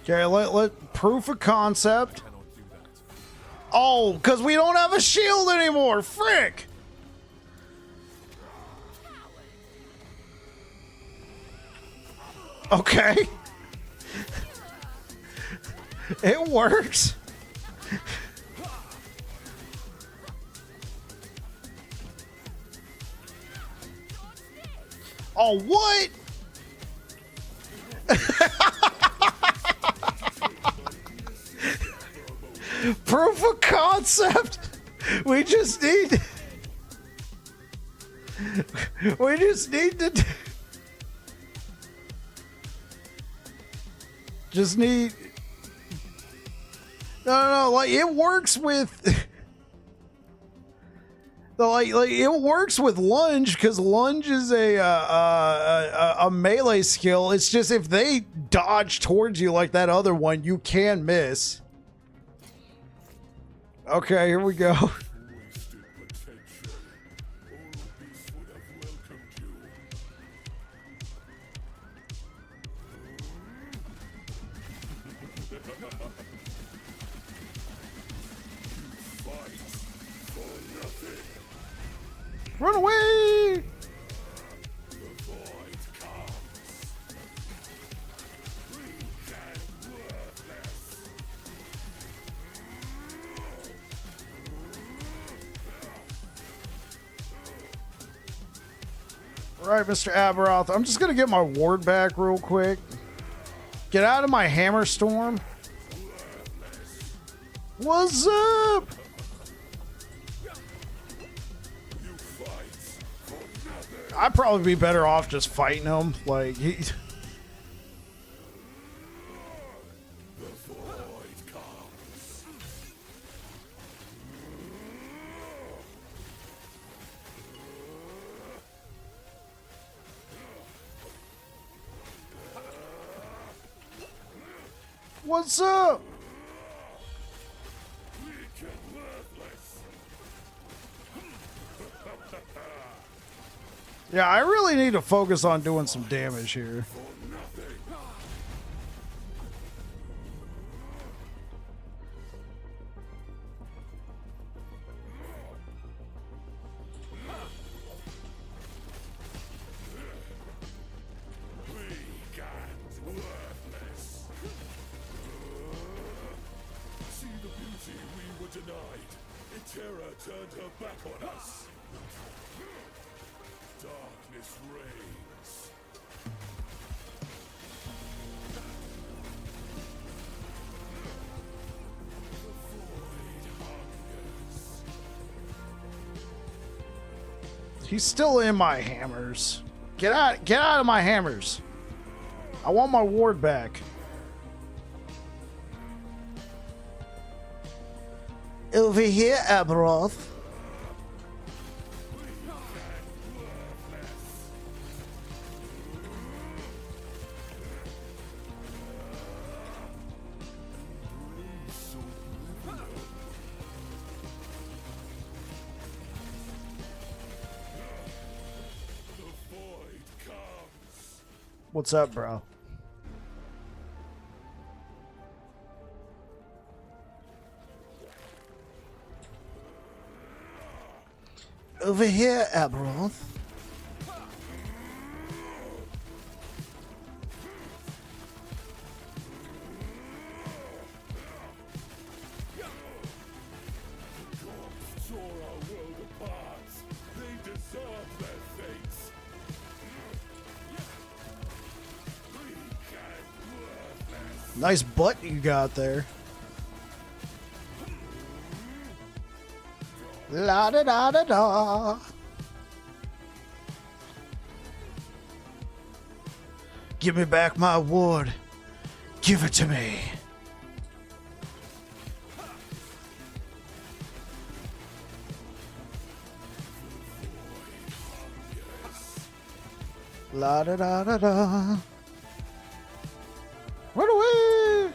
Okay, let proof of concept. Oh, because we don't have a shield anymore. Frick. Okay. It works. Oh, what? Proof of concept. We just need to just need no, like it works with like it works with lunge, because lunge is a melee skill. It's just if they dodge towards you like that other one, you can miss. Okay, here we go. Run away! Right, Mr. Aberoth. I'm just going to get my ward back real quick. Get out of my hammer storm. What's up? I'd probably be better off just fighting him. Like, he... What's up? Yeah, I really need to focus on doing some damage here. He's still in my hammers. Get out of my hammers. I want my ward back. Over here, Aberoth. What's up, bro? Over here, Aberoth. Nice butt you got there. La da da da da. Give me back my ward. Give it to me. La da da da da. Run away!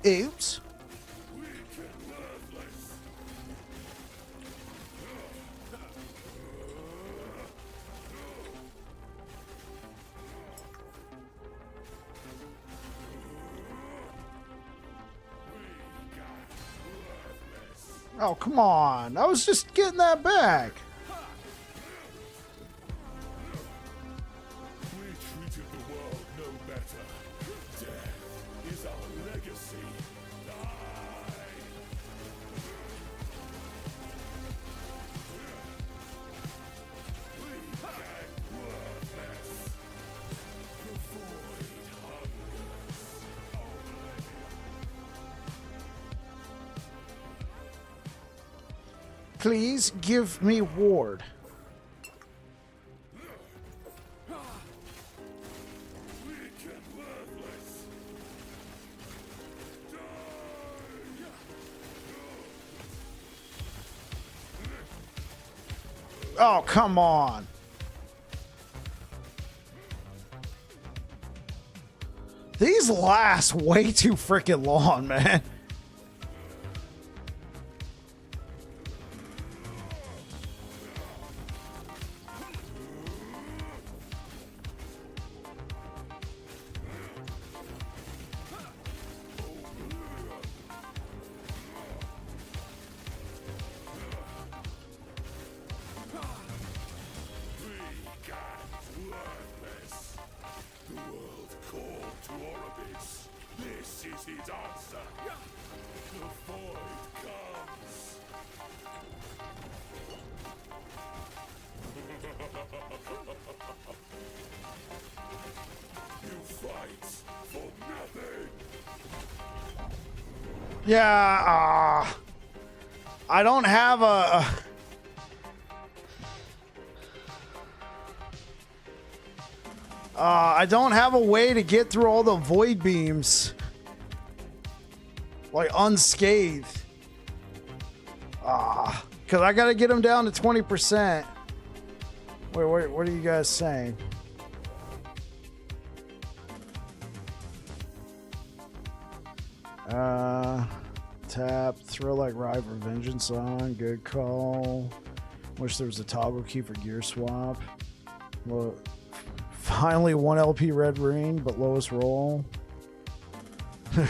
Oops. Oh, come on. I was just getting that back. We treated the world no better. Death is our legacy. Die. We can worthless. The void hungers. Please give me ward. Oh, come on. These last way too freaking long, man. Yeah, I don't have I don't have a way to get through all the void beams like unscathed. Because I gotta get them down to 20%. Wait, what are you guys saying? Tap, throw like Rival Vengeance on. Good call. Wish there was a toggle key for gear swap. Well, finally, 1 LP red ring, but lowest roll.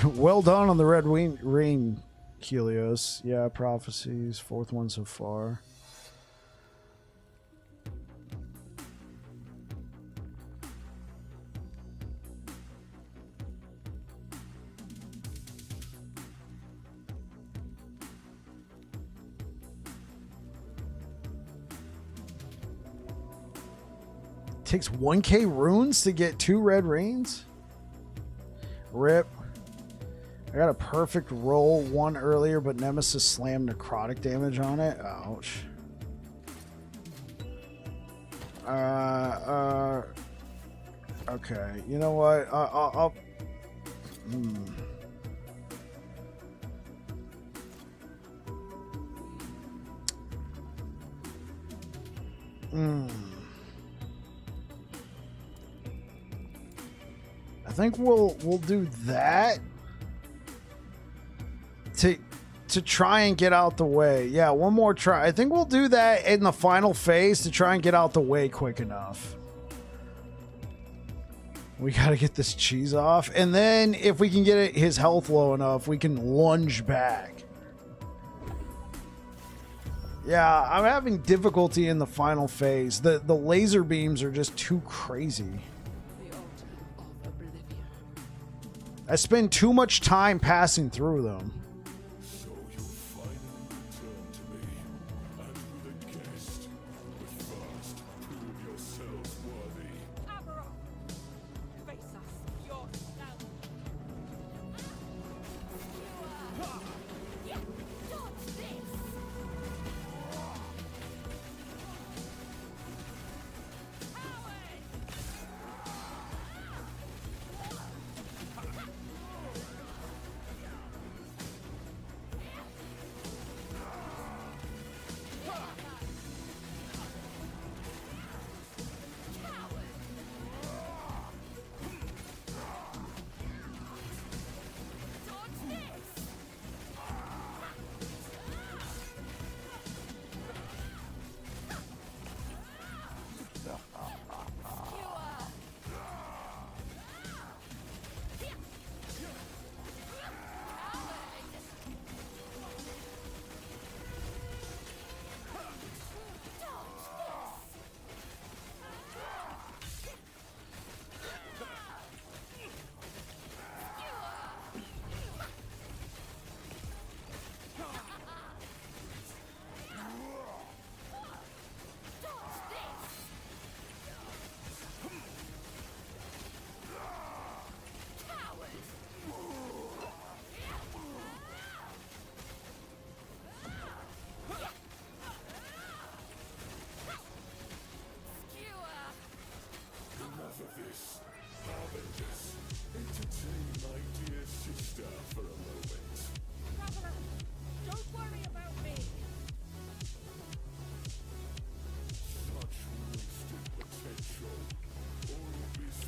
Well done on the red ring, Helios. Yeah, prophecies. 4th one so far. Takes 1k runes to get 2 red rings. Rip. I got a perfect roll, 1 earlier, but Nemesis slammed necrotic damage on it. Ouch. Okay, you know what? I'll I think we'll do that to try and get out the way. Yeah, one more try. I think we'll do that in the final phase to try and get out the way quick enough. We got to get this cheese off. And then if we can get his health low enough, we can lunge back. Yeah, I'm having difficulty in the final phase. The laser beams are just too crazy. I spend too much time passing through them. So you finally return to me, and with a guest. But first, prove yourselves worthy. Face us yourself.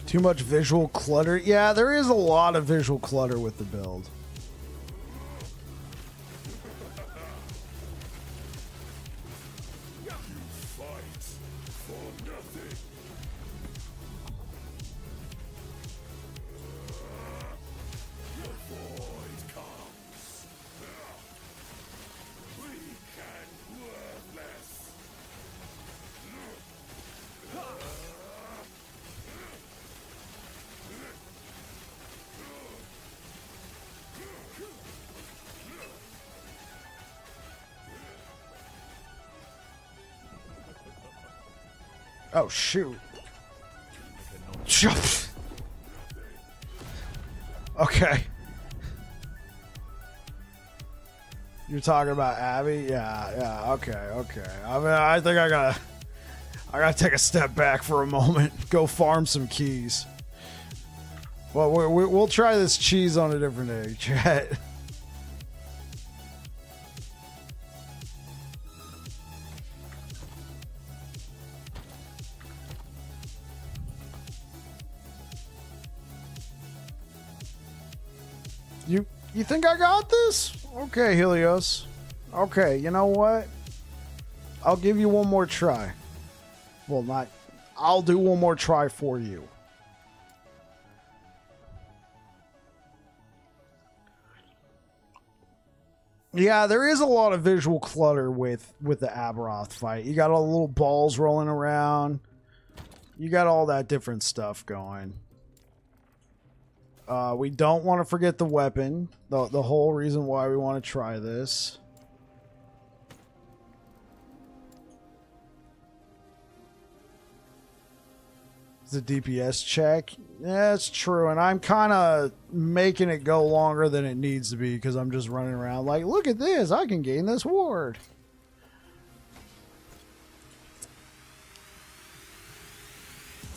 Too much visual clutter. Yeah, there is a lot of visual clutter with the build. Oh, shoot. Okay. You're talking about Abby? Yeah, okay. I mean, I think I gotta take a step back for a moment. Go farm some keys. Well, we'll try this cheese on a different day, chat. You think I got this? Okay, Helios. Okay, you know what? I'll give you one more try. Well, not... I'll do one more try for you. Yeah, there is a lot of visual clutter with the Aberoth fight. You got all the little balls rolling around. You got all that different stuff going. We don't want to forget the weapon. The whole reason why we want to try this. It's a DPS check. Yeah, it's true. And I'm kind of making it go longer than it needs to be because I'm just running around like, look at this. I can gain this ward.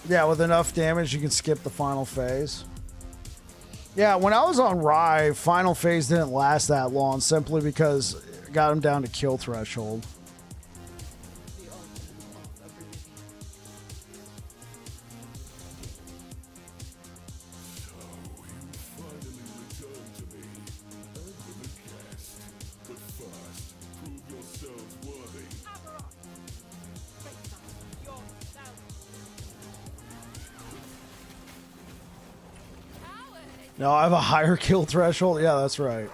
Yeah, with enough damage, you can skip the final phase. Yeah, when I was on Rye, final phase didn't last that long simply because it got him down to kill threshold. No, I have a higher kill threshold. Yeah, that's right.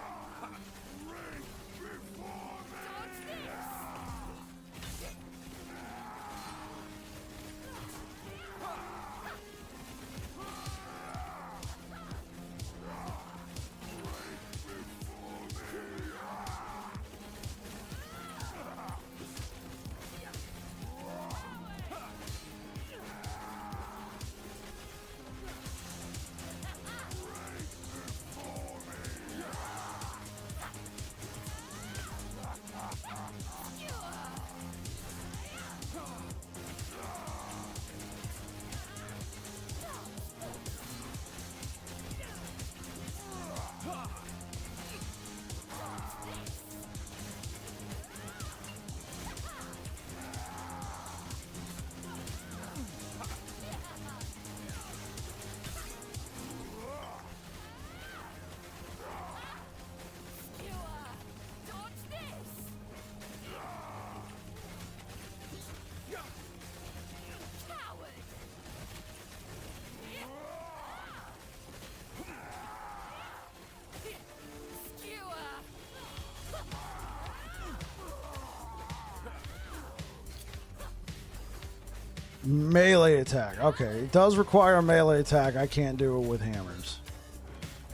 Melee attack. Okay, it does require a melee attack. I can't do it with hammers.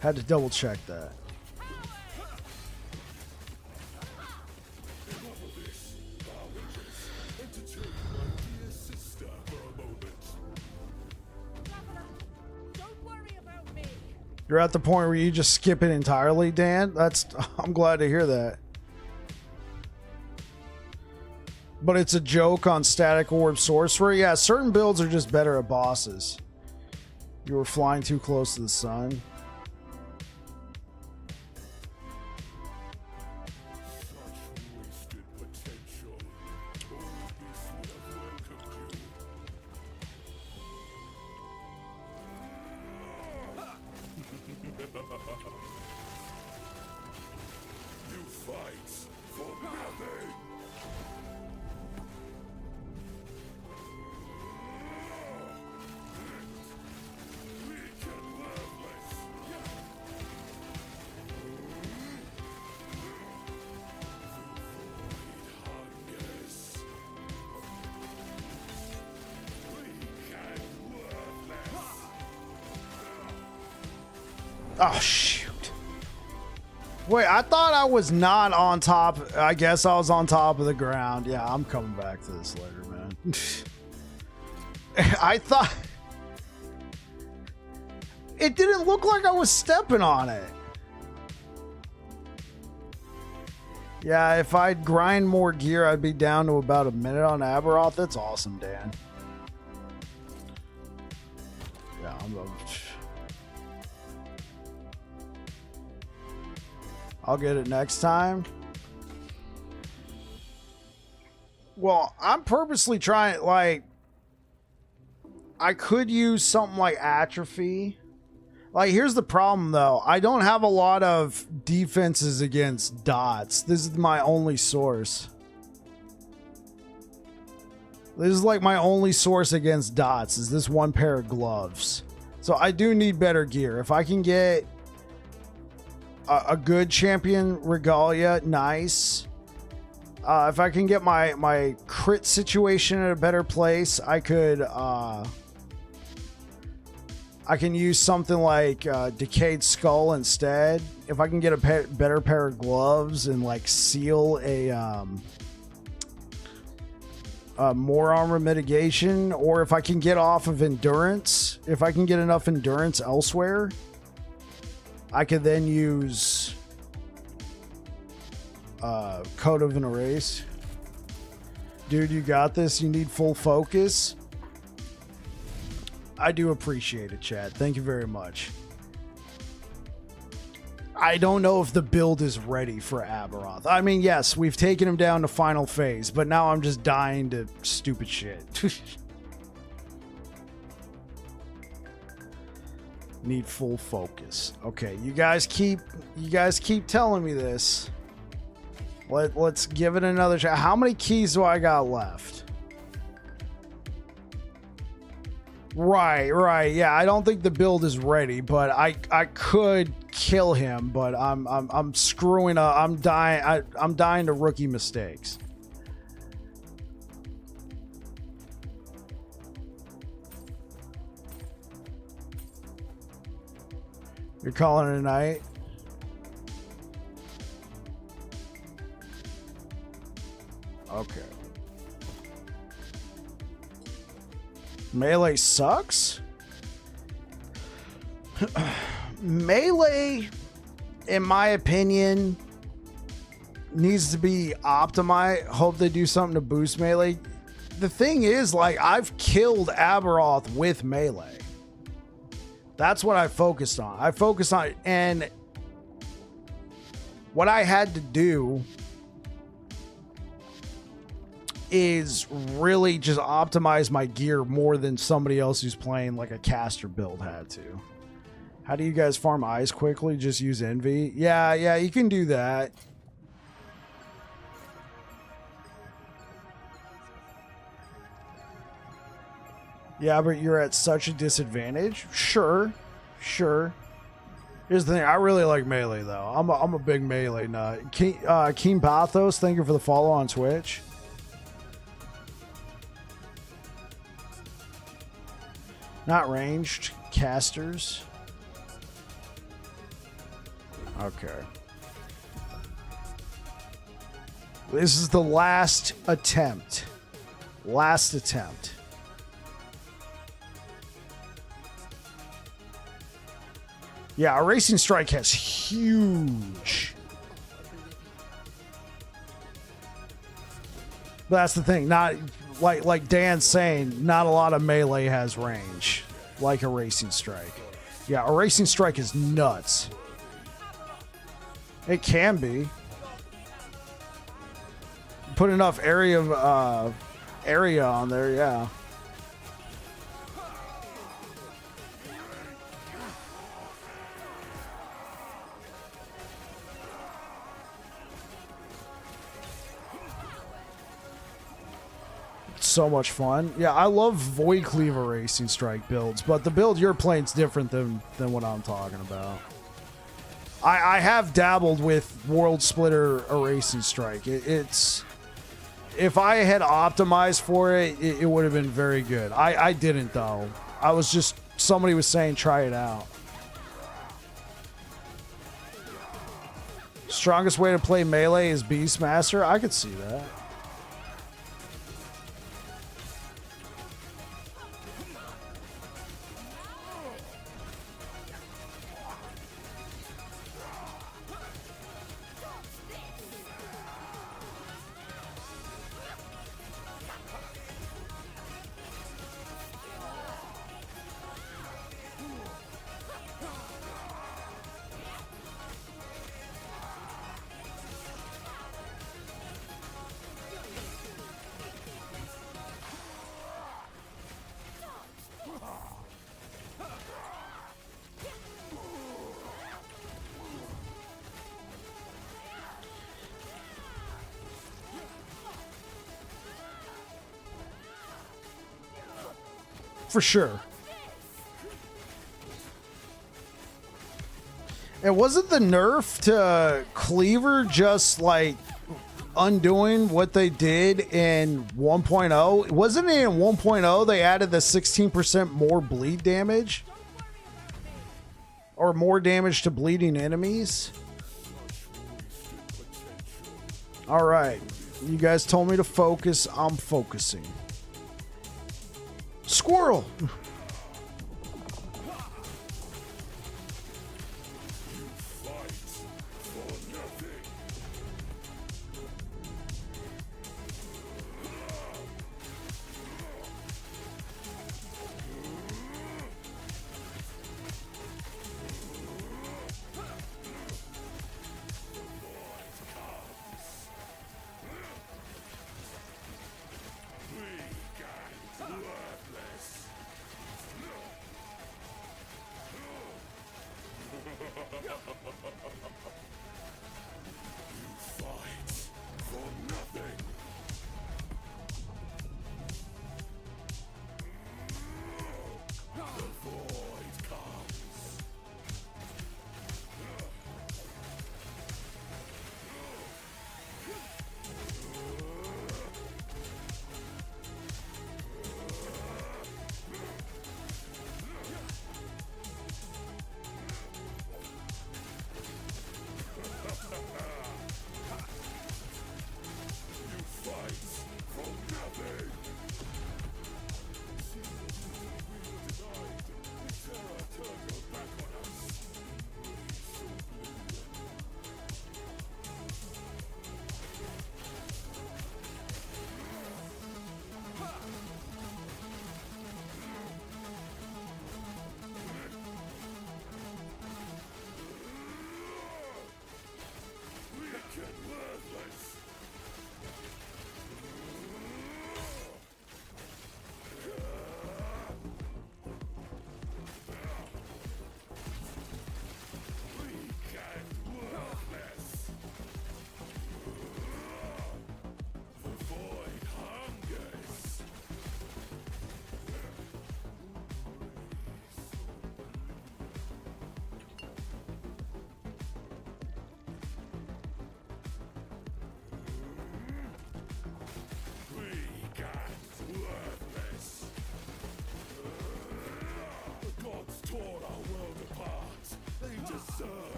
Had to double check that. You're at the point where you just skip it entirely, Dan? I'm glad to hear that. But it's a joke on static orb sorcerer. Yeah, certain builds are just better at bosses. You were flying too close to the sun. Oh, shoot. Wait, I thought I was not on top. I guess I was on top of the ground. Yeah, I'm coming back to this later, man. I thought... It didn't look like I was stepping on it. Yeah, if I'd grind more gear, I'd be down to about a minute on Aberoth. That's awesome, Dan. Yeah, I'll get it next time. Well, I'm purposely trying, like, I could use something like Atrophy. Like, here's the problem, though. I don't have a lot of defenses against dots. This is my only source. This is like my only source against dots, is this one pair of gloves. So I do need better gear. If I can get a good champion regalia, nice. If I can get my crit situation in a better place, I can use something like Decayed Skull instead. If I can get a better pair of gloves and like seal a more armor mitigation, or if I can get off of endurance, if I can get enough endurance elsewhere, I could then use Code of an Erase. Dude, you got this. You need full focus. I do appreciate it, Chad. Thank you very much. I don't know if the build is ready for Aberoth. I mean, yes, we've taken him down to final phase, but now I'm just dying to stupid shit. Need full focus. Okay, you guys keep telling me this. Let's give it another shot. How many keys do I got left? Right. Yeah, I don't think the build is ready, but I could kill him, but I'm screwing up. I'm dying to rookie mistakes. You're calling it a night? Okay. Melee sucks? Melee, in my opinion, needs to be optimized. Hope they do something to boost melee. The thing is, like, I've killed Aberoth with melee. That's what I focused on. I focused on it, and what I had to do is really just optimize my gear more than somebody else who's playing like a caster build had to. How do you guys farm eyes quickly? Just use envy? Yeah, you can do that. Yeah, but you're at such a disadvantage? Sure. Here's the thing, I really like melee though. I'm a big melee nut. Keen Pathos, thank you for the follow on Twitch. Not ranged, casters. Okay. This is the last attempt. Last attempt. Yeah, a Racing Strike has huge. But that's the thing, not like Dan's saying, not a lot of melee has range like a Racing Strike. Yeah, a Racing Strike is nuts. It can be. Put enough area on there, yeah. So much fun. Yeah, I love Void Cleaver Racing Strike builds, but the build you're playing is different than what I'm talking about. I have dabbled with World Splitter Racing Strike. It's if I had optimized for it, it would have been very good. I didn't though. I was just, somebody was saying try it out. Strongest way to play melee is Beastmaster. I could see that. for sure. And wasn't the nerf to Cleaver just like undoing what they did in 1.0? Wasn't it in 1.0 they added the 16% more bleed damage? Or more damage to bleeding enemies? Alright. You guys told me to focus. I'm focusing. Squirrel!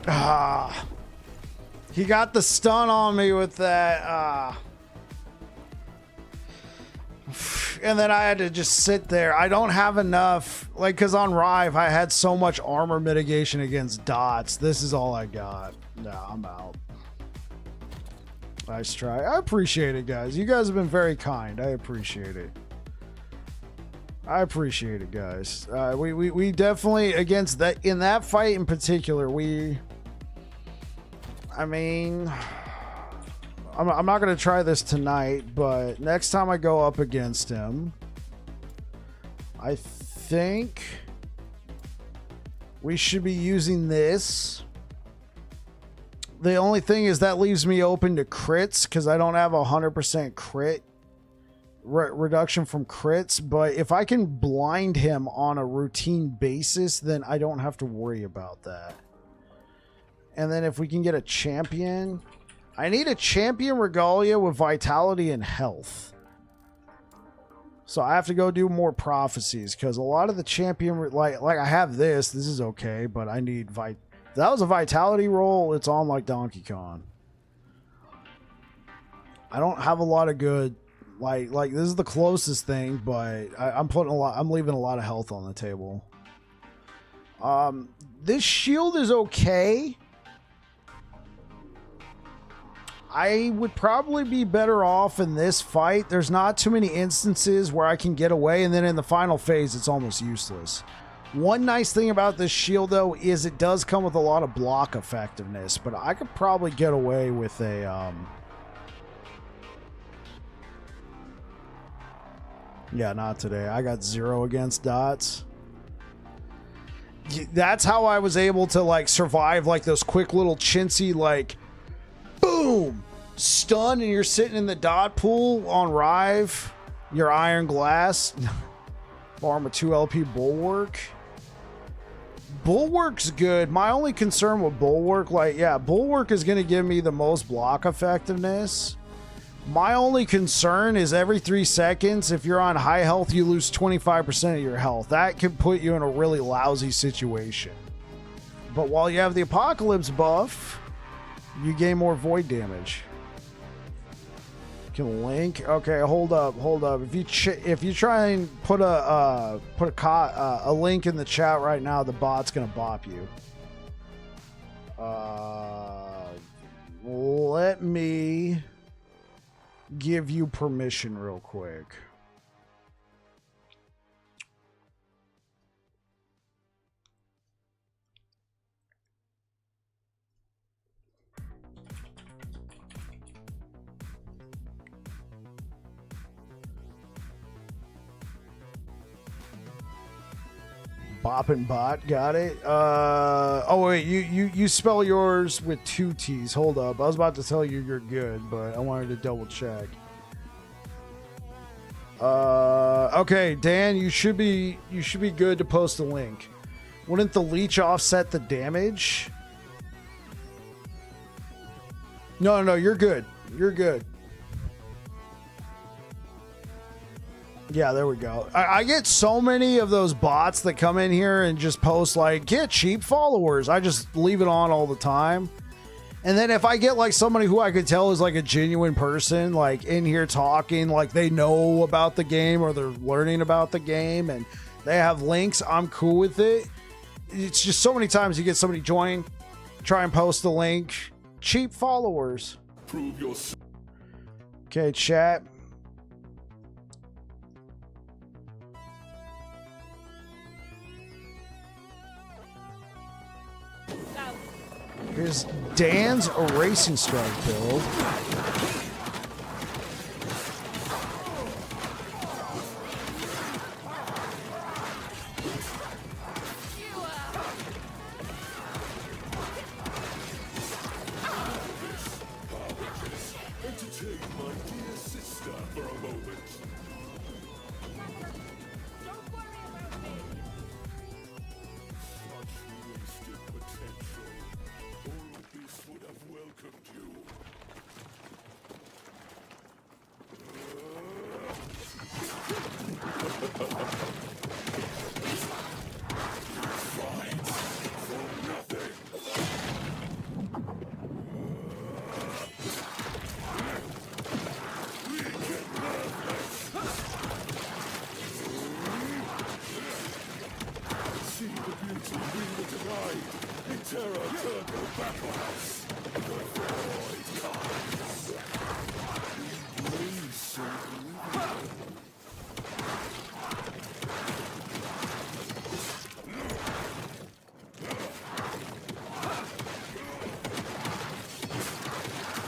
Ah, he got the stun on me with that. And then I had to just sit there. I don't have enough, like, because on Rive I had so much armor mitigation against dots. This is all I got. No, I'm out. Nice try. I appreciate it, guys. You guys have been very kind. I appreciate it. I appreciate it, guys. We definitely, against that, in that fight in particular, I mean, I'm not going to try this tonight, but next time I go up against him, I think we should be using this. The only thing is that leaves me open to crits because I don't have 100% crit reduction from crits, but if I can blind him on a routine basis, then I don't have to worry about that. And then if we can get a champion, I need a champion Regalia with vitality and health. So I have to go do more prophecies because a lot of the champion, like I have this is okay, but I need that was a vitality roll. It's on like Donkey Kong. I don't have a lot of good, like this is the closest thing, but I'm leaving a lot of health on the table. This shield is okay. I would probably be better off in this fight. There's not too many instances where I can get away, and then in the final phase, it's almost useless. One nice thing about this shield, though, is it does come with a lot of block effectiveness, but I could probably get away with a, yeah, not today. I got 0 against dots. That's how I was able to, like, survive, like, those quick little chintzy, like, boom! Stun, and you're sitting in the dot pool on Rive. Your Iron Glass. Farm with 2 LP Bulwark. Bulwark's good. My only concern with Bulwark, like, yeah, Bulwark is going to give me the most block effectiveness. My only concern is every 3 seconds, if you're on high health, you lose 25% of your health. That can put you in a really lousy situation. But while you have the Apocalypse buff, you gain more void damage. Can link? Okay, hold up. If you try and put a link in the chat right now, the bot's gonna bop you. Let me give you permission real quick. Boppin' bot, got it. Oh wait, you spell yours with 2 T's. Hold up, I was about to tell you you're good, but I wanted to double check. Okay, Dan, you should be good to post a link. Wouldn't the leech offset the damage? No, you're good. You're good. Yeah, there we go. I get so many of those bots that come in here and just post like, get cheap followers. I just leave it on all the time. And then if I get like somebody who I could tell is like a genuine person, like in here talking, like they know about the game or they're learning about the game and they have links, I'm cool with it. It's just so many times you get somebody join, try and post the link. Cheap followers. Prove yourself. Okay, chat. Here's Dan's Erasing Strike build. Entertain my dear sister for a moment. Don't worry about me. Such wasted potential. Oral Beast would have welcomed you. Fight for nothing. See the beauty we were denied. In terror, turn to the battle house. The void comes. Blaze so beautiful.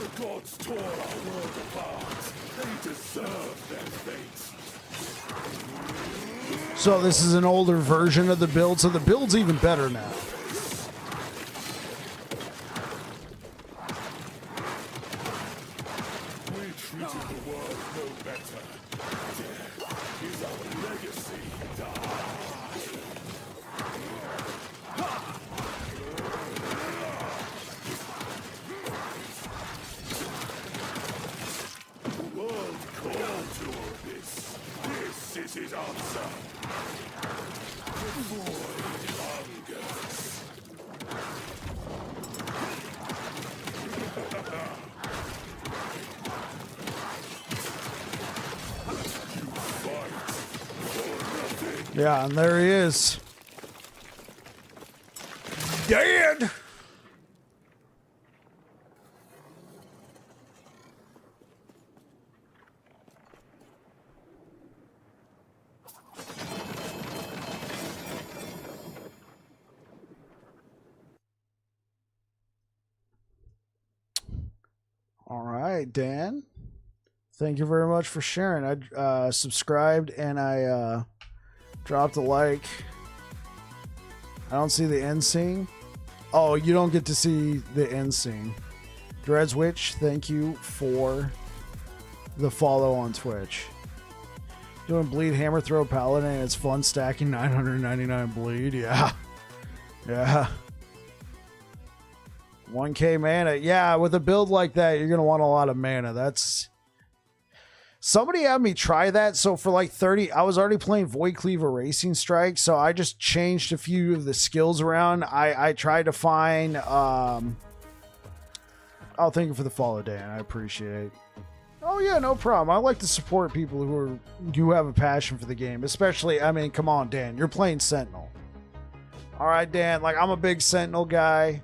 The gods tore our world apart. They deserve their fate. So this is an older version of the build, so the build's even better now. We treated the world no better. Death is our legacy. The world called to this. This is his answer. The void hungers. Yeah, and there he is. Dead! right, Dan. Thank you very much for sharing. I subscribed and I dropped a like. I don't see the end scene. Oh, you don't get to see the end scene. Dreadswitch, thank you for the follow on Twitch. Doing bleed hammer throw paladin. It's fun stacking 999 bleed. Yeah. Yeah. 1k mana. Yeah, with a build like that, you're going to want a lot of mana. That's... Somebody had me try that. So for like 30, I was already playing Void Cleaver Racing Strike. So I just changed a few of the skills around. I tried to find... Oh, thank you for the follow, Dan. I appreciate. Oh yeah, no problem. I like to support people who have a passion for the game. Especially, I mean, come on, Dan. You're playing Sentinel. All right, Dan. Like, I'm a big Sentinel guy.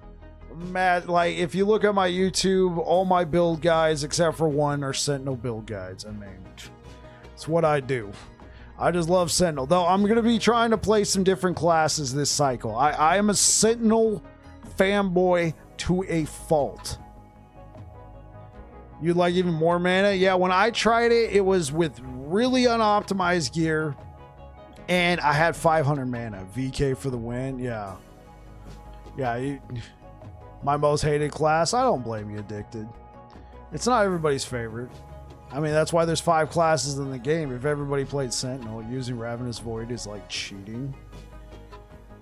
Matt, like, if you look at my YouTube, all my build guides except for one are Sentinel build guides. I mean, it's what I do. I just love Sentinel. Though I'm going to be trying to play some different classes this cycle. I am a Sentinel fanboy to a fault. You'd like even more mana? Yeah, when I tried it, it was with really unoptimized gear. And I had 500 mana. VK for the win. Yeah. Yeah, my most hated class. I don't blame you, Addicted. It's not everybody's favorite. I mean, that's why there's 5 classes in the game. If everybody played Sentinel, using Ravenous Void is like cheating.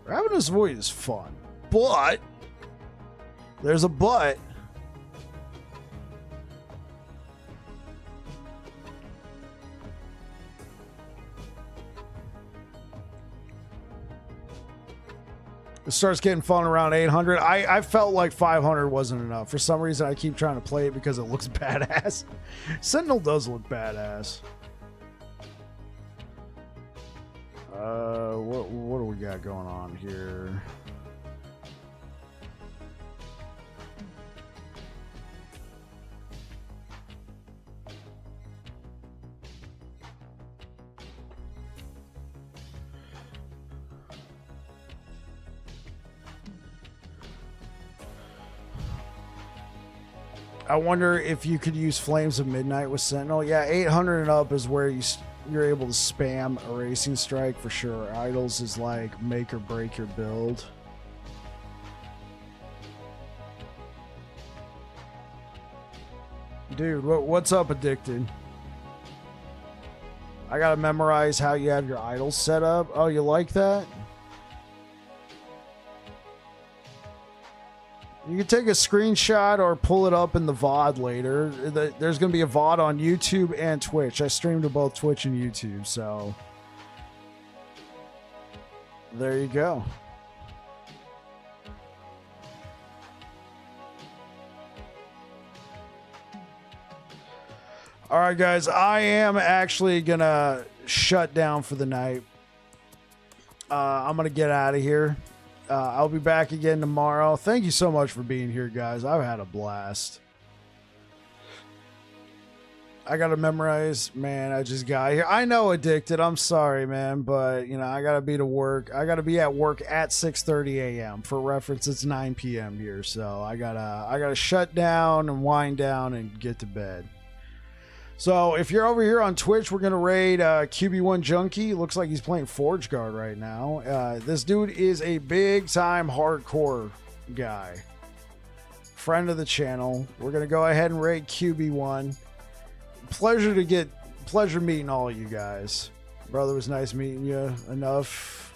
Ravenous Void is fun. But there's a but. It starts getting fun around 800. I felt like 500 wasn't enough. For some reason, I keep trying to play it because it looks badass. Sentinel does look badass. What do we got going on here? I wonder if you could use Flames of Midnight with Sentinel. Yeah, 800 and up is where you're able to spam a Racing Strike for sure. Idols is like make or break your build. Dude, what's up, Addicted? I gotta memorize how you have your idols set up. Oh, you like that? You can take a screenshot or pull it up in the VOD later. There's going to be a VOD on YouTube and Twitch. I stream to both Twitch and YouTube, so there you go. All right, guys. I am actually going to shut down for the night. I'm going to get out of here. I'll be back again tomorrow. Thank you so much for being here, guys. I've had a blast. I gotta memorize. Man, I just got here. I know, Addicted. I'm sorry, man, but you know I gotta be to work. I gotta be at work at 6:30 a.m. For reference, it's 9 p.m. here, so I gotta shut down and wind down and get to bed. So if you're over here on Twitch, we're gonna raid QB1 Junkie. Looks like he's playing Forge Guard right now. This dude is a big time hardcore guy, friend of the channel. We're gonna go ahead and raid QB1. Pleasure meeting all of you guys. Brother, it was nice meeting you. Enough.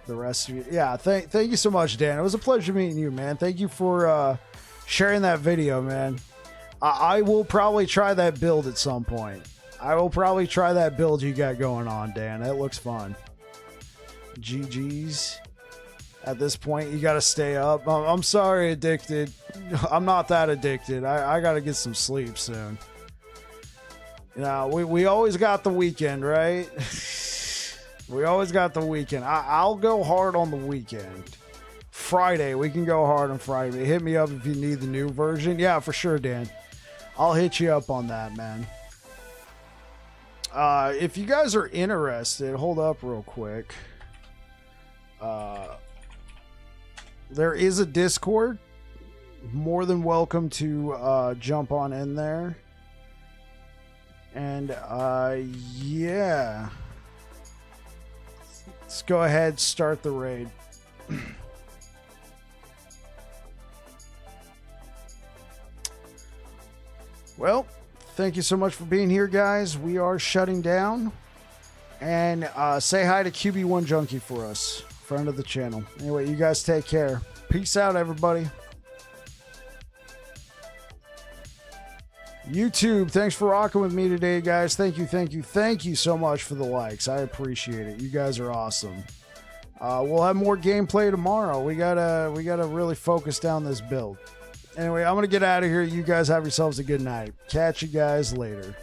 The rest of you, yeah. Thank you so much, Dan. It was a pleasure meeting you, man. Thank you for sharing that video, man. I will probably try that build at some point. I will probably try that build you got going on, Dan. That looks fun. GG's. At this point, you got to stay up. I'm sorry, Addicted. I'm not that addicted. I got to get some sleep soon. You know, we always got the weekend, right? We always got the weekend. I'll go hard on the weekend. Friday, we can go hard on Friday. Hit me up if you need the new version. Yeah, for sure, Dan. I'll hit you up on that, man. If you guys are interested, hold up real quick. There is a Discord. More than welcome to jump on in there. And yeah. Let's go ahead, start the raid. Well, thank you so much for being here, guys. We are shutting down. And say hi to QB1 Junkie for us, friend of the channel. Anyway, you guys take care. Peace out, everybody. YouTube, thanks for rocking with me today, guys. Thank you so much for the likes. I appreciate it. You guys are awesome. We'll have more gameplay tomorrow. We gotta really focus down this build. Anyway, I'm gonna get out of here. You guys have yourselves a good night. Catch you guys later.